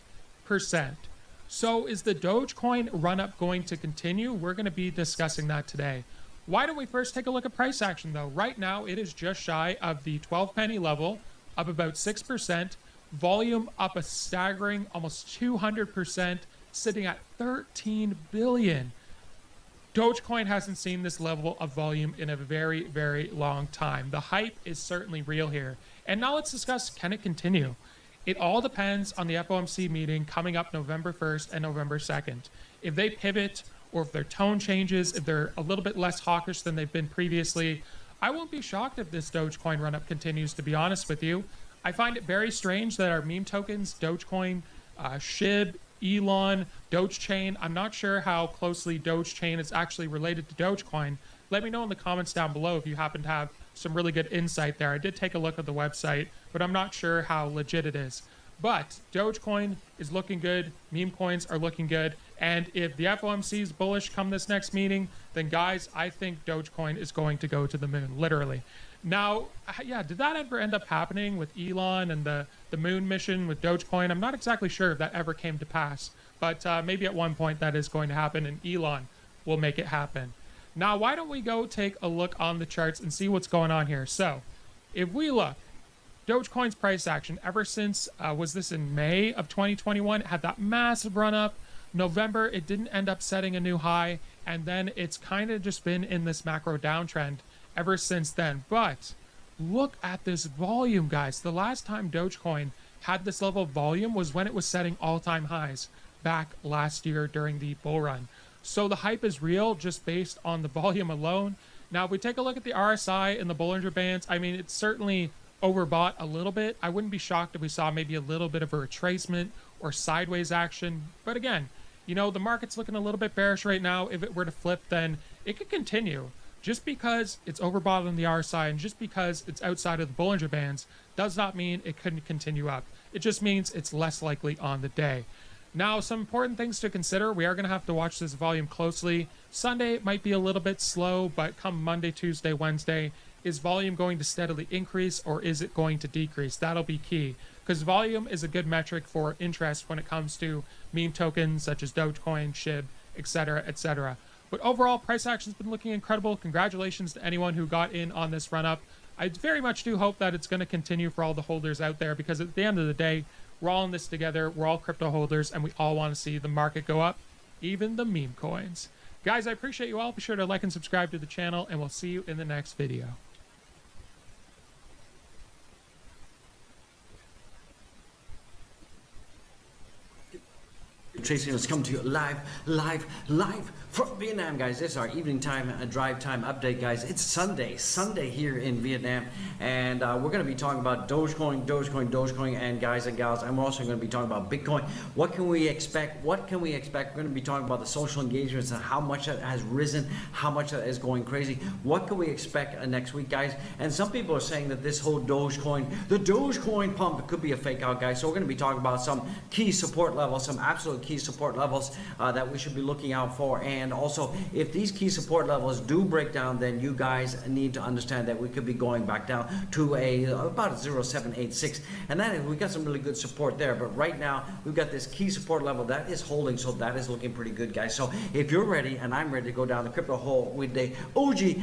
So is the Dogecoin run-up going to continue? We're going to be discussing that today. Why don't we first take a look at price action though? Right now, it is just shy of the 12 penny level, up about 6%. Volume up a staggering almost 200%, sitting at 13 billion. Dogecoin hasn't seen this level of volume in a very, very long time. The hype is certainly real here. And now let's discuss, can it continue? It all depends on the FOMC meeting coming up November 1st and November 2nd. If they pivot or if their tone changes, if they're a little bit less hawkish than they've been previously, I won't be shocked if this Dogecoin run-up continues, to be honest with you. I find it very strange that our meme tokens, Dogecoin, SHIB, Elon, Dogechain, I'm not sure how closely Dogechain is actually related to Dogecoin. Let me know in the comments down below if you happen to have some really good insight there. I did take a look at the website, but I'm not sure how legit it is. But Dogecoin is looking good, meme coins are looking good, and if the FOMC is bullish come this next meeting, then guys, I think Dogecoin is going to go to the moon, literally. Now, yeah, did that ever end up happening with Elon and the moon mission with Dogecoin? I'm not exactly sure if that ever came to pass, but maybe at one point that is going to happen and Elon will make it happen. Now, why don't we go take a look on the charts and see what's going on here? So, if we look, Dogecoin's price action ever since, was this in May of 2021, it had that massive run up, November, it didn't end up setting a new high, and then it's kind of just been in this macro downtrend ever since then. But look at this volume, guys. The last time Dogecoin had this level of volume was when it was setting all-time highs back last year during the bull run. So the hype is real just based on the volume alone. Now, if we take a look at the RSI and the Bollinger Bands, I mean, it's certainly overbought a little bit. I wouldn't be shocked if we saw maybe a little bit of a retracement or sideways action. But again, you know, the market's looking a little bit bearish right now. If it were to flip, then it could continue. Just because it's overbought on the RSI and just because it's outside of the Bollinger Bands does not mean it couldn't continue up. It just means it's less likely on the day. Now, some important things to consider. We are going to have to watch this volume closely. Sunday might be a little bit slow, but come Monday, Tuesday, Wednesday, is volume going to steadily increase or is it going to decrease? That'll be key, because volume is a good metric for interest when it comes to meme tokens such as Dogecoin, SHIB, etc., etc. But overall, price action's been looking incredible. Congratulations to anyone who got in on this run up. I very much do hope that it's going to continue for all the holders out there, because at the end of the day, we're all in this together. We're all crypto holders, and we all want to see the market go up, even the meme coins. Guys, I appreciate you all. Be sure to like and subscribe to the channel, and we'll see you in the next video. Tracy has come to you live from Vietnam, guys. This is our evening time, drive time update, guys. It's Sunday here in Vietnam, and we're going to be talking about Dogecoin, and guys and gals, and we're also going to be talking about Bitcoin. What can we expect? We're going to be talking about the social engagements and how much that has risen, how much that is going crazy. What can we expect next week, guys? And some people are saying that this whole the Dogecoin pump could be a fake out, guys. So we're going to be talking about some key support levels, some absolute key support levels that we should be looking out for. And also, if these key support levels do break down, then you guys need to understand that we could be going back down to about a 0.786, and that we got some really good support there. But right now we've got this key support level that is holding, so that is looking pretty good, guys. So if you're ready and I'm ready to go down the crypto hole with the OG,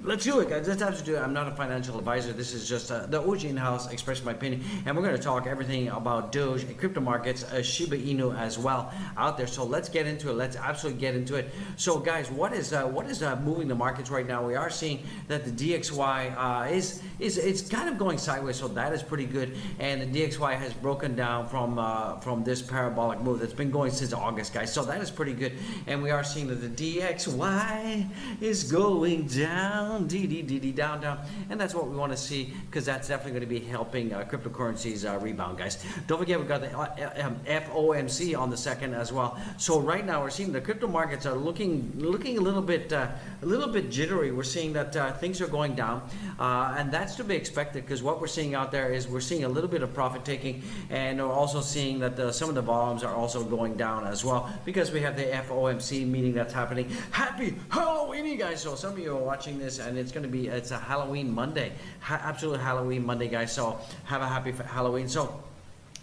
let's do it, guys. Let's have to do it. I'm not a financial advisor. This is just the OG in-house expressing my opinion, and we're going to talk everything about Doge, crypto markets, Shiba Inu as well out there. So let's get into it. Let's absolutely get into it. So, guys, what is moving the markets right now? We are seeing that the DXY is it's kind of going sideways, so that is pretty good. And the DXY has broken down from this parabolic move that's been going since August, guys. So that is pretty good. And we are seeing that the DXY is going down. Down, and that's what we want to see, because that's definitely going to be helping cryptocurrencies rebound, guys. Don't forget, we've got the FOMC on the 2nd as well. So right now we're seeing the crypto markets are looking a little bit jittery. We're seeing that things are going down, and that's to be expected, because what we're seeing out there is we're seeing a little bit of profit taking, and we're also seeing that some of the volumes are also going down as well, because we have the FOMC meeting that's happening. Happy Halloween, you guys. So some of you are watching this, and it's a Halloween Monday, absolute Halloween Monday, guys. So have a happy Halloween. So,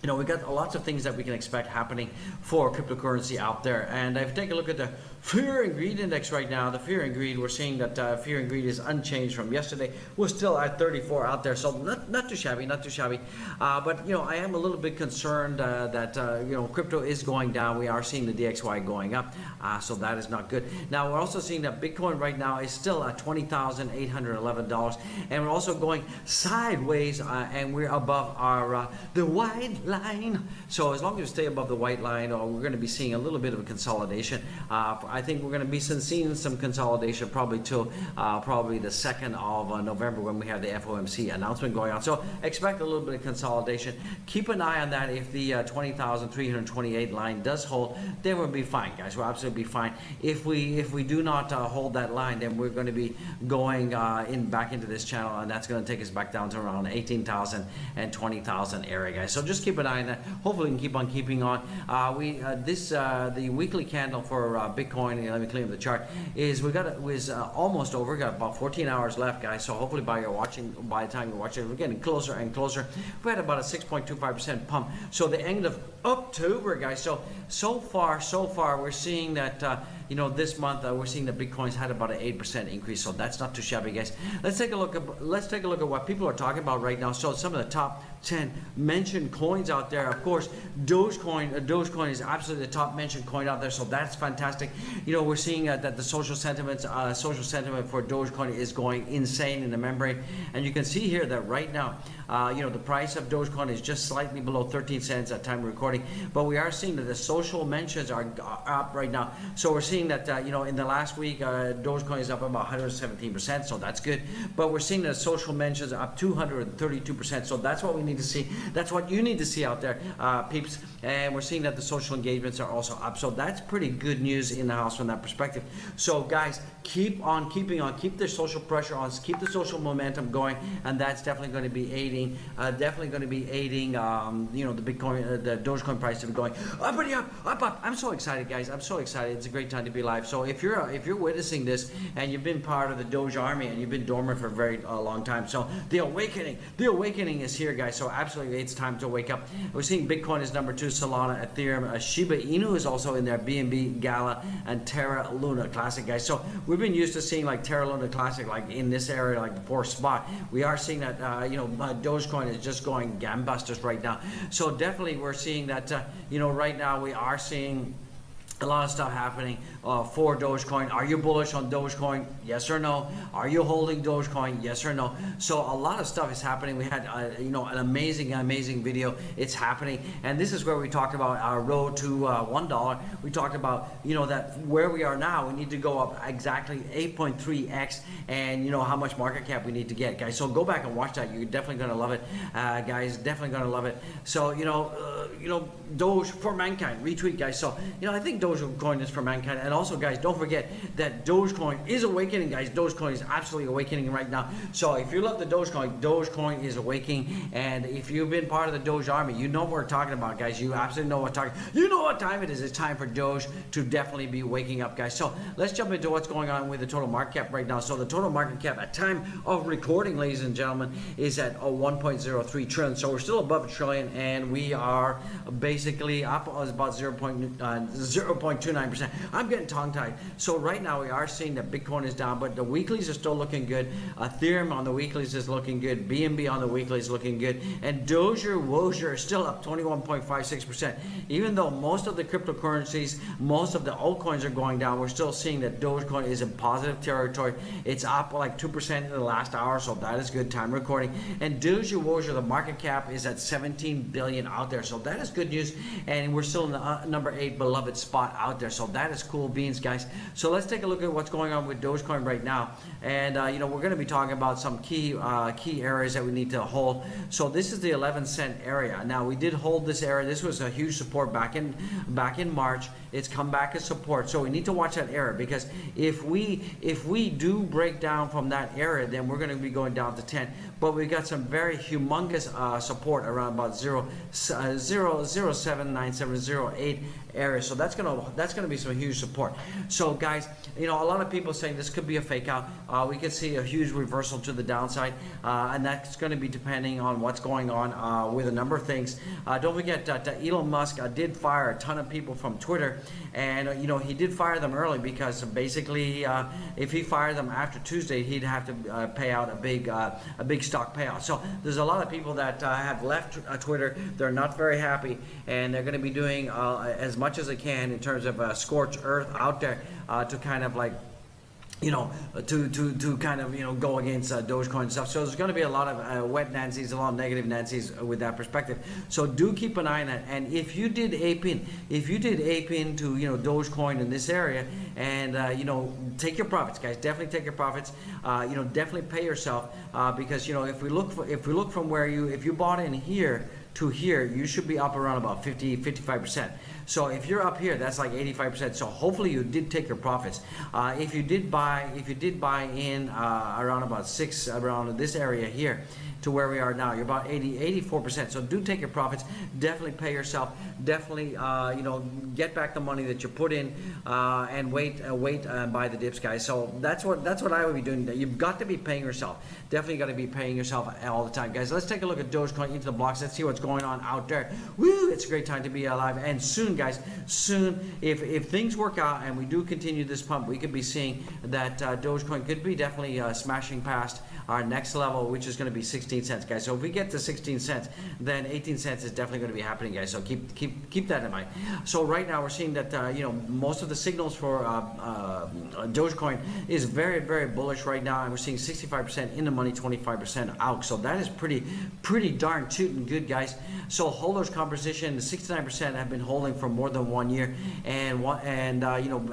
you know, we got lots of things that we can expect happening for cryptocurrency out there. And if you take a look at the fear and greed index right now, the fear and greed, we're seeing that fear and greed is unchanged from yesterday. We're still at 34 out there, so not too shabby, but you know, I am a little bit concerned that you know, crypto is going down. We are seeing the DXY going up, so that is not good. Now we're also seeing that Bitcoin right now is still at $20,811, and we're also going sideways, and we're above our the white line. So as long as we stay above the white line, we're going to be seeing a little bit of a consolidation. I think we're going to be seeing some consolidation probably till probably the 2nd of November, when we have the FOMC announcement going on. So expect a little bit of consolidation. Keep an eye on that. If the 20,328 line does hold, then we'll be fine, guys. We'll absolutely be fine. If we do not hold that line, then we're going to be going back into this channel, and that's going to take us back down to around 18,000 and 20,000 area, guys. So just keep an eye on that. Hopefully we can keep on keeping on. The weekly candle for Bitcoin, let me clean up the chart, is almost over. We got about 14 hours left, guys. So hopefully by the time you're watching, we're getting closer and closer. We had about a 6.25% pump. So the end of October, guys. So far we're seeing that you know, this month we're seeing that Bitcoin's had about an 8% increase. So that's not too shabby, guys. Let's take a look at what people are talking about right now. So some of the top 10 mentioned coins out there. Of course, Dogecoin is absolutely the top mentioned coin out there, so that's fantastic. You know, we're seeing that the social sentiment for Dogecoin is going insane in the membrane, and you can see here that right now, you know, the price of Dogecoin is just slightly below 13 cents at time of recording, but we are seeing that the social mentions are up right now. So we're seeing that you know, in the last week, Dogecoin is up about 117%, so that's good. But we're seeing that social mentions are up 232%, so that's what we need to see. That's what you need to see out there, peeps. And we're seeing that the social engagements are also up, so that's pretty good news in the house from that perspective. So guys, keep on keeping on, keep the social pressure on, keep the social momentum going, and that's definitely going to be aiding, you know, the Bitcoin, the Dogecoin price to be going up and up. I'm so excited, guys. I'm so excited. It's a great time to be live. So if you're witnessing this and you've been part of the Doge army and you've been dormant for a very long time, so the awakening is here, guys. So absolutely, it's time to wake up. We're seeing Bitcoin is number 2, Solana, Ethereum, Shiba Inu is also in there, BNB, Gala, and Terra Luna Classic, guys. So we've been used to seeing like Terra Luna Classic like in this area, like the 4th spot. We are seeing that you know, Dogecoin is just going gangbusters right now. So definitely we're seeing that you know, right now we are seeing a lot of stuff happening for Dogecoin. Are you bullish on Dogecoin? Yes or no? Are you holding Dogecoin? Yes or no? So a lot of stuff is happening. We had you know, an amazing video. It's happening, and this is where we talked about our road to $1. We talked about, you know, that where we are now, we need to go up exactly 8.3x, and you know how much market cap we need to get, guys. So go back and watch that. You're definitely gonna love it, guys. Definitely gonna love it. So you know, Doge for mankind. Retweet, guys. So you know, I think Dogecoin is for mankind. And also, guys, don't forget that Dogecoin is awakening, guys. Dogecoin is absolutely awakening right now. So if you love the Dogecoin is awakening. And if you've been part of the Doge army, you know what we're talking about, guys. You absolutely know what we're talking. You know what time it is. It's time for Doge to definitely be waking up, guys. So let's jump into what's going on with the total market cap right now. So the total market cap at time of recording, ladies and gentlemen, is at 1.03 trillion. So we're still above a trillion, and we are basically up about 0.29%. I'm getting tongue-tied. So right now we are seeing that Bitcoin is down, but the weeklies are still looking good. Ethereum on the weeklies is looking good. BNB on the weeklies is looking good. And Doge is still up 21.56%. Even though most of the cryptocurrencies, most of the altcoins are going down, we're still seeing that Dogecoin is in positive territory. It's up like 2% in the last hour, so that is good time recording. And Doge, the market cap is at 17 billion out there, so that is good news. And we're still in the number 8 beloved spot out there, so that is cool beans, guys. So let's take a look at what's going on with Dogecoin right now. And you know, we're going to be talking about some key areas that we need to hold. So this is the 11-cent area. Now we did hold this area. This was a huge support back in March. It's come back as support, so we need to watch that area, because if we do break down from that area, then we're going to be going down to 10. But we got some very humongous support around about 0.079708 area. So that's gonna be some huge support. So guys, you know, a lot of people saying this could be a fake out. We could see a huge reversal to the downside, and that's going to be depending on what's going on with a number of things. Don't forget that Elon Musk did fire a ton of people from Twitter, and you know, he did fire them early because basically if he fired them after Tuesday, he'd have to pay out a big stock payout. So there's a lot of people that have left Twitter. They're not very happy, and they're going to be doing as much as they can in terms of scorched earth out there to kind of like, you know, to kind of, you know, go against Dogecoin and stuff. So there's going to be a lot of wet Nancy's, a lot of negative Nancy's with that perspective. So do keep an eye on that. And if you did ape in to, you know, Dogecoin in this area, and you know, take your profits, guys. Definitely take your profits. You know, definitely pay yourself because, you know, if we look from where if you bought in here to here, you should be up around about 55%. So if you're up here, that's like 85%. So hopefully you did take your profits. If you did buy in around about around this area here to where we are now, you're about 84%. So do take your profits. Definitely pay yourself. Definitely you know, get back the money that you put in and wait and buy the dips, guys. So that's what I would be doing. You've got to be paying yourself. Definitely got to be paying yourself all the time, guys. Let's take a look at Dogecoin into the blocks. Let's see what's going going on out there. Woo, it's a great time to be alive. And soon, guys, soon, if things work out and we do continue this pump, we could be seeing that Dogecoin could be definitely smashing past our next level, which is going to be 16 cents, guys. So if we get to 16 cents, then 18 cents is definitely going to be happening, guys. So keep that in mind. So right now we're seeing that most of the signals for Dogecoin is very, very bullish right now, and we're seeing 65% in the money, 25% out. So that is pretty darn tootin' good, guys. So holders composition, 69% have been holding for more than 1 year, and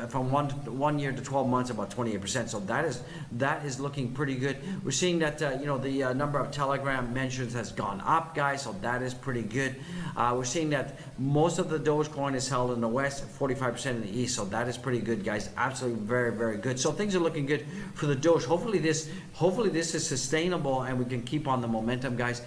from 1 year to 12 months, about 28%. So that is looking pretty good. We're seeing that the number of Telegram mentions has gone up, guys. So that is pretty good. We're seeing that most of the Dogecoin is held in the West, 45% in the East. So that is pretty good, guys. Absolutely very, very good. So things are looking good for the Doge. Hopefully this is sustainable and we can keep on the momentum, guys.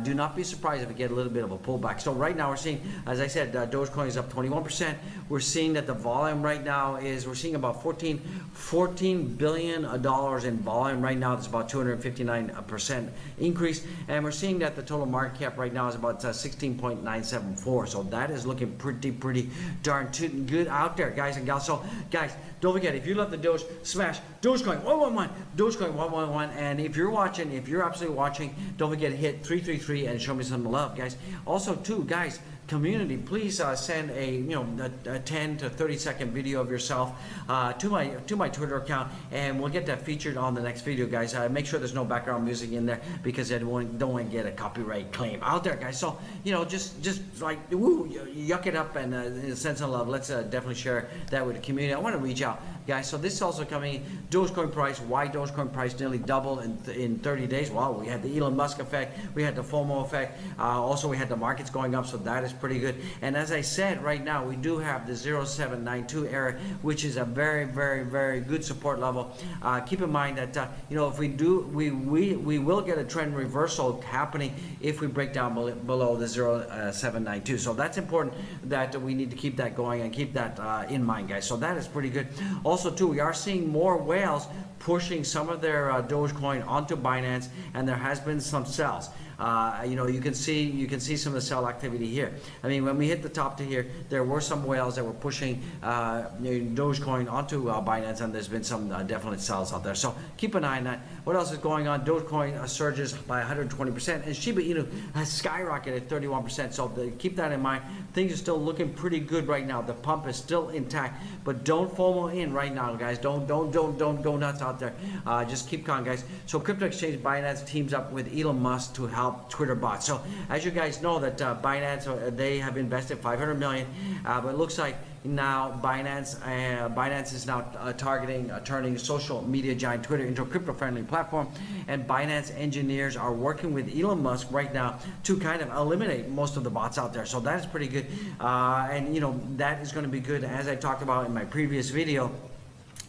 Do not be surprised if we get a little bit of a pullback. So right now we're seeing, as I said, Dogecoin is up 21%. We're seeing that the volume right now we're seeing about $14 billion in volume right now. That's about 259% increase. And we're seeing that the total market cap right now is about 16.974. So that is looking pretty darn tootin' good out there, guys and gals. So guys, don't forget, if you love the Doge, smash Dogecoin 111, Dogecoin 111. And if you're absolutely watching, don't forget to hit 333 and show me some love, guys. Also too, guys, community, please send a 10 to 30-second video of yourself to my Twitter account, and we'll get that featured on the next video, guys. Make sure there's no background music in there because I don't want to get a copyright claim out there, guys. So just like woo, yuck it up and send some love. Let's definitely share that with the community. I want to reach out, guys. So this is also coming in. Dogecoin price. Why Dogecoin price nearly doubled in 30 days? Well, we had the Elon Musk effect, we had the FOMO effect. Also, we had the markets going up, so that is pretty good. And as I said, right now we do have the 0792 area, which is a very, very, very good support level. Keep in mind that if we do, we will get a trend reversal happening if we break down below the 0792. So that's important that we need to keep that going and keep that in mind, guys. So that is pretty good. Also too, we are seeing more whales pushing some of their Dogecoin onto Binance, and there has been some sells. You can see some of the sell activity here. I mean, when we hit the top to here, there were some whales that were pushing Dogecoin onto Binance, and there's been some definite sells out there. So keep an eye on that. What else is going on? Dogecoin surges by 120%, and Shiba Inu has skyrocketed 31%. So keep that in mind. Things are still looking pretty good right now. The pump is still intact, but don't FOMO in right now, guys. Don't go nuts out there. Just keep calm, guys. So crypto exchange Binance teams up with Elon Musk to help Twitter bots. So as you guys know that Binance, they have invested $500 million, but it looks like now Binance is now targeting turning social media giant Twitter into a crypto-friendly platform, and Binance engineers are working with Elon Musk right now to kind of eliminate most of the bots out there. So that is pretty good, and that is going to be good. As I talked about in my previous video,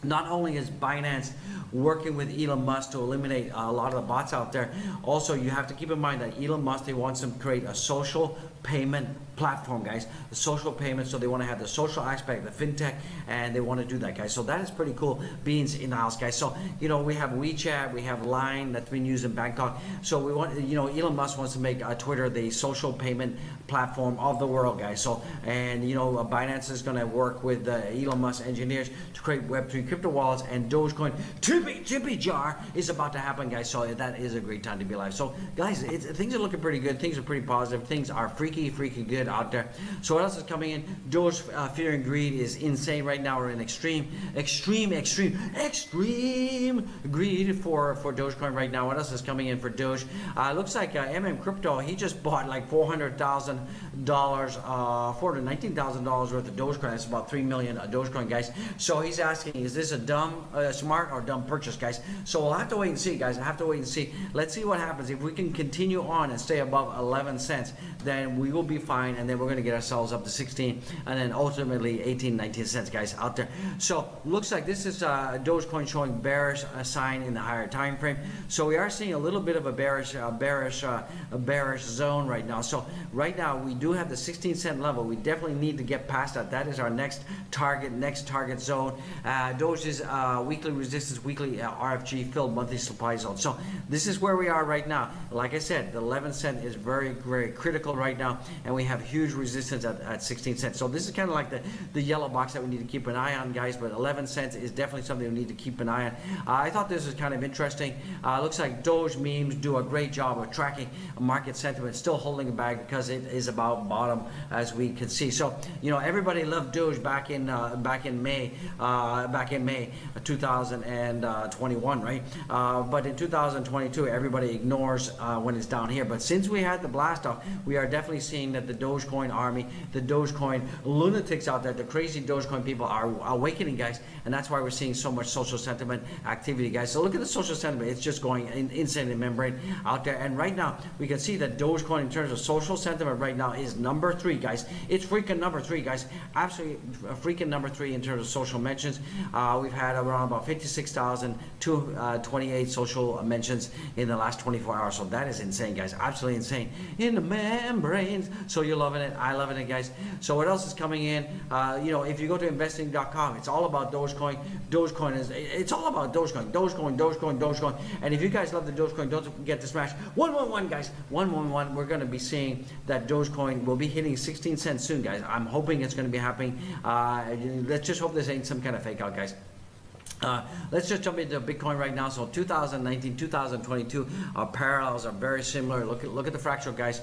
not only is Binance working with Elon Musk to eliminate a lot of the bots out there, also you have to keep in mind that Elon Musk, they wants to create a social payment platform, guys. The social payment, so they want to have the social aspect, the fintech, and they want to do that, guys. So that is pretty cool beans in the house, guys. So we have WeChat, we have Line that's been used in Bangkok. So we want, Elon Musk wants to make Twitter the social payment platform of the world, guys. So Binance is going to work with Elon Musk engineers to create Web3 crypto wallets, and Dogecoin Chippy jar is about to happen, guys. So that is a great time to be alive. So guys, things are looking pretty good. Things are pretty positive. Things are freaky good out there. So what else is coming in? Doge fear and greed is insane right now. We're in extreme greed for Dogecoin right now. What else is coming in for Doge? Looks like Crypto, he just bought like $419,000 worth of Dogecoin. That's about 3 million Dogecoin, guys. So he's asking, is this a smart or dumb purchase, guys? So we'll have to wait and see, guys. I have to wait and see. Let's see what happens. If we can continue on and stay above 11 cents, then we will be fine, and then we're going to get ourselves up to 16, and then ultimately 18, 19 cents, guys, out there. So looks like this is Dogecoin showing bearish sign in the higher time frame. So we are seeing a little bit of a bearish zone right now. So right now we do have the 16 cent level. We definitely need to get past that. That is our next target zone. Doge's weekly resistance, weekly RFG filled monthly supply zone. So this is where we are right now. Like I said, the 11 cent is very, very critical right now, and we have huge resistance at 16 cents. So this is kind of like the yellow box that we need to keep an eye on, guys, but 11 cents is definitely something we need to keep an eye on. I thought this was kind of interesting. Looks like Doge memes do a great job of tracking market sentiment, still holding it back because it is about bottom, as we can see. So, you know, everybody loved Doge back in May 2021, right? But in 2022, everybody ignores when it's down here. But since we had the blast off, we are definitely seeing that the Dogecoin army, the Dogecoin lunatics out there, the crazy Dogecoin people are awakening, guys, and that's why we're seeing so much social sentiment activity, guys. So look at the social sentiment; it's just going insane in membrane out there. And right now, we can see that Dogecoin, in terms of social sentiment, right now is number 3, guys. It's freaking number 3, guys. Absolutely freaking number 3 in terms of social mentions. We've had around about 56,228 social mentions in the last 24 hours. So that is insane, guys. Absolutely insane in the membranes. So you're loving it. I loving it, guys. So what else is coming in? You know, if you go to investing.com, it's all about Dogecoin. It's all about Dogecoin. Dogecoin. And if you guys love the Dogecoin, don't forget to smash 111, guys. 111. We're going to be seeing that Dogecoin will be hitting 16 cents soon, guys. I'm hoping it's going to be happening. Let's just hope this ain't some kind of fake out, guys. Let's just jump into Bitcoin right now. So 2019, 2022 parallels are very similar. Look at the fractal, guys.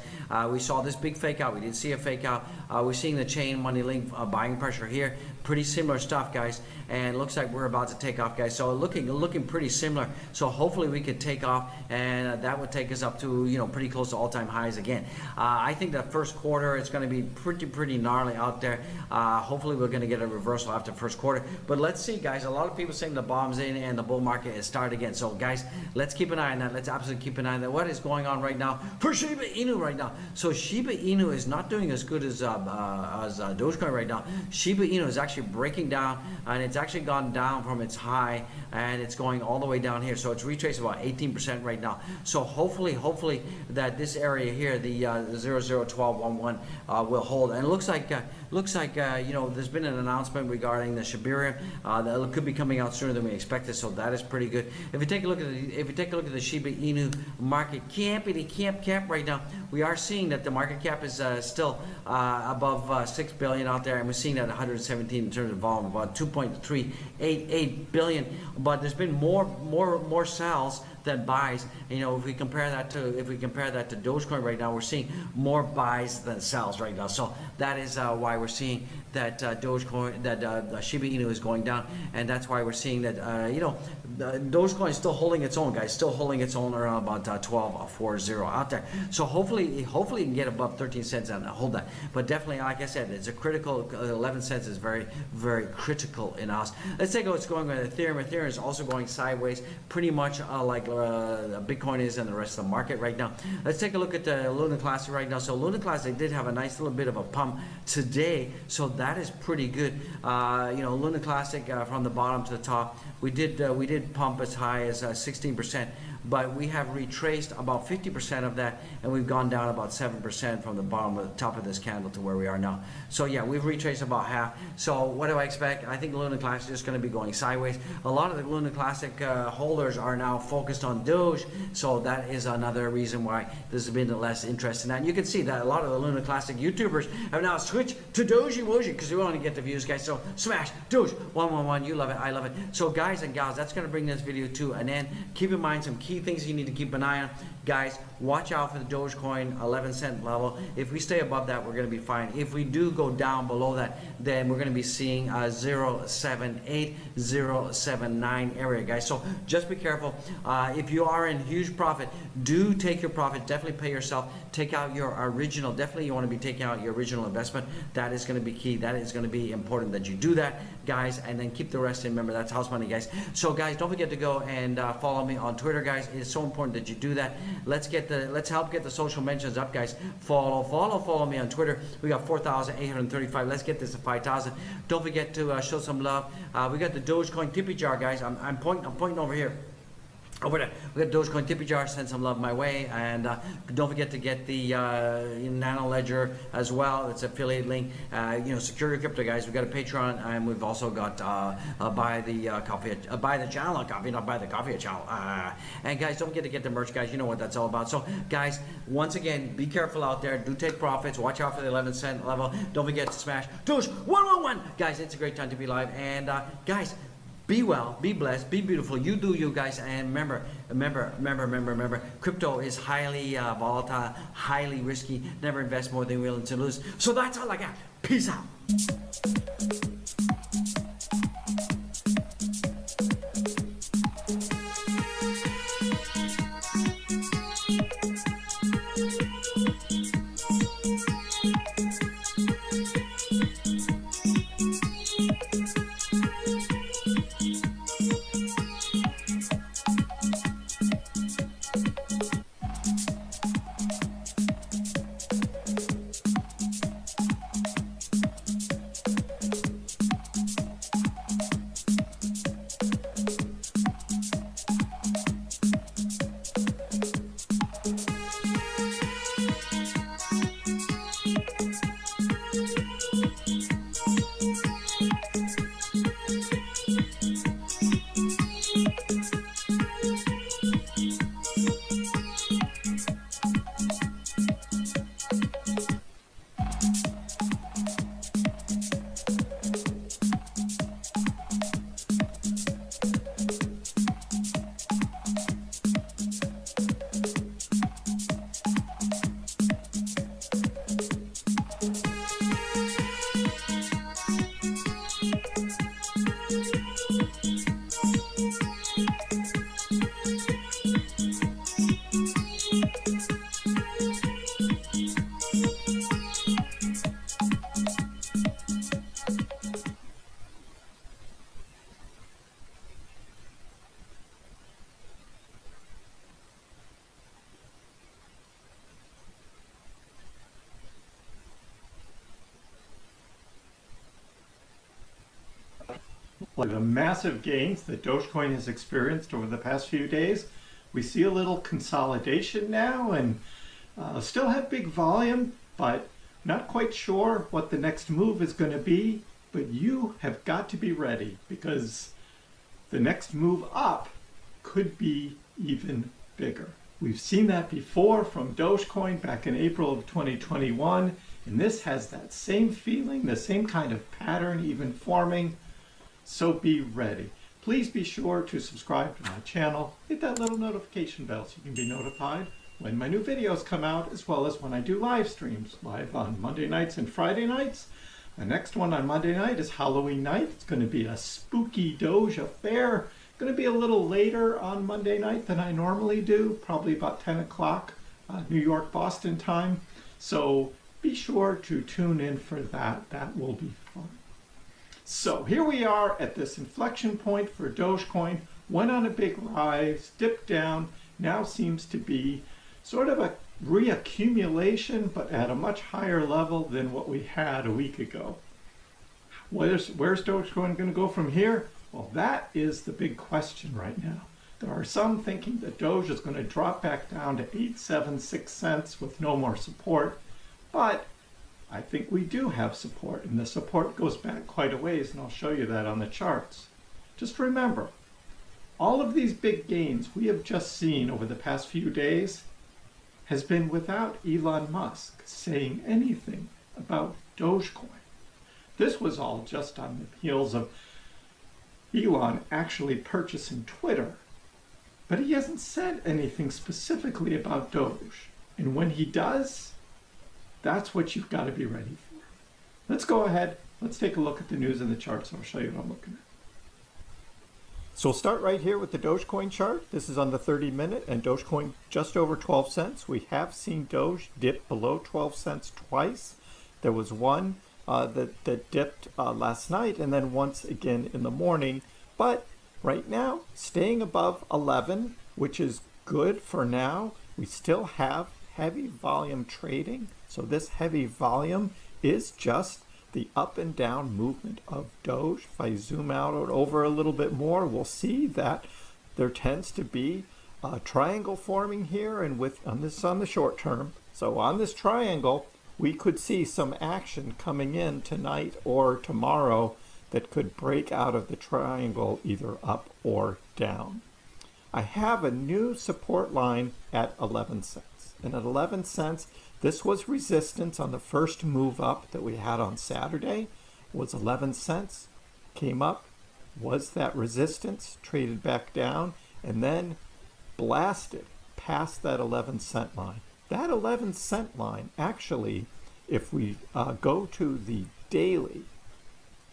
We saw this big fake out. We didn't see a fake out. We're seeing the chain money link buying pressure here. Pretty similar stuff, guys. And looks like we're about to take off, guys. So looking pretty similar. So hopefully we could take off, and that would take us up to, you know, pretty close to all-time highs again. I think that first quarter it's going to be pretty gnarly out there. Hopefully we're going to get a reversal after first quarter. But let's see, guys. A lot of people saying the bomb's in and the bull market is started again. So guys, let's keep an eye on that. Let's absolutely keep an eye on that. What is going on right now for Shiba Inu right now? So Shiba Inu is not doing as good as Dogecoin right now. Shiba Inu is actually breaking down, and it's actually gone down from its high, and it's going all the way down here. So it's retraced about 18% right now. So hopefully that this area here, the 001211, will hold. And it looks like you know, there's been an announcement regarding the Shibarium that could be coming out sooner than we expected. So that is pretty good. If you take a look at the Shiba Inu market cap right now, we are seeing that the market cap is still above 6 billion out there, and we're seeing that 117 in terms of volume, about 2.388 billion. But there's been more sells than buys. You know, if we compare that to Dogecoin right now, we're seeing more buys than sells right now. So that is why we're seeing that Dogecoin, that Shiba Inu is going down, and that's why we're seeing that you know, Dogecoin is still holding its own, guys. Still holding its own around about 12.40 out there. So hopefully you can get above 13 cents and hold that. But definitely, like I said, it's a critical 11 cents is very, very critical in us. Let's take a look what's going on with Ethereum. Ethereum is also going sideways, pretty much like Bitcoin is and the rest of the market right now. Let's take a look at the Luna Classic right now. So Luna Classic did have a nice little bit of a pump today, so that is pretty good. You know, Luna Classic from the bottom to the top, we did pump as high as 16%, but we have retraced about 50% of that, and we've gone down about 7% from the bottom of the top of this candle to where we are now. So yeah, we've retraced about half. So what do I expect? I think Luna Classic is just going to be going sideways. A lot of the Luna Classic holders are now focused on Doge, so that is another reason why there's been less interest in that. And you can see that a lot of the Luna Classic YouTubers have now switched to Doge because we want to get the views, guys. So smash Doge 111. You love it, I love it. So guys and gals, that's going to bring this video to an end. Keep in mind some key things you need to keep an eye on. Guys, watch out for the Dogecoin 11 cent level. If we stay above that, we're going to be fine. If we do go down below that, then we're going to be seeing a 0.78, 0.79 area, guys. So just be careful. If you are in huge profit, do take your profit. Definitely pay yourself. Take out your original. Definitely you want to be taking out your original investment. That is going to be key. That is going to be important that you do that. guys, and then keep the rest in. Remember, that's house money, guys. So guys, don't forget to go and follow me on Twitter, guys. It is so important that you do that. Let's help get the social mentions up, guys. Follow me on Twitter. We got 4,835. Let's get this to 5,000. Don't forget to show some love. We got the Dogecoin tippy jar, guys. I'm pointing over here. Over there, we got Dogecoin tippy jar. Send some love my way, and don't forget to get the Nano Ledger as well. It's affiliate link. Secure your crypto, guys. We got a Patreon, and we've also got buy the channel coffee, not buy the coffee channel. And guys, don't forget to get the merch, guys. You know what that's all about. So, guys, once again, be careful out there. Do take profits. Watch out for the 11-cent level. Don't forget to smash Doge 111, guys. It's a great time to be live, and guys. Be well, be blessed, be beautiful. You do you, guys. And remember, crypto is highly volatile, highly risky. Never invest more than you're willing to lose. So that's all I got. Peace out. Like the massive gains that Dogecoin has experienced over the past few days, we see a little consolidation now and still have big volume, but not quite sure what the next move is going to be. But you have got to be ready, because the next move up could be even bigger. We've seen that before from Dogecoin back in April of 2021, and this has that same feeling, the same kind of pattern even forming. So be ready. Please be sure to subscribe to my channel, hit that little notification bell so you can be notified when my new videos come out, as well as when I do live streams, live on Monday nights and Friday nights. The next one on Monday night is Halloween night. It's going to be a spooky Doge affair. It's going to be a little later on Monday night than I normally do, probably about 10 o'clock New York, Boston time. So be sure to tune in for that. That will be fun. So here we are at this inflection point for Dogecoin. Went on a big rise, dipped down, now seems to be sort of a reaccumulation, but at a much higher level than what we had a week ago. Where's Dogecoin going to go from here? Well, that is the big question right now. There are some thinking that Doge is going to drop back down to 8.76 cents with no more support, but I think we do have support, and the support goes back quite a ways, and I'll show you that on the charts. Just remember, all of these big gains we have just seen over the past few days has been without Elon Musk saying anything about Dogecoin. This was all just on the heels of Elon actually purchasing Twitter, but he hasn't said anything specifically about Doge, and when he does, that's what you've got to be ready for. Let's go ahead. Let's take a look at the news and the charts. I'll show you what I'm looking at. So we'll start right here with the Dogecoin chart. This is on the 30-minute, and Dogecoin just over 12 cents. We have seen Doge dip below 12 cents twice. There was one that dipped last night and then once again in the morning. But right now, staying above 11, which is good for now. We still have heavy volume trading. So this heavy volume is just the up and down movement of Doge. If I zoom out over a little bit more, we'll see that there tends to be a triangle forming here, and on the short term. So on this triangle, we could see some action coming in tonight or tomorrow that could break out of the triangle either up or down. I have a new support line at 11 cents. And at 11 cents, this was resistance on the first move up that we had on Saturday. Was 11 cents, came up, was that resistance, traded back down, and then blasted past that 11-cent line. That 11-cent line, actually, if we go to the daily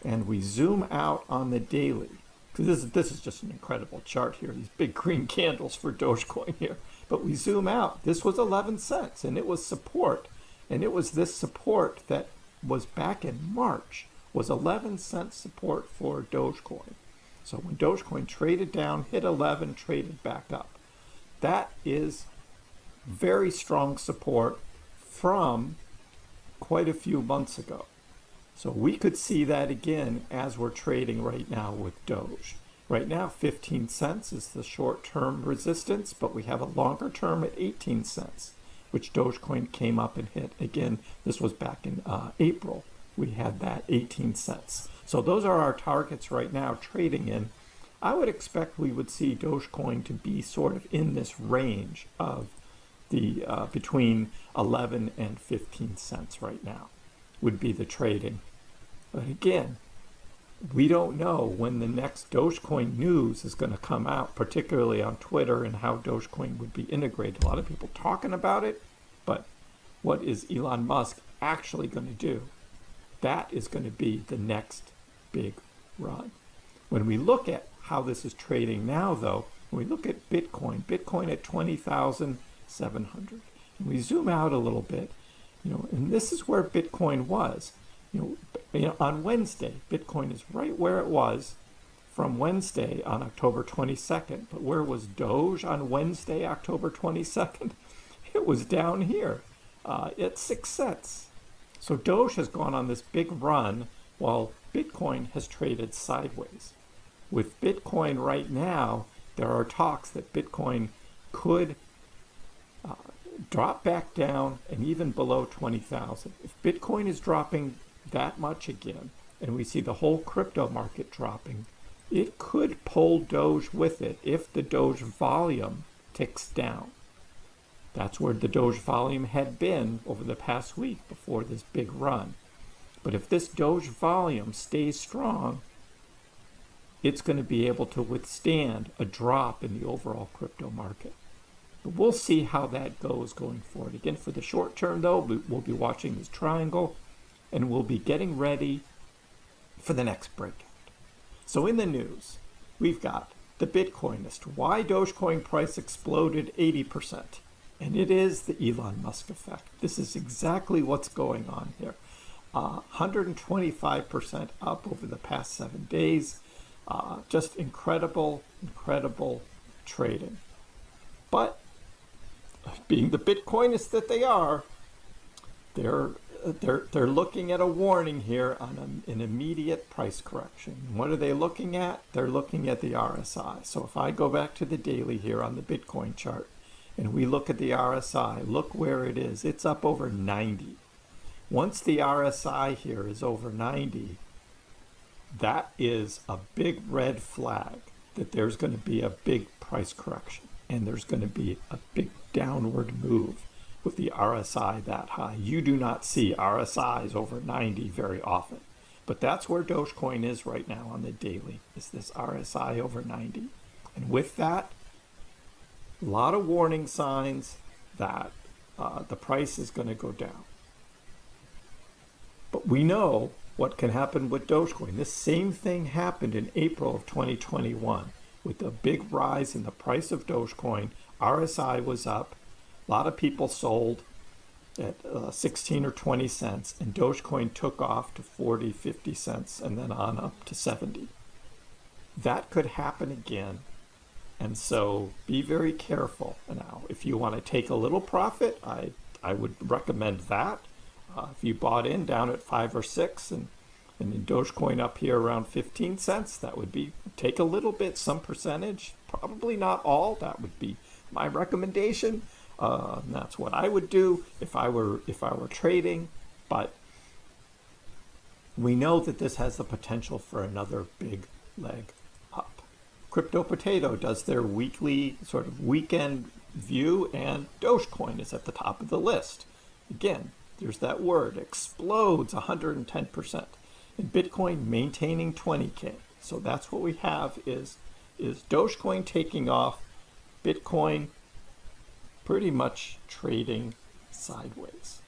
and we zoom out on the daily, because this is just an incredible chart here, these big green candles for Dogecoin here. But we zoom out, this was 11 cents and it was support. And it was this support that was back in March, was 11-cent support for Dogecoin. So when Dogecoin traded down, hit 11, traded back up. That is very strong support from quite a few months ago. So we could see that again as we're trading right now with Doge. Right now, 15 cents is the short-term resistance, but we have a longer term at 18 cents, which Dogecoin came up and hit. Again, this was back in April. We had that 18 cents. So those are our targets right now trading in. I would expect we would see Dogecoin to be sort of in this range of the between 11 and 15 cents right now would be the trading. But again, we don't know when the next Dogecoin news is going to come out, particularly on Twitter, and how Dogecoin would be integrated. A lot of people talking about it, but what is Elon Musk actually going to do? That is going to be the next big run. When we look at how this is trading now, though, when we look at Bitcoin at 20,700, and we zoom out a little bit, and this is where Bitcoin was. On Wednesday, Bitcoin is right where it was from Wednesday on October 22nd. But where was Doge on Wednesday, October 22nd? It was down here at 6 cents. So Doge has gone on this big run while Bitcoin has traded sideways. With Bitcoin right now, there are talks that Bitcoin could drop back down and even below 20,000. If Bitcoin is dropping that much again, and we see the whole crypto market dropping, it could pull Doge with it if the Doge volume ticks down. That's where the Doge volume had been over the past week before this big run. But if this Doge volume stays strong, it's going to be able to withstand a drop in the overall crypto market. But we'll see how that goes going forward. Again, for the short term, though, we'll be watching this triangle, and we'll be getting ready for the next breakout. So in the news, we've got the Bitcoinist, why Dogecoin price exploded 80%. And it is the Elon Musk effect. This is exactly what's going on here. 125% up over the past 7 days. Just incredible trading. But being the Bitcoinists that they are, they're looking at a warning here on an immediate price correction. What are they looking at? They're looking at the RSI. So if I go back to the daily here on the Bitcoin chart, and we look at the RSI, look where it is. It's up over 90. Once the RSI here is over 90, that is a big red flag that there's going to be a big price correction, and there's going to be a big downward move with the RSI that high. You do not see RSIs over 90 very often, but that's where Dogecoin is right now on the daily, is this RSI over 90. And with that, a lot of warning signs that the price is going to go down. But we know what can happen with Dogecoin. This same thing happened in April of 2021 with a big rise in the price of Dogecoin. RSI was up. A lot of people sold. at 16 or 20 cents, and Dogecoin took off to 40, 50 cents, and then on up to 70. That could happen again. And so be very careful. Now, if you want to take a little profit, I would recommend that. If you bought in down at 5 or 6 and then Dogecoin up here around 15 cents, that would be, take a little bit, some percentage, probably not all. That would be my recommendation. That's what I would do if I were trading. But we know that this has the potential for another big leg up. Crypto Potato does their weekly sort of weekend view, and Dogecoin is at the top of the list. Again, there's that word, explodes 110%. And Bitcoin maintaining 20K. So that's what we have is Dogecoin taking off, Bitcoin pretty much trading sideways.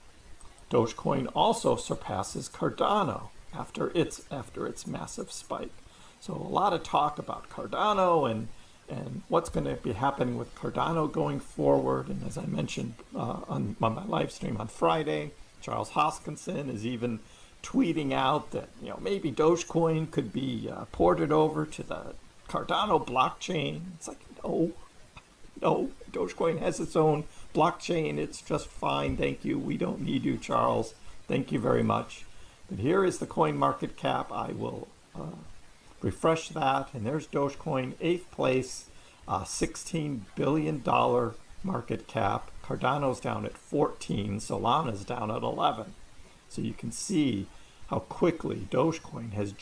Dogecoin also surpasses Cardano after its massive spike. So a lot of talk about Cardano and what's going to be happening with Cardano going forward. And as I mentioned on my live stream on Friday, Charles Hoskinson is even tweeting out that maybe Dogecoin could be ported over to the Cardano blockchain. It's like, no, Dogecoin has its own blockchain. It's just fine. Thank you. We don't need you, Charles. Thank you very much. But here is the coin market cap. I will refresh that, and there's Dogecoin, 8th place, $16 billion market cap. Cardano's down at 14, Solana's down at 11. So you can see how quickly Dogecoin has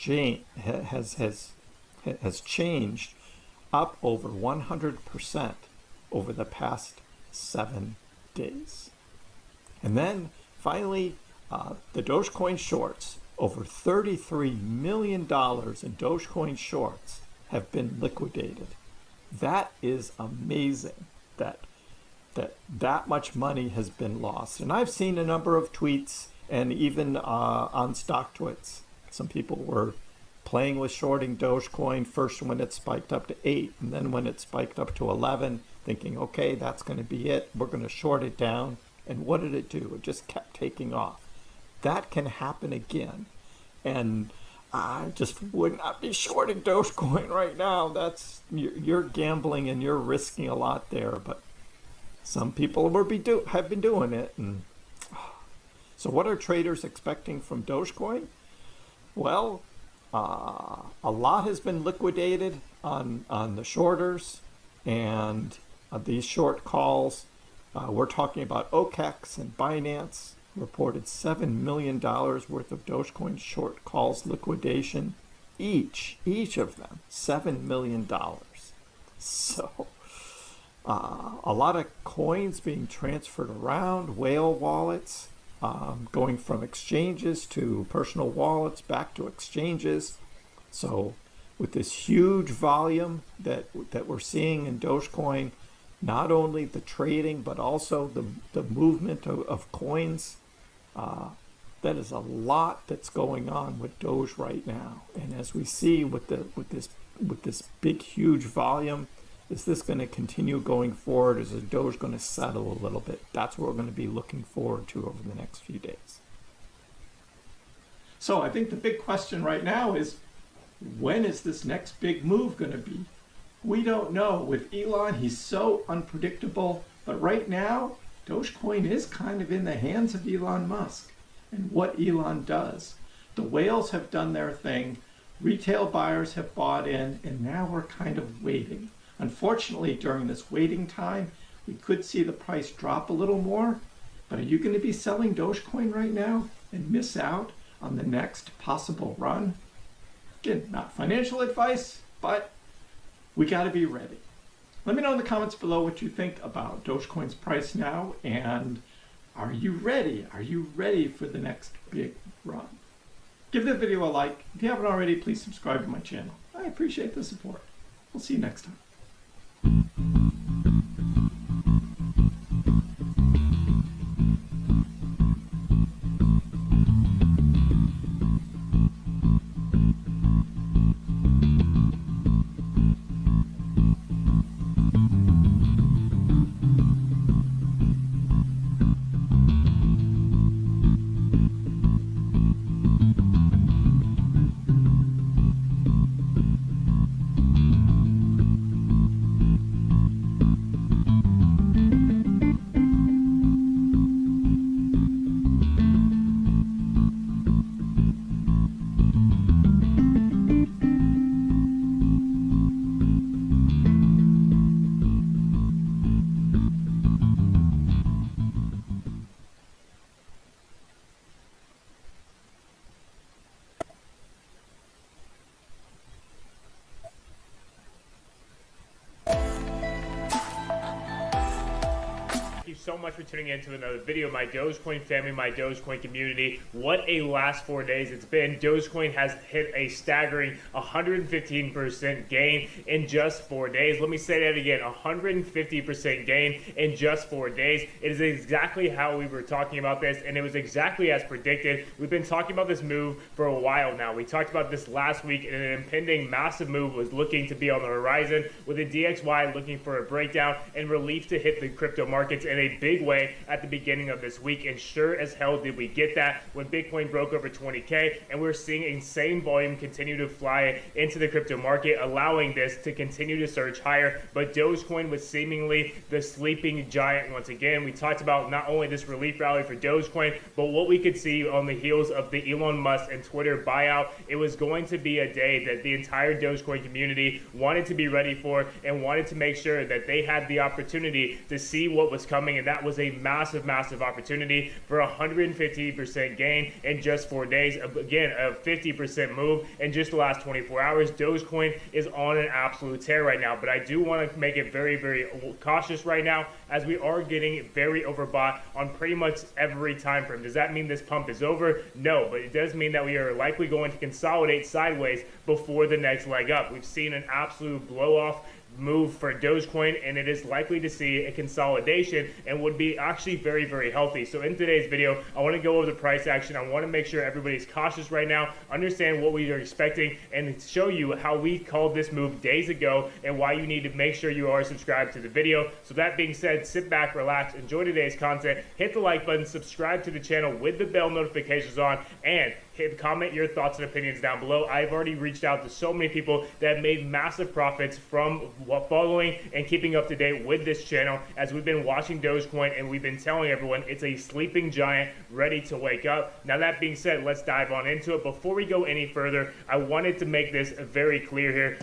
changed up over 100% over the past 7 days. And then finally, the Dogecoin shorts, over $33 million in Dogecoin shorts have been liquidated. That is amazing that much money has been lost. And I've seen a number of tweets, and even on StockTwits, some people were playing with shorting Dogecoin first when it spiked up to 8, and then when it spiked up to 11, thinking, okay, that's going to be it. We're going to short it down. And what did it do? It just kept taking off. That can happen again. And I just would not be shorting Dogecoin right now. You're gambling and you're risking a lot there. But some people have been doing it. And so what are traders expecting from Dogecoin? Well, a lot has been liquidated on the shorters, and these short calls, we're talking about OKEx and Binance reported $7 million worth of Dogecoin short calls liquidation, each of them $7 million. So a lot of coins being transferred around, whale wallets, going from exchanges to personal wallets back to exchanges. So with this huge volume that we're seeing in Dogecoin, not only the trading but also the movement of coins, that is a lot that's going on with Doge right now. And as we see with this big huge volume, is this going to continue going forward? Is the Doge going to settle a little bit? That's what we're going to be looking forward to over the next few days. So I think the big question right now is, when is this next big move going to be? We don't know. With Elon, he's so unpredictable. But right now, Dogecoin is kind of in the hands of Elon Musk and what Elon does. The whales have done their thing. Retail buyers have bought in, and now we're kind of waiting. Unfortunately, during this waiting time, we could see the price drop a little more. But are you going to be selling Dogecoin right now and miss out on the next possible run? Again, not financial advice, but we got to be ready. Let me know in the comments below what you think about Dogecoin's price now, and are you ready? Are you ready for the next big run? Give the video a like. If you haven't already, please subscribe to my channel. I appreciate the support. We'll see you next time. so much for tuning in to another video. My Dogecoin family, my Dogecoin community. What a last 4 days it's been. Dogecoin has hit a staggering 115% gain in just 4 days. Let me say that again, 150% gain in just 4 days. It is exactly how we were talking about this, and it was exactly as predicted. We've been talking about this move for a while now. We talked about this last week, and an impending massive move was looking to be on the horizon, with the DXY looking for a breakdown and relief to hit the crypto markets in a big way at the beginning of this week. And sure as hell did we get that when Bitcoin broke over 20K, and we're seeing insane volume continue to fly into the crypto market, allowing this to continue to surge higher. But Dogecoin was seemingly the sleeping giant once again. We talked about not only this relief rally for Dogecoin, but what we could see on the heels of the Elon Musk and Twitter buyout. It was going to be a day that the entire Dogecoin community wanted to be ready for and wanted to make sure that they had the opportunity to see what was coming, and that was a massive opportunity for 150% gain in just 4 days. Again, a 50% move in just the last 24 hours. Dogecoin is on an absolute tear right now, but I do want to make it very cautious right now, as we are getting very overbought on pretty much every time frame. Does that mean this pump is over? No, but it does mean that we are likely going to consolidate sideways before the next leg up. We've seen an absolute blow off move for Dogecoin, and it is likely to see a consolidation and would be actually very healthy. So in today's video, I want to go over the price action. I want to make sure everybody's cautious right now, understand what we are expecting, and show you how we called this move days ago and why you need to make sure you are subscribed to the video. So that being said, sit back, relax, enjoy today's content, hit the like button, subscribe to the channel with the bell notifications on, and comment your thoughts and opinions down below. I've already reached out to so many people that have made massive profits from following and keeping up to date with this channel, as we've been watching Dogecoin and we've been telling everyone it's a sleeping giant ready to wake up. Now that being said, let's dive on into it. Before we go any further, I wanted to make this very clear here.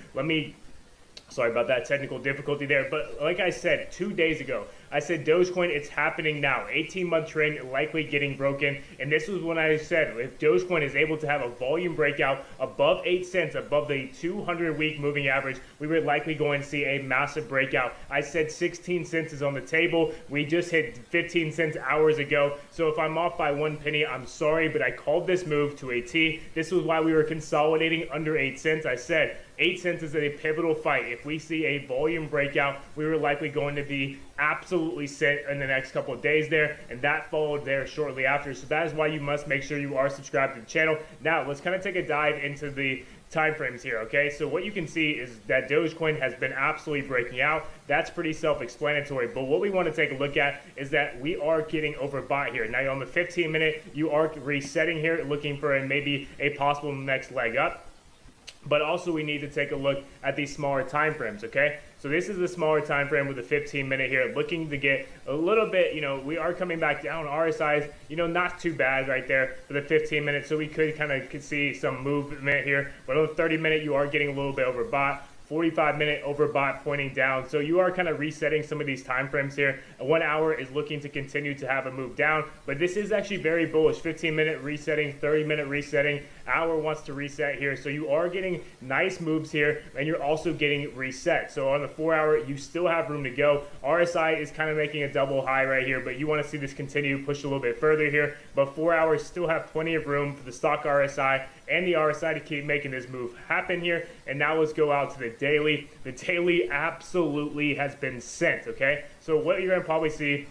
Sorry about that technical difficulty there, but like I said 2 days ago, I said Dogecoin, it's happening now. 18-month trend likely getting broken, and this was when I said if Dogecoin is able to have a volume breakout above 8 cents, above the 200-week moving average, we were likely going to see a massive breakout. I said 16 cents is on the table. We just hit 15 cents hours ago, so if I'm off by 1 penny, I'm sorry, but I called this move to a T. This was why we were consolidating under 8 cents. I said 8 cents is a pivotal fight. If we see a volume breakout, we were likely going to be absolutely set in the next couple of days there, and that followed there shortly after. So that is why you must make sure you are subscribed to the channel. Now let's kind of take a dive into the time frames here. Okay, so what you can see is that Dogecoin has been absolutely breaking out. That's pretty self-explanatory, but what we want to take a look at is that we are getting overbought here. Now on the 15-minute, you are resetting here, looking for maybe a possible next leg up. But also we need to take a look at these smaller time frames, okay? So this is the smaller time frame with the 15-minute here, looking to get a little bit, we are coming back down. RSI's, not too bad right there for the 15-minute, so we could kind of see some movement here. But on the 30-minute, you are getting a little bit overbought. 45-minute overbought pointing down. So you are kind of resetting some of these time frames here. 1 hour is looking to continue to have a move down, but this is actually very bullish. 15-minute resetting, 30-minute resetting, hour wants to reset here. So you are getting nice moves here, and you're also getting reset. So on the 4 hour, you still have room to go. RSI is kind of making a double high right here, but you want to see this continue, push a little bit further here. But 4 hours still have plenty of room for the stock RSI and the RSI to keep making this move happen here. And now let's go out to the daily. The daily absolutely has been sent, okay? So what you're gonna probably see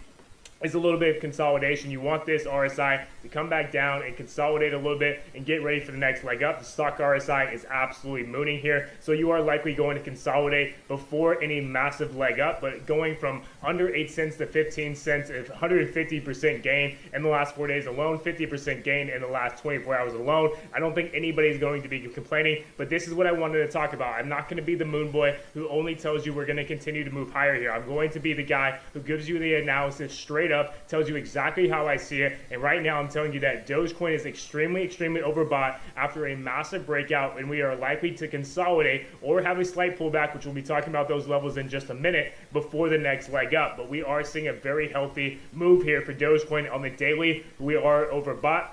is a little bit of consolidation. You want this RSI to come back down and consolidate a little bit and get ready for the next leg up. The stock RSI is absolutely mooning here, so you are likely going to consolidate before any massive leg up, but going from under 8 cents to 15 cents, 150% gain in the last 4 days alone, 50% gain in the last 24 hours alone. I don't think anybody's going to be complaining, but this is what I wanted to talk about. I'm not gonna be the moon boy who only tells you we're gonna continue to move higher here. I'm going to be the guy who gives you the analysis straight up, tells you exactly how I see it, and right now I'm telling you that Dogecoin is extremely overbought after a massive breakout, and we are likely to consolidate or have a slight pullback, which we'll be talking about those levels in just a minute, before the next leg up. But we are seeing a very healthy move here for Dogecoin on the daily. We are overbought.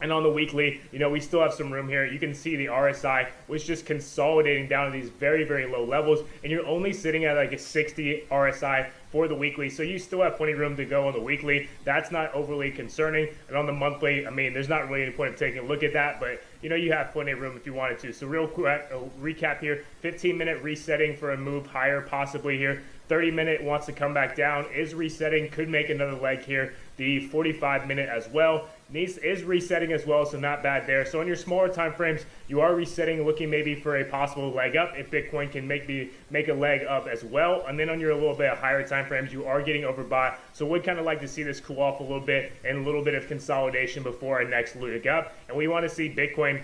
And on the weekly, you know, we still have some room here. You can see the RSI was just consolidating down to these very, very low levels, and you're only sitting at like a 60 RSI for the weekly. So you still have plenty of room to go on the weekly. That's not overly concerning. And on the monthly, I mean, there's not really any point of taking a look at that, but you know, you have plenty of room if you wanted to. So real quick, recap here, 15-minute resetting for a move higher possibly here. 30-minute wants to come back down, is resetting, could make another leg here. The 45-minute as well. Nice is resetting as well, so not bad there. So in your smaller time frames, you are resetting, looking maybe for a possible leg up if Bitcoin can make a leg up as well. And then on your a little bit higher time frames, you are getting overbought. So would kind of like to see this cool off a little bit and a little bit of consolidation before our next leg up. And we want to see Bitcoin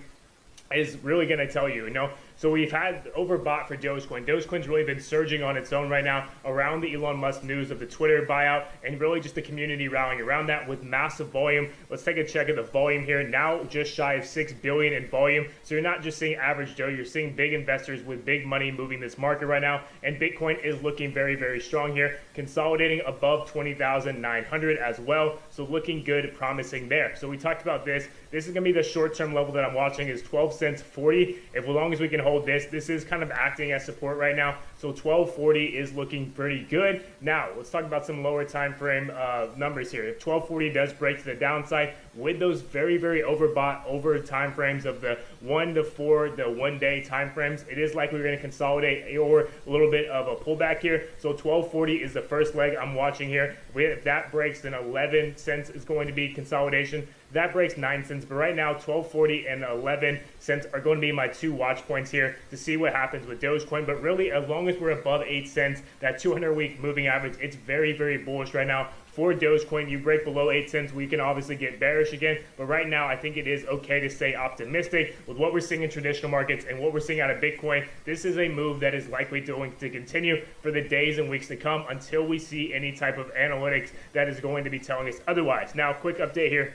is really going to tell you, you know. So we've had overbought for Dogecoin. Dogecoin's really been surging on its own right now around the Elon Musk news of the Twitter buyout and really just the community rallying around that with massive volume. Let's take a check of the volume here. Now just shy of 6 billion in volume. So you're not just seeing average Joe, you're seeing big investors with big money moving this market right now. And Bitcoin is looking very, very strong here, consolidating above 20,900 as well. So looking good, promising there. So we talked about this. This is going to be the short-term level that I'm watching is 12 cents 40. If as long as we can hold this is kind of acting as support right now. So 1240 is looking pretty good. Now let's talk about some lower time frame numbers here. If 1240 does break to the downside with those very, very overbought over time frames of the 1 to 4, the 1 day time frames, it is likely we're going to consolidate or a little bit of a pullback here. So 1240 is the first leg I'm watching here. If that breaks, then 11 cents is going to be consolidation. That breaks 9 cents, but right now 1240 and 11 cents are going to be my two watch points here to see what happens with Dogecoin. But really, as long as we're above 8 cents, that 200-week moving average, it's very, very bullish right now. For Dogecoin, you break below 8 cents, we can obviously get bearish again. But right now, I think it is okay to stay optimistic with what we're seeing in traditional markets and what we're seeing out of Bitcoin. This is a move that is likely going to continue for the days and weeks to come until we see any type of analytics that is going to be telling us otherwise. Now, quick update here.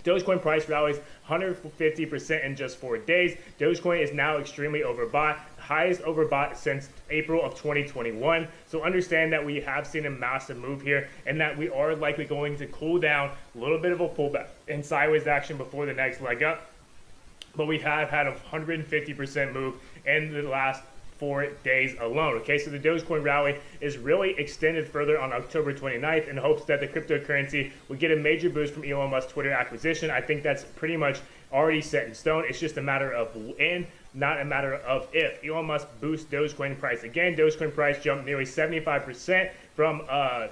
Dogecoin price rallies 150% in just 4 days. Dogecoin is now extremely overbought, highest overbought since April of 2021. So understand that we have seen a massive move here and that we are likely going to cool down a little bit of a pullback and sideways action before the next leg up. But we have had a 150% move in the last 4 days alone. Okay, so the Dogecoin rally is really extended further on October 29th in hopes that the cryptocurrency would get a major boost from Elon Musk's Twitter acquisition. I think that's pretty much already set in stone. It's just a matter of when, not a matter of if. Elon Musk boosts Dogecoin price again. Dogecoin price jumped nearly 75% from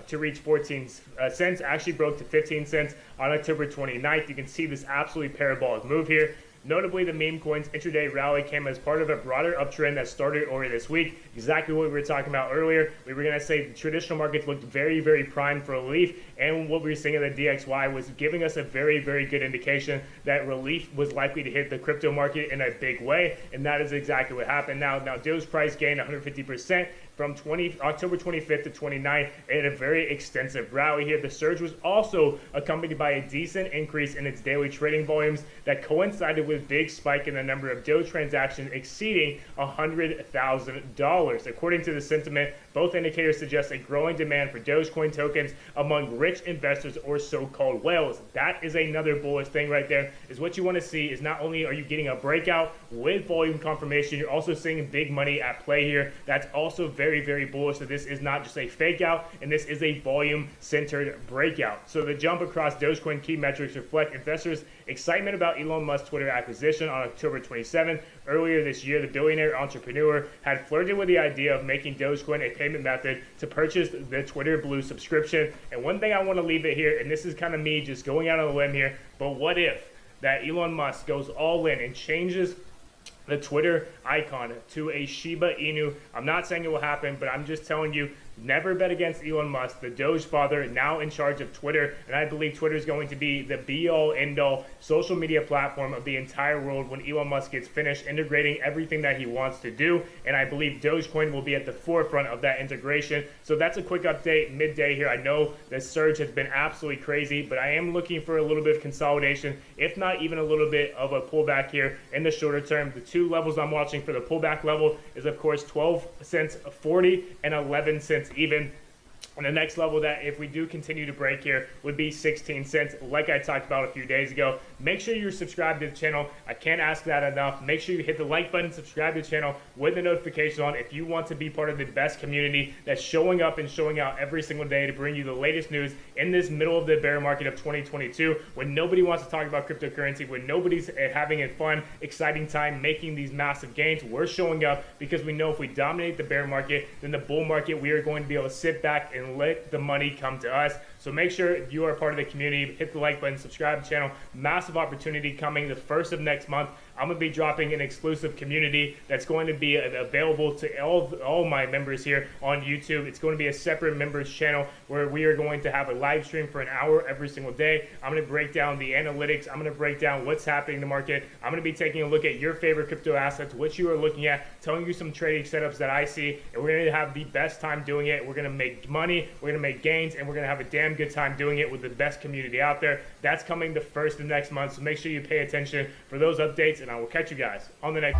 to reach 14 cents. Actually broke to 15 cents on October 29th. You can see this absolutely parabolic move here. Notably, the meme coin's intraday rally came as part of a broader uptrend that started earlier this week. Exactly what we were talking about earlier. We were going to say the traditional markets looked very, very primed for relief, and what we were seeing in the DXY was giving us a very, very good indication that relief was likely to hit the crypto market in a big way, and that is exactly what happened. Now Doge price gained 150%. From October 25th to 29th, it had a very extensive rally here. The surge was also accompanied by a decent increase in its daily trading volumes that coincided with a big spike in the number of Doge transactions exceeding $100,000. According to the sentiment, both indicators suggest a growing demand for Dogecoin tokens among rich investors or so-called whales. That is another bullish thing right there, is what you want to see is not only are you getting a breakout with volume confirmation, you're also seeing big money at play here. That's also very, very bullish that this is not just a fake out, and this is a volume-centered breakout. So the jump across Dogecoin key metrics reflect investors' excitement about Elon Musk's Twitter acquisition on October 27th. Earlier this year, the billionaire entrepreneur had flirted with the idea of making Dogecoin a payment method to purchase the Twitter Blue subscription. And one thing I want to leave it here, and this is kind of me just going out on a limb here, but what if that Elon Musk goes all in and changes the Twitter icon to a Shiba Inu? I'm not saying it will happen, but I'm just telling you, never bet against Elon Musk, the Doge father, now in charge of Twitter. And I believe Twitter is going to be the be-all, end-all social media platform of the entire world when Elon Musk gets finished integrating everything that he wants to do. And I believe Dogecoin will be at the forefront of that integration. So that's a quick update midday here. I know the surge has been absolutely crazy, but I am looking for a little bit of consolidation, if not even a little bit of a pullback here in the shorter term. The two levels I'm watching for the pullback level is, of course, 12 cents 40 and 11 cents even. And the next level that if we do continue to break here would be 16 cents, like I talked about a few days ago. Make sure you're subscribed to the channel. I can't ask that enough. Make sure you hit the like button, subscribe to the channel with the notifications on if you want to be part of the best community that's showing up and showing out every single day to bring you the latest news in this middle of the bear market of 2022, when nobody wants to talk about cryptocurrency, when nobody's having a fun, exciting time making these massive gains. We're showing up because we know if we dominate the bear market, then the bull market, we are going to be able to sit back and let the money come to us. So make sure you are part of the community. Hit the like button, subscribe to the channel. Massive opportunity coming the 1st of next month. I'm going to be dropping an exclusive community that's going to be available to all my members here on YouTube. It's going to be a separate members channel where we are going to have a live stream for an hour every single day. I'm going to break down the analytics. I'm going to break down what's happening in the market. I'm going to be taking a look at your favorite crypto assets, what you are looking at, telling you some trading setups that I see, and we're going to have the best time doing it. We're going to make money, we're going to make gains, and we're going to have a damn good time doing it with the best community out there. That's coming the 1st of next month, so make sure you pay attention for those updates, and I will catch you guys on the next.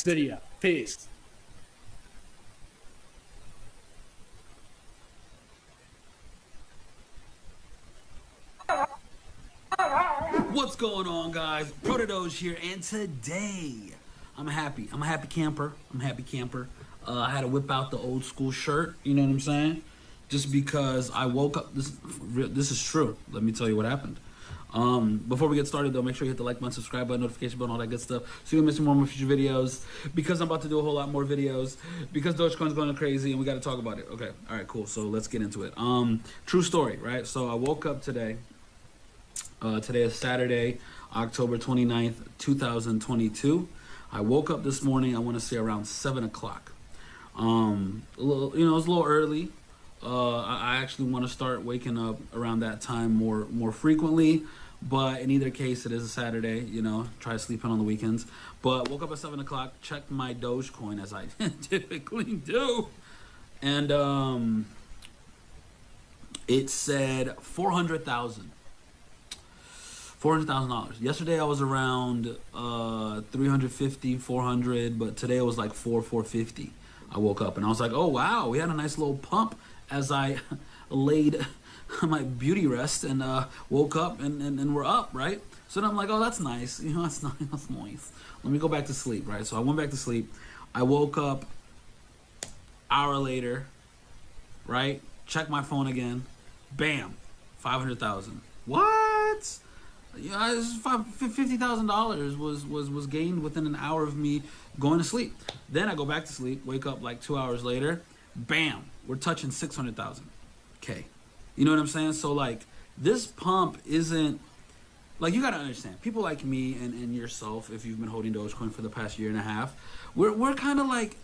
Video. Peace. What's going on, guys? Doge here, and today I'm happy. I'm a happy camper. I had to whip out the old school shirt. You know what I'm saying? Just because I woke up. This is true. Let me tell you what happened. Before we get started though, make sure you hit the like button, subscribe button, notification button, all that good stuff, so you don't miss more of my future videos, because I'm about to do a whole lot more videos, because Dogecoin's going crazy and we got to talk about it. Okay, all right, cool. So let's get into it. True story, right? So I woke up today. Today is Saturday, October 29th, 2022. I woke up this morning, I want to say around 7 o'clock. It was a little early. I actually want to start waking up around that time more frequently, but in either case, it is a Saturday, try to sleep in on the weekends. But woke up at 7 o'clock, checked my Dogecoin as I typically do, and it said $400,000. Yesterday I was around 350, 400, but today it was like 450. I woke up and I was like, oh wow, we had a nice little pump as I laid my beauty rest and woke up and we're up, right? So then I'm like, oh, that's nice. That's nice. That's nice. Let me go back to sleep, right? So I went back to sleep. I woke up hour later, right? Check my phone again. Bam, 500,000. What? Yeah, $50,000 was gained within an hour of me going to sleep. Then I go back to sleep, wake up like 2 hours later. Bam, we're touching 600,000. Okay, you know what I'm saying? So like, this pump isn't like, you gotta understand. People like me and yourself, if you've been holding Dogecoin for the past year and a half, we're kind of like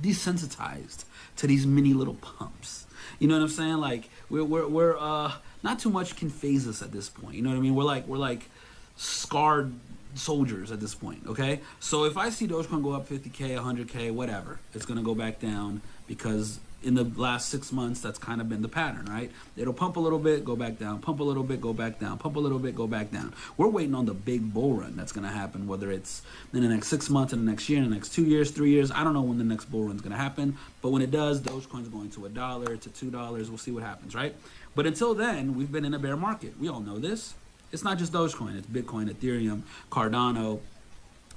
desensitized to these mini little pumps. You know what I'm saying? Like we're not too much can phase us at this point. You know what I mean? We're like scarred soldiers at this point. Okay, so if I see Dogecoin go up 50K, 100K, whatever, it's gonna go back down, because in the last 6 months that's kind of been the pattern, right? It'll pump a little bit, go back down, pump a little bit, go back down, pump a little bit, go back down. We're waiting on the big bull run that's gonna happen, whether it's in the next 6 months, in the next year, in the next 2 years, 3 years. I don't know when the next bull run's gonna happen, but when it does, Dogecoin's going to $1 to $2. We'll see what happens, right? But until then, we've been in a bear market. We all know this. It's not just Dogecoin, it's Bitcoin, Ethereum, Cardano,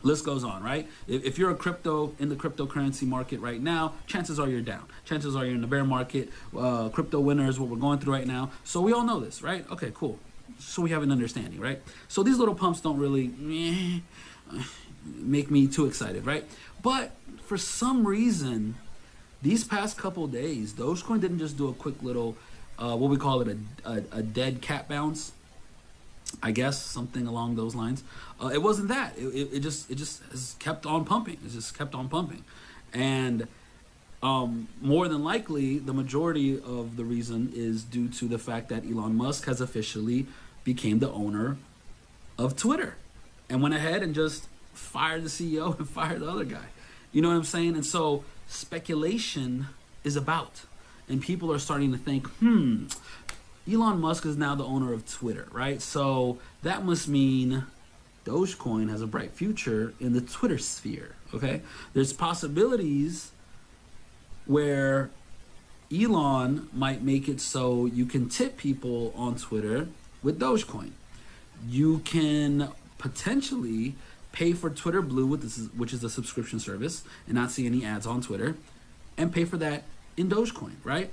list goes on, right? If you're in the cryptocurrency market right now, chances are you're down. Chances are you're in the bear market. Crypto winter is what we're going through right now. So we all know this, right? Okay, cool. So we have an understanding, right? So these little pumps don't really make me too excited, right? But for some reason, these past couple days, Dogecoin didn't just do a quick little, what we call it, a dead cat bounce. I guess something along those lines. It wasn't that. It just has kept on pumping. It just kept on pumping, and more than likely, the majority of the reason is due to the fact that Elon Musk has officially became the owner of Twitter and went ahead and just fired the CEO and fired the other guy. You know what I'm saying? And so speculation is about, and people are starting to think, Elon Musk is now the owner of Twitter, right? So that must mean Dogecoin has a bright future in the Twitter sphere, okay? There's possibilities where Elon might make it so you can tip people on Twitter with Dogecoin. You can potentially pay for Twitter Blue, which is a subscription service, and not see any ads on Twitter, and pay for that in Dogecoin, right?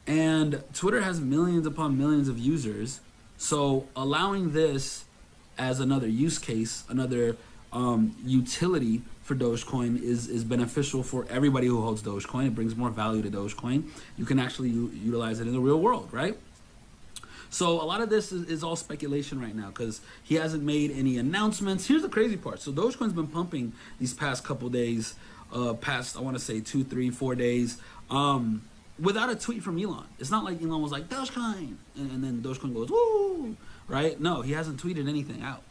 And Twitter has millions upon millions of users, so allowing this as another use case, another utility for Dogecoin is beneficial for everybody who holds Dogecoin. It brings more value to Dogecoin. You can actually utilize it in the real world, right? So a lot of this is all speculation right now because he hasn't made any announcements. Here's the crazy part. So Dogecoin's been pumping these past couple days, I want to say 2, 3, 4 days, without a tweet from Elon. It's not like Elon was like, Dogecoin, and then Dogecoin goes, woo, right? No, he hasn't tweeted anything out.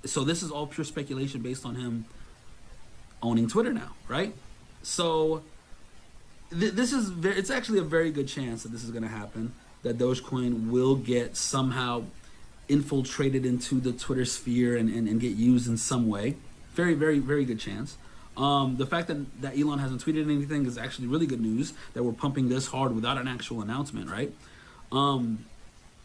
So this is all pure speculation based on him owning Twitter now, right? So it's actually a very good chance that this is going to happen, that Dogecoin will get somehow infiltrated into the Twitter sphere and get used in some way. Very, very, very good chance. The fact that Elon hasn't tweeted anything is actually really good news, that we're pumping this hard without an actual announcement, right?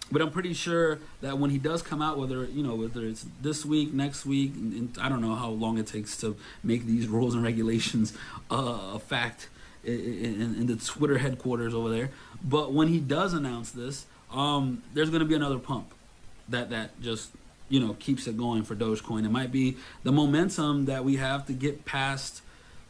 But I'm pretty sure that when he does come out, whether it's this week, next week, and I don't know how long it takes to make these rules and regulations a fact in the Twitter headquarters over there. But when he does announce this, there's going to be another pump that just keeps it going for Dogecoin. It might be the momentum that we have to get past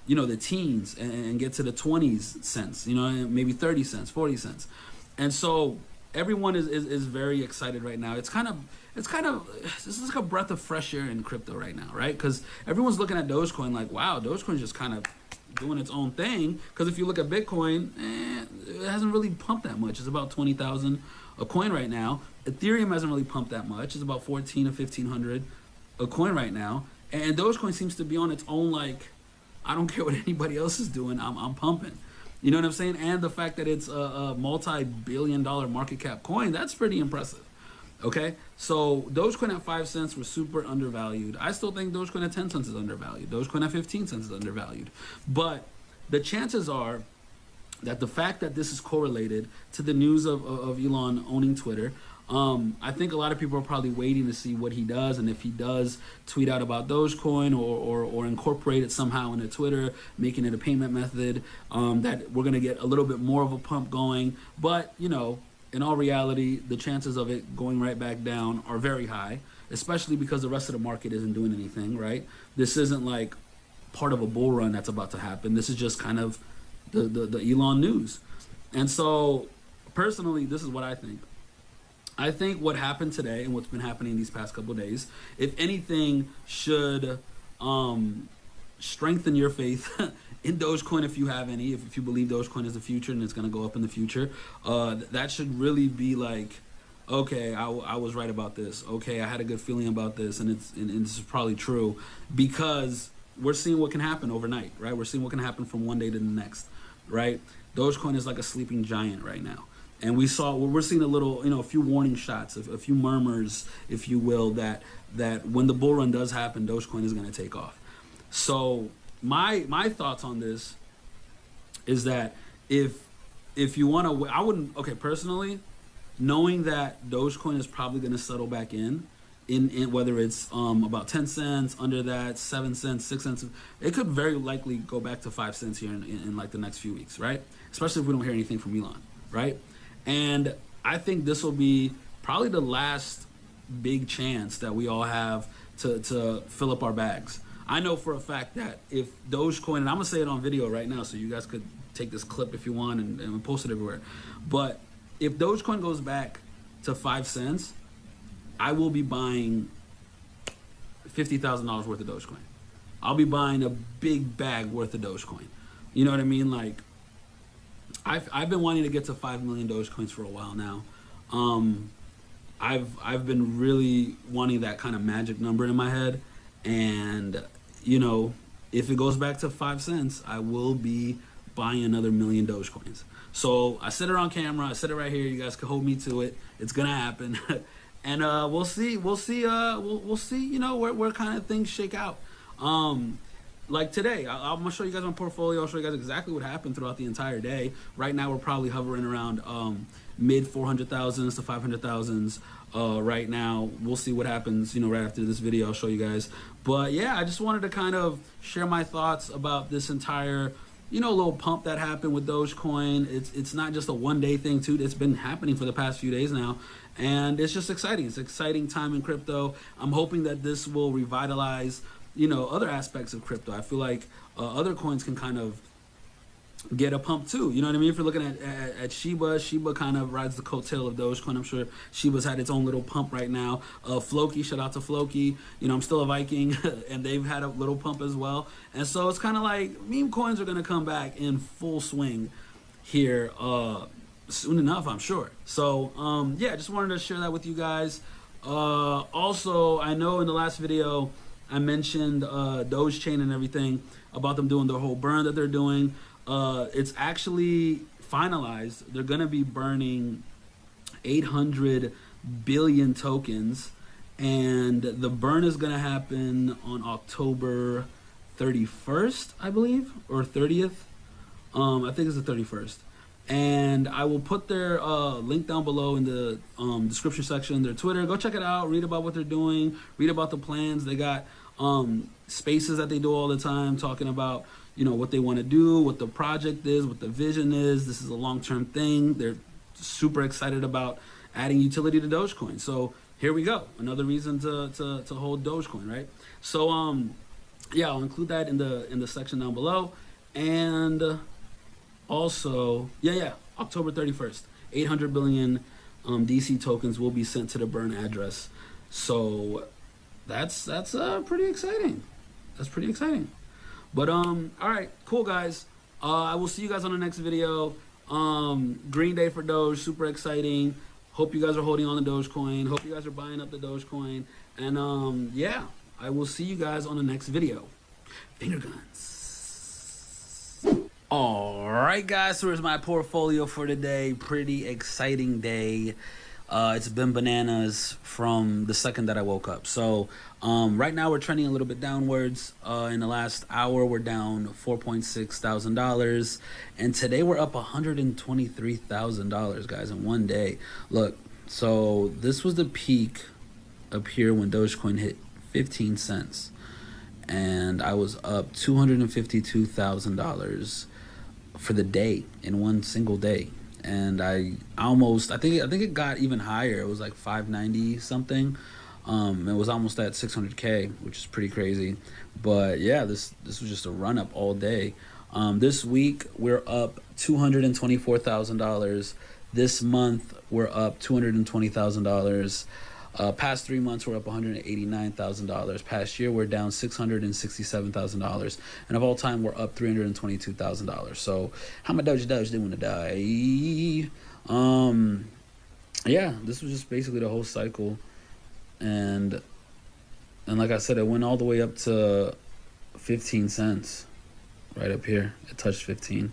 the teens and get to the 20s cents, maybe 30 cents, 40 cents. And so everyone is very excited right now. It's this is like a breath of fresh air in crypto right now, right? Because everyone's looking at Dogecoin like, wow, Dogecoin's just kind of doing its own thing. Because if you look at Bitcoin, it hasn't really pumped that much. It's about 20,000 a coin right now. Ethereum hasn't really pumped that much. It's about 14 or 1,500 a coin right now. And Dogecoin seems to be on its own, like, I don't care what anybody else is doing, I'm pumping. You know what I'm saying? And the fact that it's a multi-billion-dollar market cap coin, that's pretty impressive. Okay? So Dogecoin at 5 cents was super undervalued. I still think Dogecoin at 10 cents is undervalued. Dogecoin at 15 cents is undervalued. But the chances are that the fact that this is correlated to the news of Elon owning Twitter, I think a lot of people are probably waiting to see what he does, and if he does tweet out about Dogecoin or incorporate it somehow into Twitter, making it a payment method, that we're going to get a little bit more of a pump going. But, in all reality, the chances of it going right back down are very high, especially because the rest of the market isn't doing anything, right? This isn't like part of a bull run that's about to happen. This is just kind of the Elon news. And so, personally, this is what I think. I think what happened today and what's been happening these past couple of days, if anything, should strengthen your faith in Dogecoin if you have any. If you believe Dogecoin is the future and it's going to go up in the future, that should really be like, okay, I was right about this. Okay, I had a good feeling about this, and this is probably true, because we're seeing what can happen overnight, right? We're seeing what can happen from one day to the next, right? Dogecoin is like a sleeping giant right now. And we're seeing a little, a few warning shots, a few murmurs, if you will, that when the bull run does happen, Dogecoin is going to take off. So my thoughts on this is that if you want to, I wouldn't, okay, personally, knowing that Dogecoin is probably going to settle back in whether it's about 10 cents, under that, 7 cents, 6 cents, it could very likely go back to 5 cents here in like the next few weeks, right? Especially if we don't hear anything from Elon, right? And I think this will be probably the last big chance that we all have to fill up our bags. I know for a fact that if Dogecoin, and I'm gonna say it on video right now, so you guys could take this clip if you want and post it everywhere. But if Dogecoin goes back to 5 cents, I will be buying $50,000 worth of Dogecoin. I'll be buying a big bag worth of Dogecoin. You know what I mean? Like, I've been wanting to get to 5 million Dogecoins for a while now. I've been really wanting that kind of magic number in my head, and you know, if it goes back to 5 cents, I will be buying another million Dogecoins. So I said it on camera. I said it right here. You guys can hold me to it. It's gonna happen, and we'll see. We'll see. We'll see. You know where kind of things shake out. Like today, I'm gonna show you guys my portfolio. I'll show you guys exactly what happened throughout the entire day. Right now, we're probably hovering around mid 400,000s to 500,000s. Right now, we'll see what happens. You know, right after this video, I'll show you guys. But yeah, I just wanted to kind of share my thoughts about this entire, you know, little pump that happened with Dogecoin. It's not just a one-day thing too. It's been happening for the past few days now, and it's just exciting. It's an exciting time in crypto. I'm hoping that this will revitalize, you know, other aspects of crypto. I feel like other coins can kind of get a pump too. You know what I mean? If you're looking at Shiba kind of rides the coattail of Dogecoin. I'm sure Shiba's had its own little pump right now. Floki, shout out to Floki. You know, I'm still a Viking, and they've had a little pump as well. And so it's kind of like meme coins are going to come back in full swing here soon enough, I'm sure. So yeah, I just wanted to share that with you guys. Also, I know in the last video I mentioned Doge chain and everything about them doing the whole burn that they're doing. It's actually finalized. They're gonna be burning 800 billion tokens, and the burn is gonna happen on October 31st, I believe, or 30th. I think it's the 31st. And I will put their link down below in the description section, their Twitter. Go check it out, read about what they're doing, read about the plans. They got spaces that they do all the time talking about, you know, what they want to do, what the project is, what the vision is. This is a long-term thing. They're super excited about adding utility to Dogecoin. So here we go. Another reason to hold Dogecoin, right? So yeah, I'll include that in the section down below. And also, yeah, October 31st, 800 billion DC tokens will be sent to the burn address. So that's pretty exciting. That's pretty exciting. But all right, cool guys. I will see you guys on the next video. Green day for Doge, super exciting. Hope you guys are holding on to Dogecoin. Hope you guys are buying up the Dogecoin. And yeah, I will see you guys on the next video. Finger guns. All right, guys, so here's my portfolio for today. Pretty exciting day. It's been bananas from the second that I woke up. So right now we're trending a little bit downwards. In the last hour, we're down $4,600. And today we're up $123,000, guys, in one day. Look, so this was the peak up here when Dogecoin hit 15 cents. And I was up $252,000 for the day in one single day. And I think it got even higher. It was like 590 something. It was almost at 600K, which is pretty crazy. But yeah, this was just a run up all day. This week we're up $224,000. This month we're up $220,000. Past 3 months, we're up $189,000. Past year, we're down $667,000. And of all time, we're up $322,000. So, how much Doge didn't want to die? Yeah, this was just basically the whole cycle. And like I said, it went all the way up to 15 cents. Right up here, it touched 15.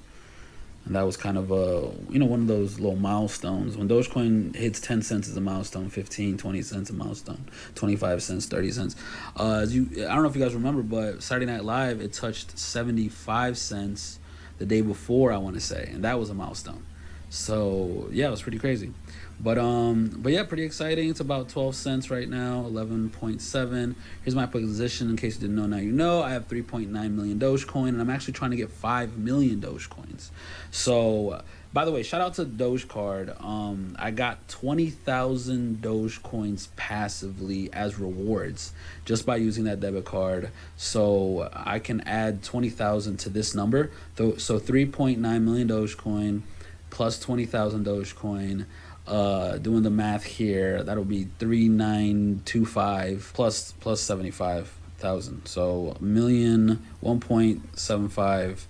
And that was kind of one of those little milestones. When Dogecoin hits 10 cents is a milestone, 15, 20 cents a milestone, 25 cents, 30 cents. I don't know if you guys remember, but Saturday Night Live, it touched 75 cents the day before, I want to say, and that was a milestone. So yeah, it was pretty crazy. But yeah, pretty exciting. It's about 12 cents right now, 11.7. Here's my position in case you didn't know. Now you know. I have 3.9 million Dogecoin, and I'm actually trying to get 5 million Dogecoins. So, by the way, shout out to Doge Card. I got 20,000 Dogecoins passively as rewards just by using that debit card. So I can add 20,000 to this number. So 3.9 million Dogecoin plus 20,000 Dogecoin. Doing the math here, that'll be 3,925 plus 75,000. So 1,75,000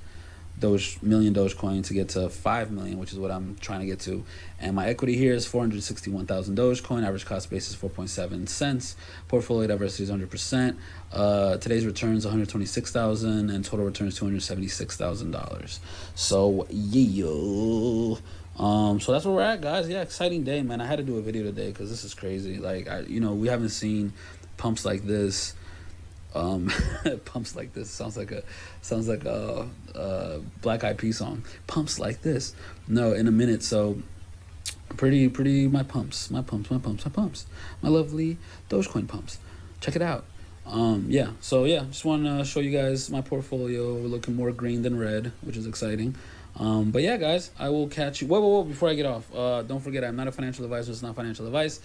million Dogecoin to get to 5 million, which is what I'm trying to get to. And my equity here is 461,000 Dogecoin. Average cost base is 4.7 cents. Portfolio diversity is 100%. Today's returns 126,000 and total returns $276,000. So yeah. So that's where we're at, guys. Yeah, exciting day, man. I had to do a video today because this is crazy. Like, we haven't seen pumps like this. Pumps like this sounds like a Black Eyed Peas song. Pumps like this. No, in a minute. So pretty my pumps, my lovely Dogecoin pumps. Check it out. Yeah. So yeah, just want to show you guys my portfolio. We're looking more green than red, which is exciting. But yeah, guys, I will catch you. Whoa, before I get off, don't forget, I'm not a financial advisor. It's not financial advice.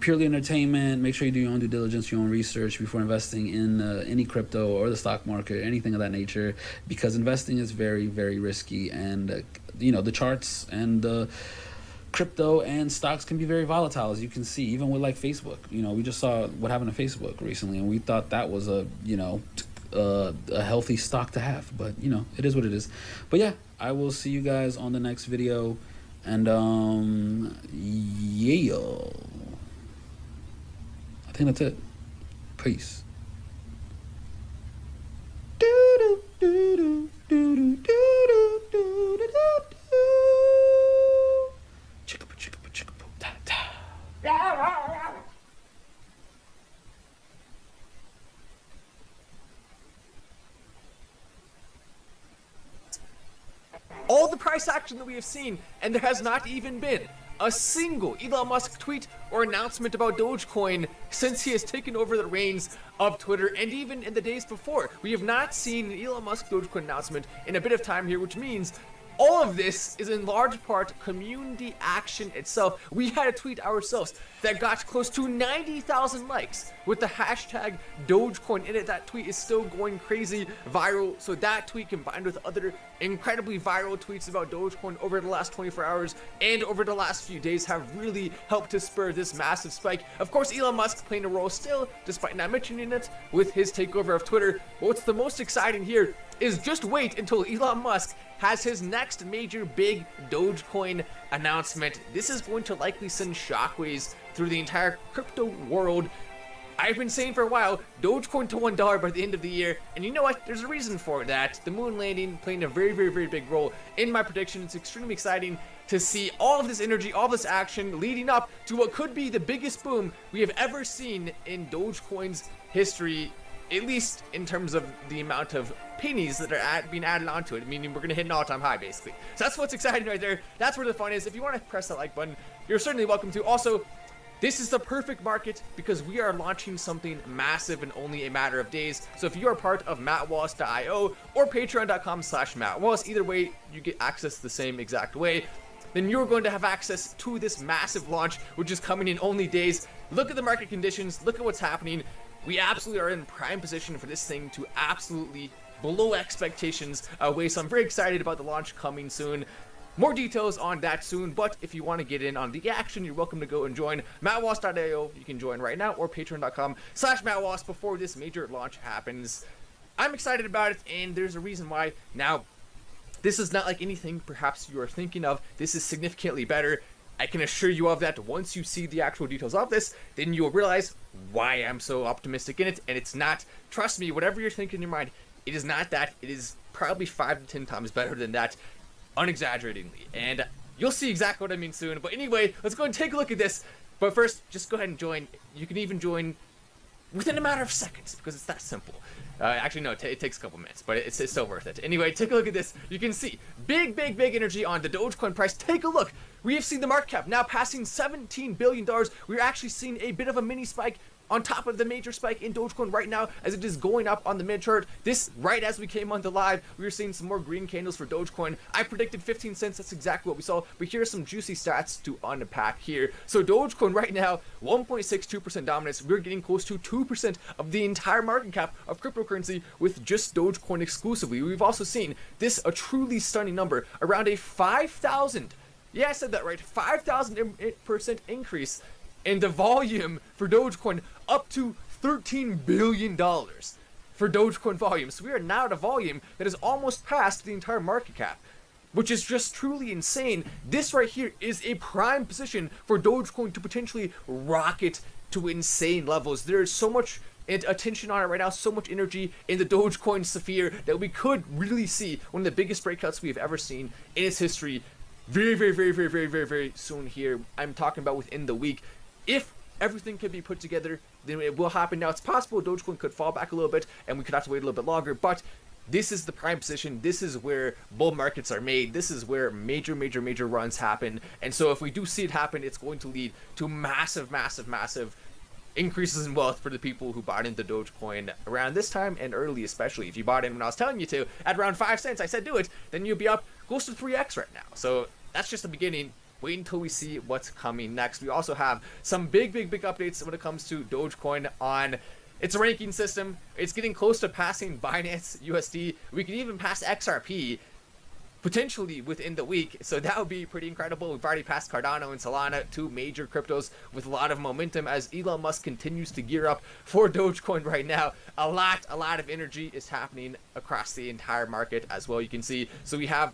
Purely entertainment. Make sure you do your own due diligence, your own research before investing in any crypto or the stock market, anything of that nature, because investing is very, very risky. And, the charts and crypto and stocks can be very volatile, as you can see, even with like Facebook. We just saw what happened to Facebook recently, and we thought that was a healthy stock to have, but it is what it is. But yeah, I will see you guys on the next video, and yeah, I think that's it. Peace. All the price action that we have seen, and there has not even been a single Elon Musk tweet or announcement about Dogecoin since he has taken over the reins of Twitter, and even in the days before. We have not seen an Elon Musk Dogecoin announcement in a bit of time here, which means all of this is in large part community action itself. We had a tweet ourselves that got close to 90,000 likes with the hashtag Dogecoin in it. That tweet is still going crazy viral. So that tweet, combined with other incredibly viral tweets about Dogecoin over the last 24 hours and over the last few days, have really helped to spur this massive spike. Of course, Elon Musk playing a role still, despite not mentioning it, with his takeover of Twitter. But what's the most exciting here is just wait until Elon Musk has his next major big Dogecoin announcement. This is going to likely send shockwaves through the entire crypto world. I've been saying for a while, Dogecoin to $1 by the end of the year, and you know what? There's a reason for that. The moon landing playing a very, very, very big role in my prediction. It's extremely exciting to see all of this energy, all of this action leading up to what could be the biggest boom we have ever seen in Dogecoin's history, at least in terms of the amount of pennies that are being added onto it, meaning we're going to hit an all-time high, basically. So that's what's exciting right there. That's where the fun is. If you want to press that like button, you're certainly welcome to. Also, this is the perfect market because we are launching something massive in only a matter of days. So if you are part of mattwallace.io or patreon.com/mattwallace, either way, you get access the same exact way, then you're going to have access to this massive launch, which is coming in only days. Look at the market conditions. Look at what's happening. We absolutely are in prime position for this thing to absolutely blow expectations away. So I'm very excited about the launch coming soon. More details on that soon, but if you want to get in on the action, you're welcome to go and join mattwallace.io. You can join right now, or patreon.com/mattwallace before this major launch happens. I'm excited about it, and there's a reason why. Now, this is not like anything perhaps you are thinking of. This is significantly better. I can assure you of that. Once you see the actual details of this, then you'll realize why I'm so optimistic in it. And it's not, trust me, whatever you're thinking in your mind, it is not that. It is probably 5 to 10 times better than that, unexaggeratingly. And you'll see exactly what I mean soon. But anyway, let's go and take a look at this. But first, just go ahead and join. You can even join within a matter of seconds because it's that simple. Actually, no, it takes a couple minutes, but it's still worth it. Anyway, take a look at this. You can see big energy on the Dogecoin price. Take a look. We have seen the market cap now passing $17 billion. We're actually seeing a bit of a mini spike on top of the major spike in Dogecoin right now as it is going up on the mid chart. This, right as we came on the live, we were seeing some more green candles for Dogecoin. I predicted 15 cents. That's exactly what we saw. But here are some juicy stats to unpack here. So Dogecoin right now, 1.62% dominance. We're getting close to 2% of the entire market cap of cryptocurrency with just Dogecoin exclusively. We've also seen this, a truly stunning number, around a 5,000, yeah, I said that right, 5,000% increase in the volume for Dogecoin, up to $13 billion. for Dogecoin volume. So we are now at a volume that is almost past the entire market cap, which is just truly insane. This right here is a prime position for Dogecoin to potentially rocket to insane levels. There is so much attention on it right now, so much energy in the Dogecoin sphere that we could really see one of the biggest breakouts we've ever seen in its history very soon here. I'm talking about within the week. If everything can be put together, then it will happen. Now, it's possible Dogecoin could fall back a little bit and we could have to wait a little bit longer, but this is the prime position. This is where bull markets are made. This is where major runs happen. And so if we do see it happen, it's going to lead to massive increases in wealth for the people who bought into Dogecoin around this time and early, especially. If you bought in when I was telling you to, at around 5 cents, I said do it, then you'll be up close to 3x right now. So that's just the beginning. Wait until we see what's coming next. We also have some big updates when it comes to Dogecoin on its ranking system. It's getting close to passing Binance USD. We can even pass XRP potentially within the week, so that would be pretty incredible. We've already passed Cardano and Solana, 2 major cryptos with a lot of momentum as Elon Musk continues to gear up for Dogecoin right now. A lot of energy is happening across the entire market as well, you can see. So we have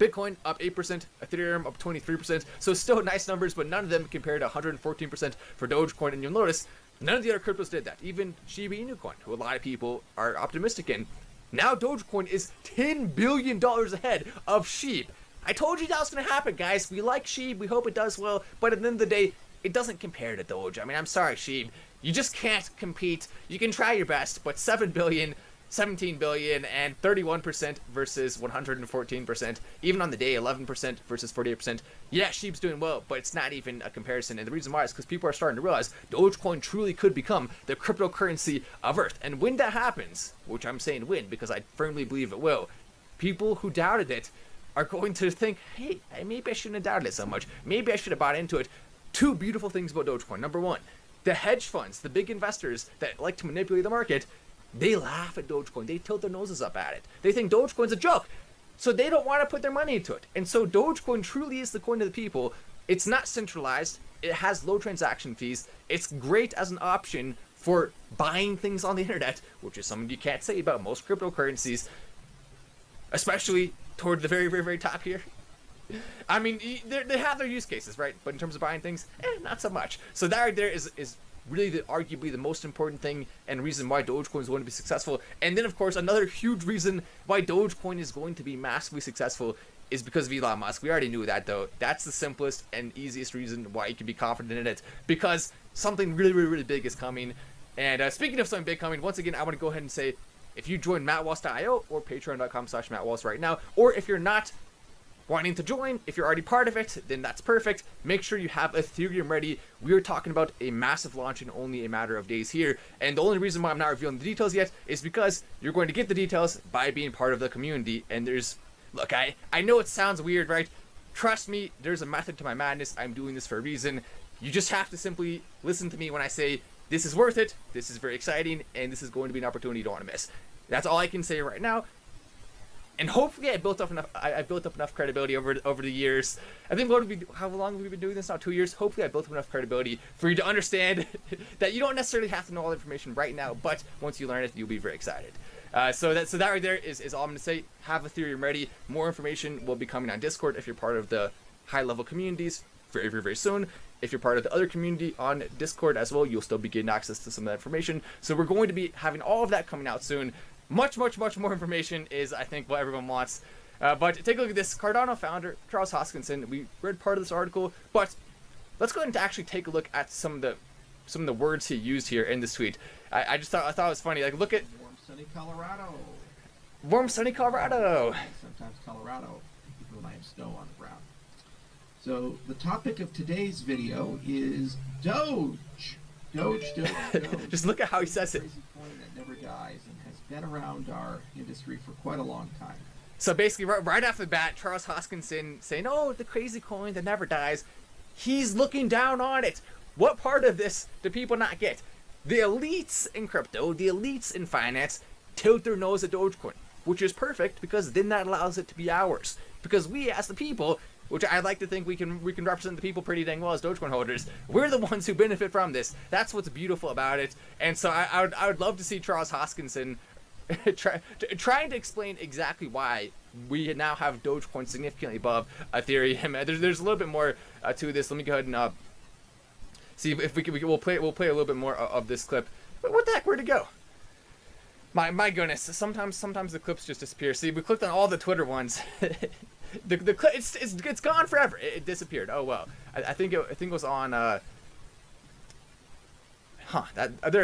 Bitcoin up 8%, Ethereum up 23%, so still nice numbers, but none of them compared to 114% for Dogecoin. And you'll notice none of the other cryptos did that. Even Shiba Inu coin, who a lot of people are optimistic in. Now Dogecoin is $10 billion ahead of SHIB. I told you that was going to happen, guys. We like SHIB. We hope it does well. But at the end of the day, it doesn't compare to Doge. I mean, I'm sorry, SHIB. You just can't compete. You can try your best, but 7 billion, 17 billion, and 31% versus 114%. Even on the day, 11% versus 48%. Yeah, SHIB's doing well, but it's not even a comparison. And the reason why is because people are starting to realize Dogecoin truly could become the cryptocurrency of Earth. And when that happens, which I'm saying when, because I firmly believe it will, people who doubted it are going to think, hey, maybe I shouldn't have doubted it so much. Maybe I should have bought into it. 2 beautiful things about Dogecoin. Number 1, the hedge funds, the big investors that like to manipulate the market, they laugh at Dogecoin. They tilt their noses up at it. They think Dogecoin's a joke, so they don't want to put their money into it. And so Dogecoin truly is the coin of the people. It's not centralized. It has low transaction fees. It's great as an option for buying things on the internet, which is something you can't say about most cryptocurrencies, especially toward the very top here. I mean, they have their use cases, right? But in terms of buying things, not so much. So that right there is really arguably the most important thing and reason why Dogecoin is going to be successful. And then, of course, another huge reason why Dogecoin is going to be massively successful is because of Elon Musk. We already knew that, though. That's the simplest and easiest reason why you can be confident in it, because something really big is coming. And speaking of something big coming, once again, I want to go ahead and say, if you join mattwalsh.io or patreon.com/mattwalsh right now, or if you're not wanting to join, if you're already part of it, then that's perfect. Make sure you have Ethereum ready. We are talking about a massive launch in only a matter of days here, and the only reason why I'm not revealing the details yet is because you're going to get the details by being part of the community. And look, I know it sounds weird, right? Trust me, there's a method to my madness. I'm doing this for a reason. You just have to simply listen to me when I say this is worth it, this is very exciting, and this is going to be an opportunity you don't want to miss. That's all I can say right now. And hopefully I built up enough credibility over the years. I think how long have we been doing this now? 2 years. Hopefully I built up enough credibility for you to understand that you don't necessarily have to know all the information right now, but once you learn it, you'll be very excited. So that right there is all I'm gonna say. Have Ethereum ready. More information will be coming on Discord if you're part of the high-level communities very soon. If you're part of the other community on Discord as well, you'll still be getting access to some of that information. So we're going to be having all of that coming out soon. Much more information is, I think, what everyone wants. But take a look at this. Cardano founder, Charles Hoskinson. We read part of this article, but let's go ahead and actually take a look at some of the words he used here in this tweet. I thought it was funny. Like, look at warm, sunny Colorado. Warm, sunny Colorado. Sometimes Colorado, people might have snow on the ground. So the topic of today's video is Doge. Doge. Just look at how he says it. Crazy coin that never dies and has been around our industry for quite a long time. So basically, right off the bat, Charles Hoskinson saying, "Oh, the crazy coin that never dies." He's looking down on it. What part of this do people not get? The elites in crypto, the elites in finance, tilt their nose at Dogecoin, which is perfect because then that allows it to be ours. Because we, as the people, which I'd like to think we can represent the people pretty dang well as Dogecoin holders. We're the ones who benefit from this. That's what's beautiful about it. And so I would love to see Charles Hoskinson trying to explain exactly why we now have Dogecoin significantly above Ethereum. There's a little bit more to this. Let me go ahead and see if we'll play a little bit more of this clip. What the heck? Where'd it go? My goodness. Sometimes the clips just disappear. See, we clicked on all the Twitter ones. the clip it's gone forever. It disappeared. Oh well. I think it was on. There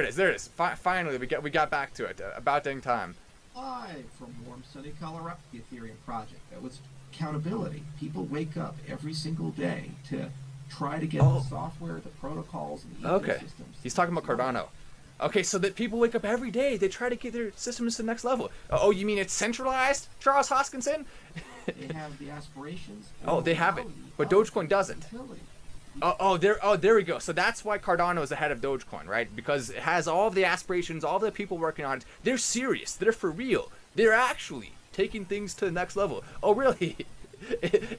it is. Finally, we got back to it. About dang time. Live from warm, sunny Colorado, the Ethereum project. That was accountability. People wake up every single day to try to get the software, the protocols, and the ecosystems. He's talking about Cardano. Okay, so that people wake up every day, they try to get their systems to the next level. Oh, you mean it's centralized, Charles Hoskinson? They have the aspirations. Oh, they have it, but Dogecoin doesn't. There we go. So that's why Cardano is ahead of Dogecoin, right? Because it has all of the aspirations, all the people working on it. They're serious. They're for real. They're actually taking things to the next level. Oh, really?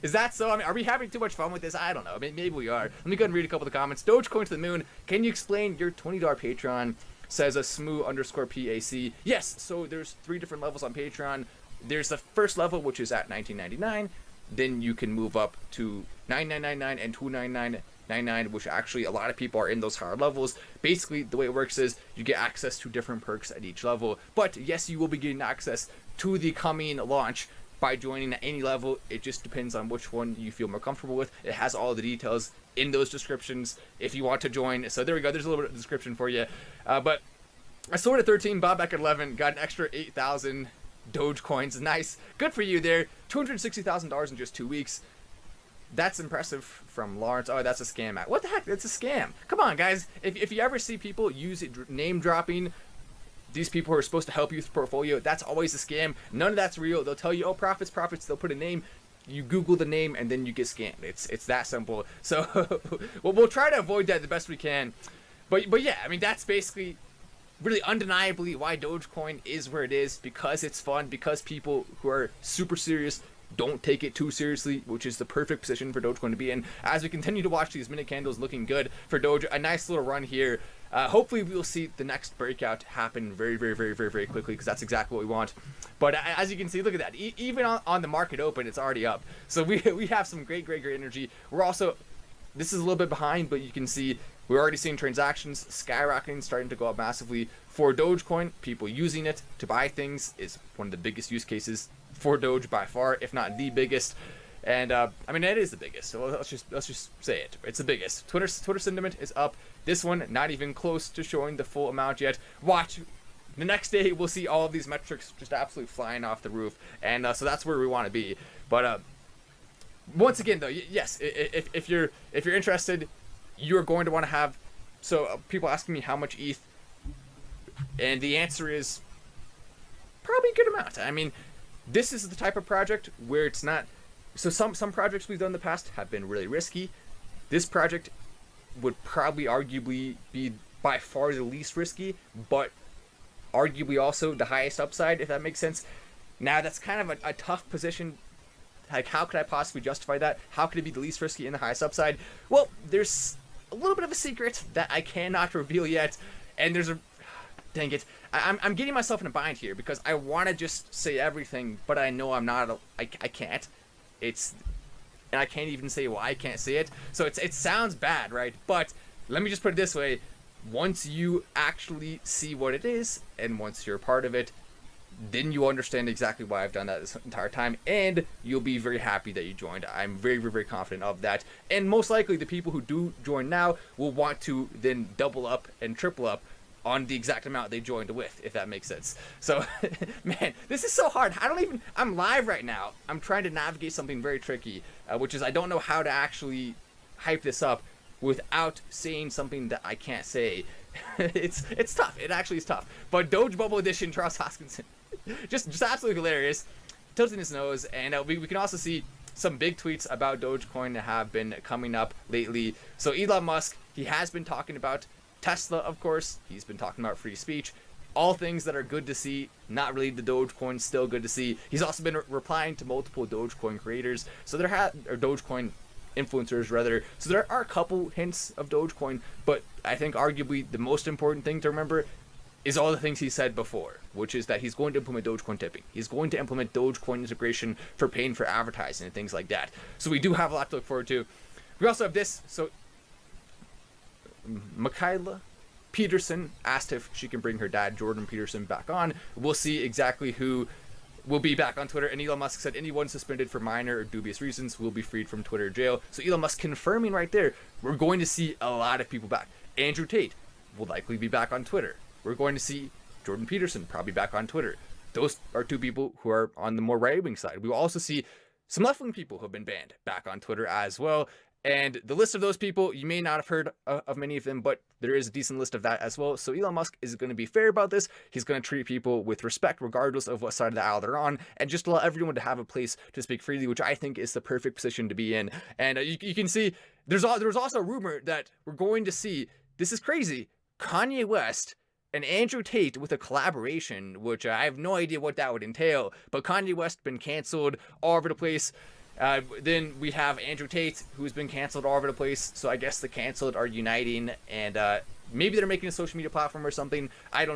Is that so? I mean, are we having too much fun with this? I don't know. I mean, maybe we are. Let me go ahead and read a couple of the comments. Dogecoin to the moon. Can you explain your $20 Patreon? Says a smooth_PAC. Yes, so there's 3 different levels on Patreon. There's the first level, which is at $19.99. Then you can move up to $9.999 and $2.99.99, which actually a lot of people are in those higher levels. Basically, the way it works is you get access to different perks at each level. But yes, you will be getting access to the coming launch by joining at any level. It just depends on which one you feel more comfortable with. It has all the details in those descriptions if you want to join. So there we go. There's a little bit of description for you. But I sold at 13, bought back at 11, got an extra 8,000 Dogecoins. Nice. Good for you there. $260,000 in just 2 weeks. That's impressive from Lawrence. Oh, that's a scam. What the heck? It's a scam. Come on, guys. If you ever see people use it, name dropping these people who are supposed to help you with portfolio, that's always a scam. None of that's real. They'll tell you, oh, profits. They'll put a name. You Google the name and then you get scammed. It's that simple. So we'll try to avoid that the best we can. But yeah, I mean, that's basically really undeniably why Dogecoin is where it is, because it's fun, because people who are super serious don't take it too seriously, which is the perfect position for Dogecoin to be in. As we continue to watch these minute candles looking good for Doge, a nice little run here. Hopefully we'll see the next breakout happen very quickly, because that's exactly what we want. But as you can see, look at that. Even on the market open, it's already up. So we have some great energy. We're also, this is a little bit behind, but you can see we're already seeing transactions skyrocketing, starting to go up massively for Dogecoin. People using it to buy things is one of the biggest use cases for Doge by far, if not the biggest. And I mean, it is the biggest. So let's just say it. It's the biggest. Twitter sentiment is up. This one not even close to showing the full amount yet. Watch. The next day we'll see all of these metrics just absolutely flying off the roof, and so that's where we want to be. But once again, though, yes, if you're interested, you're going to want to have. So people asking me how much ETH, and the answer is probably a good amount. I mean, this is the type of project where it's not. So some projects we've done in the past have been really risky. This project would probably arguably be by far the least risky, but arguably also the highest upside, if that makes sense. Now, that's kind of a tough position. Like, how could I possibly justify that? How could it be the least risky and the highest upside? Well, there's a little bit of a secret that I cannot reveal yet, and there's a... Dang it. I'm getting myself in a bind here, because I want to just say everything, but I know I'm not... I can't. And I can't even say why I can't say it. So it sounds bad, right? But let me just put it this way. Once you actually see what it is, and once you're a part of it, then you understand exactly why I've done that this entire time, and you'll be very happy that you joined. I'm very confident of that. And most likely the people who do join now will want to then double up and triple up on the exact amount they joined with, if that makes sense. So, man, this is so hard. I'm live right now. I'm trying to navigate something very tricky, which is I don't know how to actually hype this up without saying something that I can't say. It's tough. It actually is tough. But Doge Bubble Edition, Charles Hoskinson, just absolutely hilarious, tilting his nose. And we can also see some big tweets about Dogecoin that have been coming up lately. So Elon Musk, he has been talking about Tesla, of course. He's been talking about free speech. All things that are good to see, not really the Dogecoin, still good to see. He's also been replying to multiple Dogecoin creators, so or Dogecoin influencers rather. So there are a couple hints of Dogecoin, but I think arguably the most important thing to remember is all the things he said before, which is that he's going to implement Dogecoin tipping. He's going to implement Dogecoin integration for paying for advertising and things like that. So we do have a lot to look forward to. We also have this. So Michaela Peterson asked if she can bring her dad, Jordan Peterson, back on. We'll see exactly who will be back on Twitter. And Elon Musk said anyone suspended for minor or dubious reasons will be freed from Twitter jail. So Elon Musk confirming right there, we're going to see a lot of people back. Andrew Tate will likely be back on Twitter. We're going to see Jordan Peterson probably back on Twitter. Those are two people who are on the more right-wing side. We will also see some left-wing people who have been banned back on Twitter as well. And the list of those people, you may not have heard of many of them, but there is a decent list of that as well. So Elon Musk is going to be fair about this. He's going to treat people with respect, regardless of what side of the aisle they're on, and just allow everyone to have a place to speak freely, which I think is the perfect position to be in. And you can see there was also a rumor that we're going to see, this is crazy, Kanye West and Andrew Tate with a collaboration, which I have no idea what that would entail, but Kanye West been canceled all over the place. Then we have Andrew Tate, who's been canceled all over the place, so I guess the canceled are uniting, and maybe they're making a social media platform or something, I don't know.